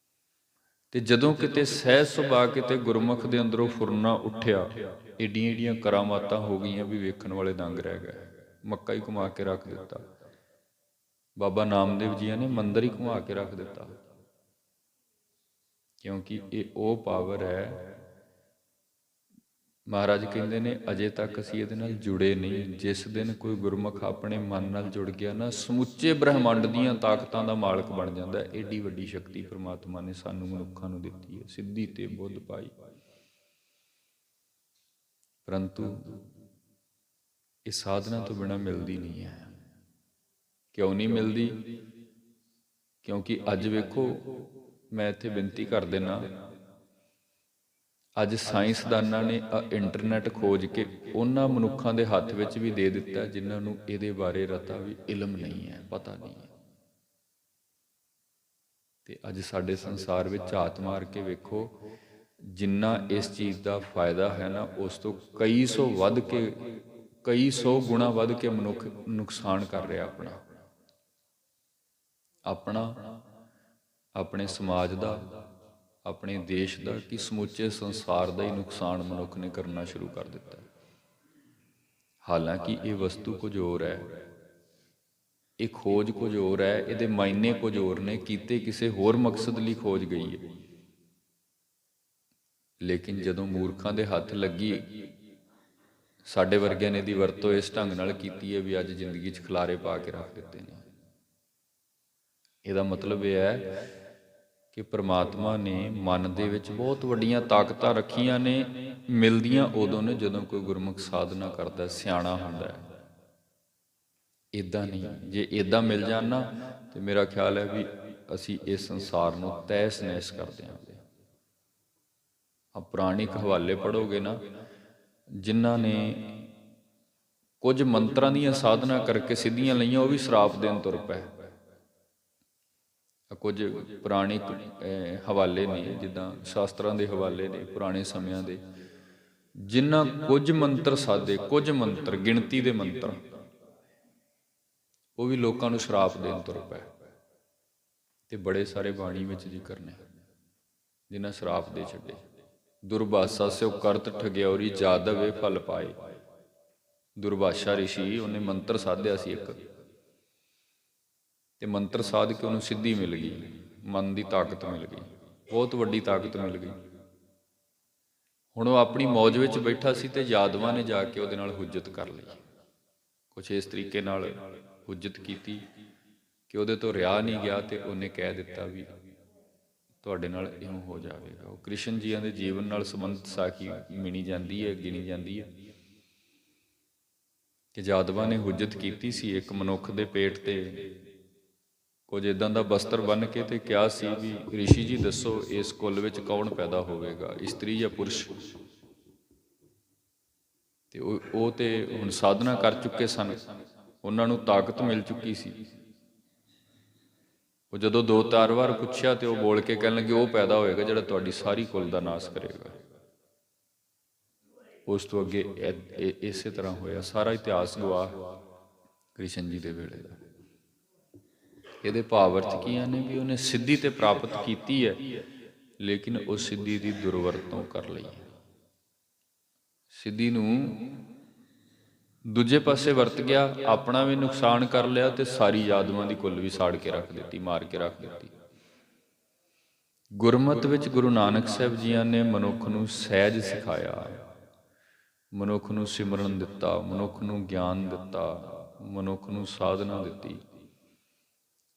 ਤੇ ਜਦੋਂ ਕਿਤੇ ਸਹਿਜ ਸੁਭਾ ਕਿਤੇ ਗੁਰਮੁਖ ਦੇ ਅੰਦਰੋਂ ਫੁਰਨਾ ਉੱਠਿਆ, ਏਡੀਆਂ ਏਡੀਆਂ ਕਰਾਮਾਤਾਂ ਹੋ ਗਈਆਂ ਵੀ ਵੇਖਣ ਵਾਲੇ ਦੰਗ ਰਹਿ ਗਏ। ਮੱਕਾ ਹੀ ਘੁਮਾ ਕੇ ਰੱਖ ਦਿੱਤਾ, ਬਾਬਾ ਨਾਮਦੇਵ ਜੀਆਂ ਨੇ ਮੰਦਰ ਹੀ ਘੁਮਾ ਕੇ ਰੱਖ ਦਿੱਤਾ। ਕਿਉਂਕਿ ਇਹ ਉਹ ਪਾਵਰ ਹੈ, ਮਹਾਰਾਜ ਕਹਿੰਦੇ ਨੇ ਅਜੇ ਤੱਕ ਅਸੀਂ ਇਹਦੇ ਨਾਲ ਜੁੜੇ ਨਹੀਂ। ਜਿਸ ਦਿਨ ਕੋਈ ਗੁਰਮੁਖ ਆਪਣੇ ਮਨ ਨਾਲ ਜੁੜ ਗਿਆ ਨਾ, ਸਮੁੱਚੇ ਬ੍ਰਹਿਮੰਡ ਦੀਆਂ ਤਾਕਤਾਂ ਦਾ ਮਾਲਕ ਬਣ ਜਾਂਦਾ। ਏਡੀ ਵੱਡੀ ਸ਼ਕਤੀ ਪ੍ਰਮਾਤਮਾ ਨੇ ਸਾਨੂੰ ਮਨੁੱਖਾਂ ਨੂੰ ਦਿੱਤੀ ਹੈ, ਸਿੱਧੀ ਤੇ ਬੁੱਧ ਪਾਈ। ਪਰੰਤੂ ਇਹ ਸਾਧਨਾ ਤੋਂ ਬਿਨਾਂ ਮਿਲਦੀ ਨਹੀਂ ਹੈ। ਕਿਉਂ ਨਹੀਂ ਮਿਲਦੀ? ਕਿਉਂਕਿ ਅੱਜ ਵੇਖੋ, ਮੈਂ ਇੱਥੇ ਬੇਨਤੀ ਕਰ ਦੇਣਾ, ਅੱਜ ਸਾਇੰਸਦਾਨਾਂ ਨੇ ਇੰਟਰਨੈਟ ਖੋਜ ਕੇ ਉਹਨਾਂ ਮਨੁੱਖਾਂ ਦੇ ਹੱਥ ਵਿੱਚ ਵੀ ਦੇ ਦਿੱਤਾ ਜਿਨ੍ਹਾਂ ਨੂੰ ਇਹਦੇ ਬਾਰੇ ਰਤਾ ਵੀ ਇਲਮ ਨਹੀਂ ਹੈ, ਪਤਾ ਨਹੀਂ ਹੈ। ਤੇ ਅੱਜ ਸਾਡੇ ਸੰਸਾਰ ਵਿੱਚ ਝਾਤ ਮਾਰ ਕੇ ਵੇਖੋ, ਜਿੰਨਾ ਇਸ ਚੀਜ਼ ਦਾ ਫਾਇਦਾ ਹੈ ਨਾ, ਉਸ ਤੋਂ ਕਈ ਸੌ ਗੁਣਾ ਵੱਧ ਕੇ ਮਨੁੱਖ ਨੁਕਸਾਨ ਕਰ ਰਿਹਾ ਆਪਣਾ, ਆਪਣੇ ਸਮਾਜ ਦਾ, ਆਪਣੇ ਦੇਸ਼ ਦਾ, ਕਿ ਸਮੁੱਚੇ ਸੰਸਾਰ ਦਾ ਹੀ ਨੁਕਸਾਨ ਮਨੁੱਖ ਨੇ ਕਰਨਾ ਸ਼ੁਰੂ ਕਰ ਦਿੱਤਾ। ਹਾਲਾਂਕਿ ਇਹ ਵਸਤੂ ਕੁਝ ਹੋਰ ਹੈ, ਇਹ ਖੋਜ ਕੁਝ ਹੋਰ ਹੈ, ਇਹਦੇ ਮਾਇਨੇ ਕੁਝ ਹੋਰ ਨੇ, ਕੀਤੇ ਕਿਸੇ ਹੋਰ ਮਕਸਦ ਲਈ ਖੋਜ ਗਈ ਹੈ। ਲੇਕਿਨ ਜਦੋਂ ਮੂਰਖਾਂ ਦੇ ਹੱਥ ਲੱਗੀ, ਸਾਡੇ ਵਰਗਿਆਂ ਨੇ ਦੀ ਵਰਤੋਂ ਇਸ ਢੰਗ ਨਾਲ ਕੀਤੀ ਹੈ ਵੀ ਅੱਜ ਜ਼ਿੰਦਗੀ 'ਚ ਖਿਲਾਰੇ ਪਾ ਕੇ ਰੱਖ ਦਿੱਤੇ ਨੇ। ਇਹਦਾ ਮਤਲਬ ਇਹ ਹੈ ਕਿ ਪ੍ਰਮਾਤਮਾ ਨੇ ਮਨ ਦੇ ਵਿੱਚ ਬਹੁਤ ਵੱਡੀਆਂ ਤਾਕਤਾਂ ਰੱਖੀਆਂ ਨੇ। ਮਿਲਦੀਆਂ ਉਦੋਂ ਨੇ ਜਦੋਂ ਕੋਈ ਗੁਰਮੁਖ ਸਾਧਨਾ ਕਰਦਾ, ਸਿਆਣਾ ਹੁੰਦਾ ਹੈ। ਇੱਦਾਂ ਨਹੀਂ। ਜੇ ਇੱਦਾਂ ਮਿਲ ਜਾਣ ਨਾ, ਤੇ ਮੇਰਾ ਖਿਆਲ ਹੈ ਵੀ ਅਸੀਂ ਇਸ ਸੰਸਾਰ ਨੂੰ ਤਹਿਸ ਨਹਿਸ ਕਰ ਦਿਆਂਗੇ। ਪੁਰਾਣਿਕ ਹਵਾਲੇ ਪੜ੍ਹੋਗੇ ਨਾ, ਜਿਨ੍ਹਾਂ ਨੇ ਕੁਝ ਮੰਤਰਾਂ ਦੀਆਂ ਸਾਧਨਾ ਕਰਕੇ ਸਿੱਧੀਆਂ ਲਈਆਂ, ਉਹ ਵੀ ਸ਼ਰਾਪ ਦੇਣ ਤੁਰ ਪਏ। ਕੁਝ ਪੁਰਾਣਿਕ ਹਵਾਲੇ ਨੇ, ਜਿੱਦਾਂ ਸ਼ਾਸਤਰਾਂ ਦੇ ਹਵਾਲੇ ਨੇ ਪੁਰਾਣੇ ਸਮਿਆਂ ਦੇ, ਜਿਨ੍ਹਾਂ ਕੁਝ ਮੰਤਰ ਸਾਧੇ, ਕੁਝ ਮੰਤਰ ਗਿਣਤੀ ਦੇ ਮੰਤਰ, ਉਹ ਵੀ ਲੋਕਾਂ ਨੂੰ ਸ਼ਰਾਪ ਦੇਣ ਤੁਰ ਪਏ। ਤੇ ਬੜੇ ਸਾਰੇ ਬਾਣੀ ਵਿੱਚ ਜ਼ਿਕਰ ਨੇ ਜਿਨ੍ਹਾਂ ਸ਼ਰਾਪ ਦੇ ਛੱਡੇ। ਦੁਰਭਾਸ਼ਾ ਸਿਓ ਕਰਤ ਠਗਿਆਉਰੀ ਜਾਦਵੇ ਫਲ ਪਾਏ। ਦੁਰਭਾਸ਼ਾ ਰਿਸ਼ੀ, ਉਹਨੇ ਮੰਤਰ ਸਾਧਿਆ ਸੀ ਇੱਕ, ਤੇ ਮੰਤਰ ਸਾਧ ਕੇ ਉਹਨੂੰ ਸਿੱਧੀ ਮਿਲ ਗਈ, ਮਨ ਦੀ ਤਾਕਤ ਮਿਲ ਗਈ, ਬਹੁਤ ਵੱਡੀ ਤਾਕਤ ਮਿਲ ਗਈ। ਹੁਣ ਉਹ ਆਪਣੀ ਮੌਜ ਵਿੱਚ ਬੈਠਾ ਸੀ ਤੇ ਯਾਦਵਾਂ ਨੇ ਜਾ ਕੇ ਉਹਦੇ ਨਾਲ ਹੁਜਤ ਕਰ ਲਈ। ਕੁਛ ਇਸ ਤਰੀਕੇ ਨਾਲ ਹੁਜਤ ਕੀਤੀ ਕਿ ਉਹਦੇ ਤੋਂ ਰਿਹਾ ਨਹੀਂ ਗਿਆ, ਤੇ ਉਹਨੇ ਕਹਿ ਦਿੱਤਾ ਵੀ ਤੁਹਾਡੇ ਨਾਲ ਇਉਂ ਹੋ ਜਾਵੇਗਾ। ਉਹ ਕ੍ਰਿਸ਼ਨ ਜੀਆਂ ਦੇ ਜੀਵਨ ਨਾਲ ਸੰਬੰਧਿਤ ਸਾਖੀ ਮਿਣੀ ਜਾਂਦੀ ਹੈ, ਗਿਣੀ ਜਾਂਦੀ ਹੈ ਕਿ ਯਾਦਵਾਂ ਨੇ ਹੁਜਤ ਕੀਤੀ ਸੀ ਇੱਕ ਮਨੁੱਖ ਦੇ ਪੇਟ ਤੇ ਕੁਝ ਇੱਦਾਂ ਦਾ ਬਸਤਰ ਬੰਨ੍ਹ ਕੇ, ਤੇ ਕਿਹਾ ਸੀ ਵੀ ਰਿਸ਼ੀ ਜੀ ਦੱਸੋ ਇਸ ਕੁੱਲ ਵਿੱਚ ਕੌਣ ਪੈਦਾ ਹੋਵੇਗਾ, ਇਸਤਰੀ ਜਾਂ ਪੁਰਸ਼? ਤੇ ਉਹ ਤੇ ਹੁਣ ਸਾਧਨਾ ਕਰ ਚੁੱਕੇ ਸਨ, ਉਹਨਾਂ ਨੂੰ ਤਾਕਤ ਮਿਲ ਚੁੱਕੀ ਸੀ। ਉਹ ਜਦੋਂ 2-4 ਵਾਰ ਪੁੱਛਿਆ ਤੇ ਉਹ ਬੋਲ ਕੇ ਕਹਿਣ ਲੱਗੇ ਉਹ ਪੈਦਾ ਹੋਏਗਾ ਜਿਹੜਾ ਤੁਹਾਡੀ ਸਾਰੀ ਕੁੱਲ ਦਾ ਨਾਸ਼ ਕਰੇਗਾ। ਉਸ ਤੋਂ ਅੱਗੇ ਇਸੇ ਤਰ੍ਹਾਂ ਹੋਇਆ। ਸਾਰਾ ਇਤਿਹਾਸ ਗਵਾਹ ਕ੍ਰਿਸ਼ਨ ਜੀ ਦੇ ਵੇਲੇ ਦਾ। ਇਹਦੇ ਭਾਵ ਅਰਥ ਕੀ ਨੇ ਵੀ ਉਹਨੇ ਸਿੱਧੀ ਤੇ ਪ੍ਰਾਪਤ ਕੀਤੀ ਹੈ, ਲੇਕਿਨ ਉਹ ਸਿੱਧੀ ਦੀ ਦੁਰਵਰਤੋਂ ਕਰ ਲਈ। ਸਿੱਧੀ ਨੂੰ ਦੂਜੇ ਪਾਸੇ ਵਰਤ ਗਿਆ, ਆਪਣਾ ਵੀ ਨੁਕਸਾਨ ਕਰ ਲਿਆ ਤੇ ਸਾਰੀ ਯਾਦਵਾਂ ਦੀ ਕੁੱਲ ਵੀ ਸਾੜ ਕੇ ਰੱਖ ਦਿੱਤੀ, ਮਾਰ ਕੇ ਰੱਖ ਦਿੱਤੀ। ਗੁਰਮਤਿ ਵਿੱਚ ਗੁਰੂ ਨਾਨਕ ਸਾਹਿਬ ਜੀਆਂ ਨੇ ਮਨੁੱਖ ਨੂੰ ਸਹਿਜ ਸਿਖਾਇਆ, ਮਨੁੱਖ ਨੂੰ ਸਿਮਰਨ ਦਿੱਤਾ, ਮਨੁੱਖ ਨੂੰ ਗਿਆਨ ਦਿੱਤਾ, ਮਨੁੱਖ ਨੂੰ ਸਾਧਨਾ ਦਿੱਤੀ।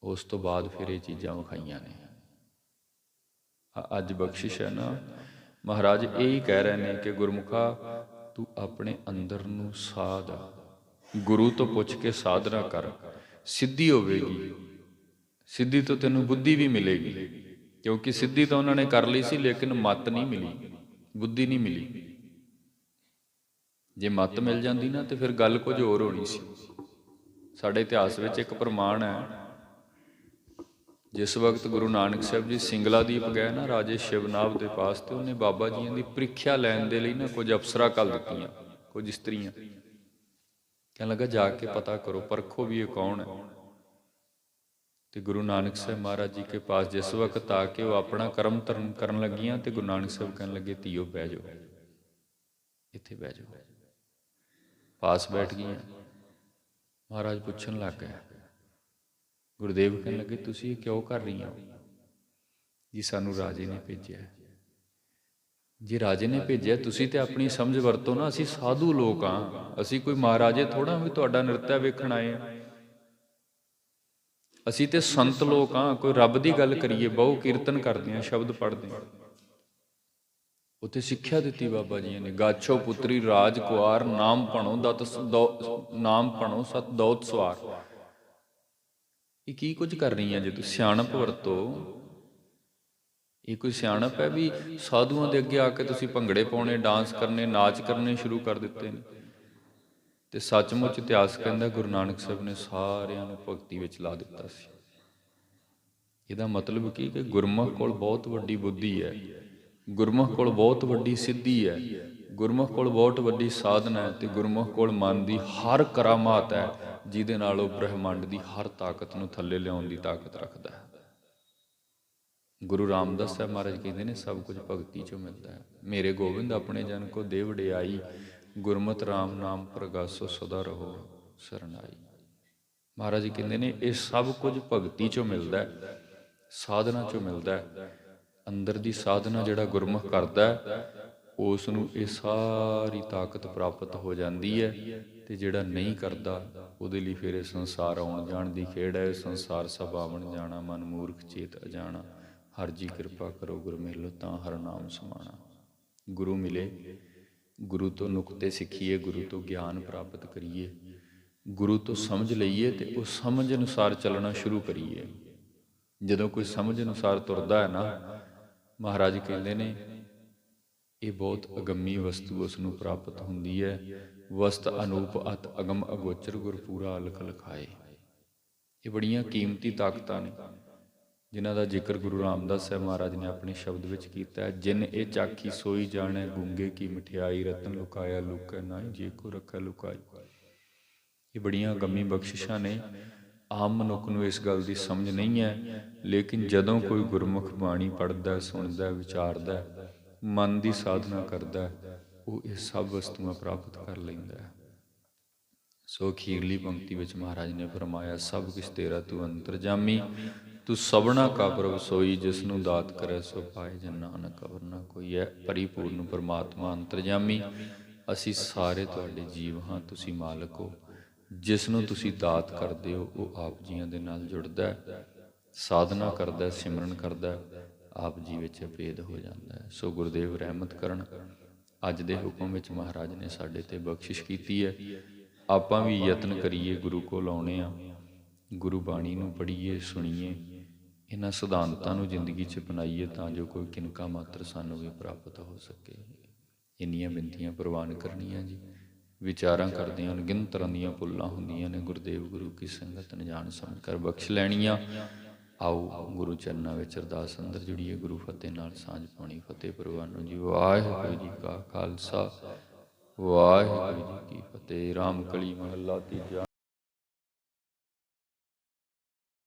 ਉਸ ਤੋਂ ਬਾਅਦ ਫਿਰ ਇਹ ਚੀਜ਼ਾਂ ਵਿਖਾਈਆਂ ਨੇ। ਅੱਜ ਬਖਸ਼ਿਸ਼ ਹੈ ਨਾ, ਮਹਾਰਾਜ ਇਹੀ ਕਹਿ ਰਹੇ ਨੇ ਕਿ ਗੁਰਮੁਖਾ ਤੂੰ ਆਪਣੇ ਅੰਦਰ ਨੂੰ ਸਾਧ, ਗੁਰੂ ਤੋਂ ਪੁੱਛ ਕੇ ਸਾਧਨਾ ਕਰ, ਸਿੱਧੀ ਹੋਵੇਗੀ। ਸਿੱਧੀ ਤੋਂ ਤੈਨੂੰ ਬੁੱਧੀ ਵੀ ਮਿਲੇਗੀ। ਕਿਉਂਕਿ ਸਿੱਧੀ ਤਾਂ ਉਹਨਾਂ ਨੇ ਕਰ ਲਈ ਸੀ, ਲੇਕਿਨ ਮੱਤ ਨਹੀਂ ਮਿਲੀ, ਬੁੱਧੀ ਨਹੀਂ ਮਿਲੀ। ਜੇ ਮੱਤ ਮਿਲ ਜਾਂਦੀ ਨਾ ਤੇ ਫਿਰ ਗੱਲ ਕੁਝ ਹੋਰ ਹੋਣੀ ਸੀ। ਸਾਡੇ ਇਤਿਹਾਸ ਵਿੱਚ ਇੱਕ ਪ੍ਰਮਾਣ ਹੈ, ਜਿਸ ਵਕਤ ਗੁਰੂ ਨਾਨਕ ਸਾਹਿਬ ਜੀ ਸਿੰਗਲਾਦੀਪ ਗਏ ਨਾ ਰਾਜੇ ਸ਼ਿਵਨਾਭ ਦੇ ਪਾਸ, ਤੇ ਉਹਨੇ ਬਾਬਾ ਜੀਆਂ ਦੀ ਪ੍ਰੀਖਿਆ ਲੈਣ ਦੇ ਲਈ ਨਾ ਕੁਝ ਅਫਸਰਾਂ ਘੱਲ ਦਿੱਤੀਆਂ, ਕੁਝ ਇਸਤਰੀਆਂ। ਕਹਿਣ ਲੱਗਾ ਜਾ ਕੇ ਪਤਾ ਕਰੋ, ਪਰਖੋ ਵੀ ਇਹ ਕੌਣ ਹੈ। ਤੇ ਗੁਰੂ ਨਾਨਕ ਸਾਹਿਬ ਮਹਾਰਾਜ ਜੀ ਕੇ ਪਾਸ ਜਿਸ ਵਕਤ ਆ ਕੇ ਉਹ ਆਪਣਾ ਕਰਮ ਧਰਮ ਕਰਨ ਲੱਗੀਆਂ, ਤੇ ਗੁਰੂ ਨਾਨਕ ਸਾਹਿਬ ਕਹਿਣ ਲੱਗੇ ਧੀਓ ਬਹਿ ਜਾਓ, ਇੱਥੇ ਬਹਿ ਜਾਓ। ਪਾਸ ਬੈਠ ਗਈਆਂ। ਮਹਾਰਾਜ ਪੁੱਛਣ ਲੱਗ ਗਏ, ਗੁਰਦੇਵ ਕਹਿਣ ਲੱਗੇ ਤੁਸੀਂ ਇਹ ਕਿਉਂ ਕਰ ਰਹੀਆਂ ਹੋ? ਜੀ ਸਾਨੂੰ ਰਾਜੇ ਨੇ ਭੇਜਿਆ। ਜੇ ਰਾਜੇ ਨੇ ਭੇਜਿਆ, ਤੁਸੀਂ ਤੇ ਆਪਣੀ ਸਮਝ ਵਰਤੋ ਨਾ, ਅਸੀਂ ਸਾਧੂ ਲੋਕ ਹਾਂ, ਅਸੀਂ ਕੋਈ ਮਹਾਰਾਜੇ ਥੋੜਾ ਵੀ ਤੁਹਾਡਾ ਨਿਰਤਿਆ ਵੇਖਣ ਆਏ ਹਾਂ। ਅਸੀਂ ਤੇ ਸੰਤ ਲੋਕ ਹਾਂ, ਕੋਈ ਰੱਬ ਦੀ ਗੱਲ ਕਰੀਏ, ਬਹੁ ਕੀਰਤਨ ਕਰਦੇ ਹਾਂ, ਸ਼ਬਦ ਪੜ੍ਹਦੇ ਹਾਂ। ਉੱਥੇ ਸਿੱਖਿਆ ਦਿੱਤੀ ਬਾਬਾ ਜੀ ਨੇ, ਗਾਛੋ ਪੁੱਤਰੀ ਰਾਜ ਕੁਆਰ, ਨਾਮ ਭਣੋ ਨਾਮ ਭਣੋ ਸਤ ਦੌਤ ਸਵਾਰ। ਇਹ ਕੀ ਕੁਝ ਕਰ ਰਹੀਆਂ ਜੇ ਤੁਸੀਂ? ਸਿਆਣਪ ਵਰਤੋ। ਇਹ ਕੋਈ ਸਿਆਣਪ ਹੈ ਵੀ ਸਾਧੂਆਂ ਦੇ ਅੱਗੇ ਆ ਕੇ ਤੁਸੀਂ ਭੰਗੜੇ ਪਾਉਣੇ, ਡਾਂਸ ਕਰਨੇ, ਨਾਚ ਕਰਨੇ ਸ਼ੁਰੂ ਕਰ ਦਿੱਤੇ ਨੇ? ਤੇ ਸੱਚਮੁੱਚ ਇਤਿਹਾਸ ਕਹਿੰਦਾ ਗੁਰੂ ਨਾਨਕ ਸਾਹਿਬ ਨੇ ਸਾਰਿਆਂ ਨੂੰ ਭਗਤੀ ਵਿੱਚ ਲਾ ਦਿੱਤਾ ਸੀ। ਇਹਦਾ ਮਤਲਬ ਕੀ ਕਿ ਗੁਰਮੁਖ ਕੋਲ ਬਹੁਤ ਵੱਡੀ ਬੁੱਧੀ ਹੈ, ਗੁਰਮੁਖ ਕੋਲ ਬਹੁਤ ਵੱਡੀ ਸਿੱਧੀ ਹੈ, ਗੁਰਮੁਖ ਕੋਲ ਬਹੁਤ ਵੱਡੀ ਸਾਧਨਾ ਹੈ, ਤੇ ਗੁਰਮੁਖ ਕੋਲ ਮਨ ਦੀ ਹਰ ਕਰਾਮਾਤ ਹੈ, ਜਿਹਦੇ ਨਾਲ ਉਹ ਬ੍ਰਹਿਮੰਡ ਦੀ ਹਰ ਤਾਕਤ ਨੂੰ ਥੱਲੇ ਲਿਆਉਣ ਦੀ ਤਾਕਤ ਰੱਖਦਾ ਹੈ। ਗੁਰੂ ਰਾਮਦਾਸ ਸਾਹਿਬ ਮਹਾਰਾਜ ਕਹਿੰਦੇ ਨੇ ਸਭ ਕੁਝ ਭਗਤੀ ਚੋਂ ਮਿਲਦਾ ਹੈ। ਮੇਰੇ ਗੋਬਿੰਦ ਆਪਣੇ ਜਨ ਕੋ ਦੇ ਵਡਿਆਈ, ਗੁਰਮਤਿ ਰਾਮ ਨਾਮ ਪ੍ਰਗਾਸੋ ਸਦਾ ਰਹੋ ਸਰਨਾਈ। ਮਹਾਰਾਜ ਜੀ ਕਹਿੰਦੇ ਨੇ ਇਹ ਸਭ ਕੁਝ ਭਗਤੀ ਚੋਂ ਮਿਲਦਾ ਹੈ, ਸਾਧਨਾ ਚੋਂ ਮਿਲਦਾ ਹੈ। ਅੰਦਰ ਦੀ ਸਾਧਨਾ ਜਿਹੜਾ ਗੁਰਮੁਖ ਕਰਦਾ ਹੈ, ਉਸ ਨੂੰ ਇਹ ਸਾਰੀ ਤਾਕਤ ਪ੍ਰਾਪਤ ਹੋ ਜਾਂਦੀ ਹੈ। ਤੇ ਜਿਹੜਾ ਨਹੀਂ ਕਰਦਾ, ਉਹਦੇ ਲਈ ਫਿਰ ਇਹ ਸੰਸਾਰ ਆਉਣ ਜਾਣ ਦੀ ਖੇਡ ਹੈ। ਸੰਸਾਰ ਸਭ ਆਵਣ ਜਾਣਾ, ਮਨ ਮੂਰਖ ਚੇਤ ਅਜਾਣਾ। ਹਰ ਜੀ ਕਿਰਪਾ ਕਰੋ ਗੁਰ ਮਿਲੋ, ਤਾਂ ਹਰ ਨਾਮ ਸਮਾਣਾ। ਗੁਰੂ ਮਿਲੇ, ਗੁਰੂ ਤੋਂ ਨੁਕਤੇ ਸਿੱਖੀਏ, ਗੁਰੂ ਤੋਂ ਗਿਆਨ ਪ੍ਰਾਪਤ ਕਰੀਏ, ਗੁਰੂ ਤੋਂ ਸਮਝ ਲਈਏ, ਤੇ ਉਹ ਸਮਝ ਅਨੁਸਾਰ ਚੱਲਣਾ ਸ਼ੁਰੂ ਕਰੀਏ। ਜਦੋਂ ਕੋਈ ਸਮਝ ਅਨੁਸਾਰ ਤੁਰਦਾ ਹੈ ਨਾ, ਮਹਾਰਾਜ ਕਹਿੰਦੇ ਨੇ ਇਹ ਬਹੁਤ ਅਗੰਮੀ ਵਸਤੂ ਉਸ ਨੂੰ ਪ੍ਰਾਪਤ ਹੁੰਦੀ ਹੈ। ਵਸਤ ਅਨੂਪ ਅਤ ਅਗਮ ਅਗੋਚਰ, ਗੁਰਪੂਰਾ ਅਲਖ ਲਖਾਏ। ਇਹ ਬੜੀਆਂ ਕੀਮਤੀ ਤਾਕਤਾਂ ਨੇ ਜਿਨ੍ਹਾਂ ਦਾ ਜ਼ਿਕਰ ਗੁਰੂ ਰਾਮਦਾਸ ਸਾਹਿਬ ਮਹਾਰਾਜ ਨੇ ਆਪਣੇ ਸ਼ਬਦ ਵਿੱਚ ਕੀਤਾ ਹੈ। ਜਿਨ ਇਹ ਚਾਖੀ ਸੋਈ ਜਾਣੈ, ਗੂੰਗੇ ਕੀ ਮਠਿਆਈ, ਰਤਨ ਲੁਕਾਇਆ ਲੁਕੈ ਨਾਹੀ, ਜੇ ਕੋ ਰੱਖੈ ਲੁਕਾਈ। ਇਹ ਬੜੀਆਂ ਅਗੰਮੀ ਬਖਸ਼ਿਸ਼ਾਂ ਨੇ। ਆਮ ਮਨੁੱਖ ਨੂੰ ਇਸ ਗੱਲ ਦੀ ਸਮਝ ਨਹੀਂ ਹੈ, ਲੇਕਿਨ ਜਦੋਂ ਕੋਈ ਗੁਰਮੁਖ ਬਾਣੀ ਪੜ੍ਹਦਾ, ਸੁਣਦਾ, ਵਿਚਾਰਦਾ, ਮਨ ਦੀ ਸਾਧਨਾ ਕਰਦਾ, ਉਹ ਇਹ ਸਭ ਵਸਤੂਆਂ ਪ੍ਰਾਪਤ ਕਰ ਲੈਂਦਾ ਹੈ। ਸੋ ਅਖੀਰਲੀ ਪੰਕਤੀ ਵਿੱਚ ਮਹਾਰਾਜ ਨੇ ਫਰਮਾਇਆ, ਸਭ ਕਿਛ ਤੇਰਾ ਤੂੰ ਅੰਤਰਜਾਮੀ, ਤੂੰ ਸਭਨਾ ਕਾ ਪ੍ਰਭ ਸੋਈ, ਜਿਸ ਨੂੰ ਦਾਤ ਕਰੈ ਸੋ ਪਾਏ, ਜਨ ਨਾਨਕ ਅਵਰ ਨਾ ਕੋਈ ਹੈ। ਪਰਿਪੂਰਨ ਪਰਮਾਤਮਾ ਅੰਤਰਜਾਮੀ, ਅਸੀਂ ਸਾਰੇ ਤੁਹਾਡੇ ਜੀਵ ਹਾਂ, ਤੁਸੀਂ ਮਾਲਕ ਹੋ। ਜਿਸ ਨੂੰ ਤੁਸੀਂ ਦਾਤ ਕਰਦੇ ਹੋ, ਉਹ ਆਪ ਜੀਆਂ ਦੇ ਨਾਲ ਜੁੜਦਾ ਹੈ, ਸਾਧਨਾ ਕਰਦਾ, ਸਿਮਰਨ ਕਰਦਾ, ਆਪ ਜੀ ਵਿੱਚ ਭੇਦ ਹੋ ਜਾਂਦਾ ਹੈ। ਸੋ ਗੁਰਦੇਵ ਰਹਿਮਤ ਕਰਨ। ਅੱਜ ਦੇ ਹੁਕਮ ਵਿੱਚ ਮਹਾਰਾਜ ਨੇ ਸਾਡੇ ਤੇ ਬਖਸ਼ਿਸ਼ ਕੀਤੀ ਹੈ। ਆਪਾਂ ਵੀ ਯਤਨ ਕਰੀਏ, ਗੁਰੂ ਕੋਲ ਆਉਣੇ ਆ, ਗੁਰੂ ਬਾਣੀ ਨੂੰ ਪੜ੍ਹੀਏ, ਸੁਣੀਏ, ਇਹਨਾਂ ਸਿਧਾਂਤਾਂ ਨੂੰ ਜ਼ਿੰਦਗੀ 'ਚ ਅਪਣਾਈਏ, ਤਾਂ ਜੋ ਕੋਈ ਕਿਨਕਾ ਮਾਤਰ ਸਾਨੂੰ ਵੀ ਪ੍ਰਾਪਤ ਹੋ ਸਕੇ। ਇੰਨੀਆਂ ਬਿਨਤੀਆਂ ਪ੍ਰਵਾਨ ਕਰਨੀਆਂ ਜੀ। ਵਿਚਾਰਾਂ ਕਰਦਿਆਂ ਅਣਗਿਣਤ ਤਰ੍ਹਾਂ ਦੀਆਂ ਭੁੱਲਾਂ ਹੁੰਦੀਆਂ ਨੇ, ਗੁਰਦੇਵ ਗੁਰੂ ਕੀ ਸੰਗਤ ਅਣਜਾਣ ਸਮਝ ਕਰ ਬਖਸ਼ ਲੈਣੀਆਂ। ਆਓ ਗੁਰੂ ਚਰਨਾਂ ਵਿੱਚ ਅਰਦਾਸ ਅੰਦਰ ਜੁੜੀਏ, ਗੁਰੂ ਫਤਿਹ ਨਾਲ ਸਾਂਝ ਪਾਉਣੀ। ਫਤਿਹ ਪ੍ਰਵਾਨੋ ਜੀ। ਵਾਹਿਗੁਰੂ ਜੀ ਕਾ ਖਾਲਸਾ, ਵਾਹਿਗੁਰੂ ਜੀ ਕੀ ਫਤਿਹ। ਰਾਮ ਕਲੀ ਮਹੱਲਾ ਤੀਜਾ।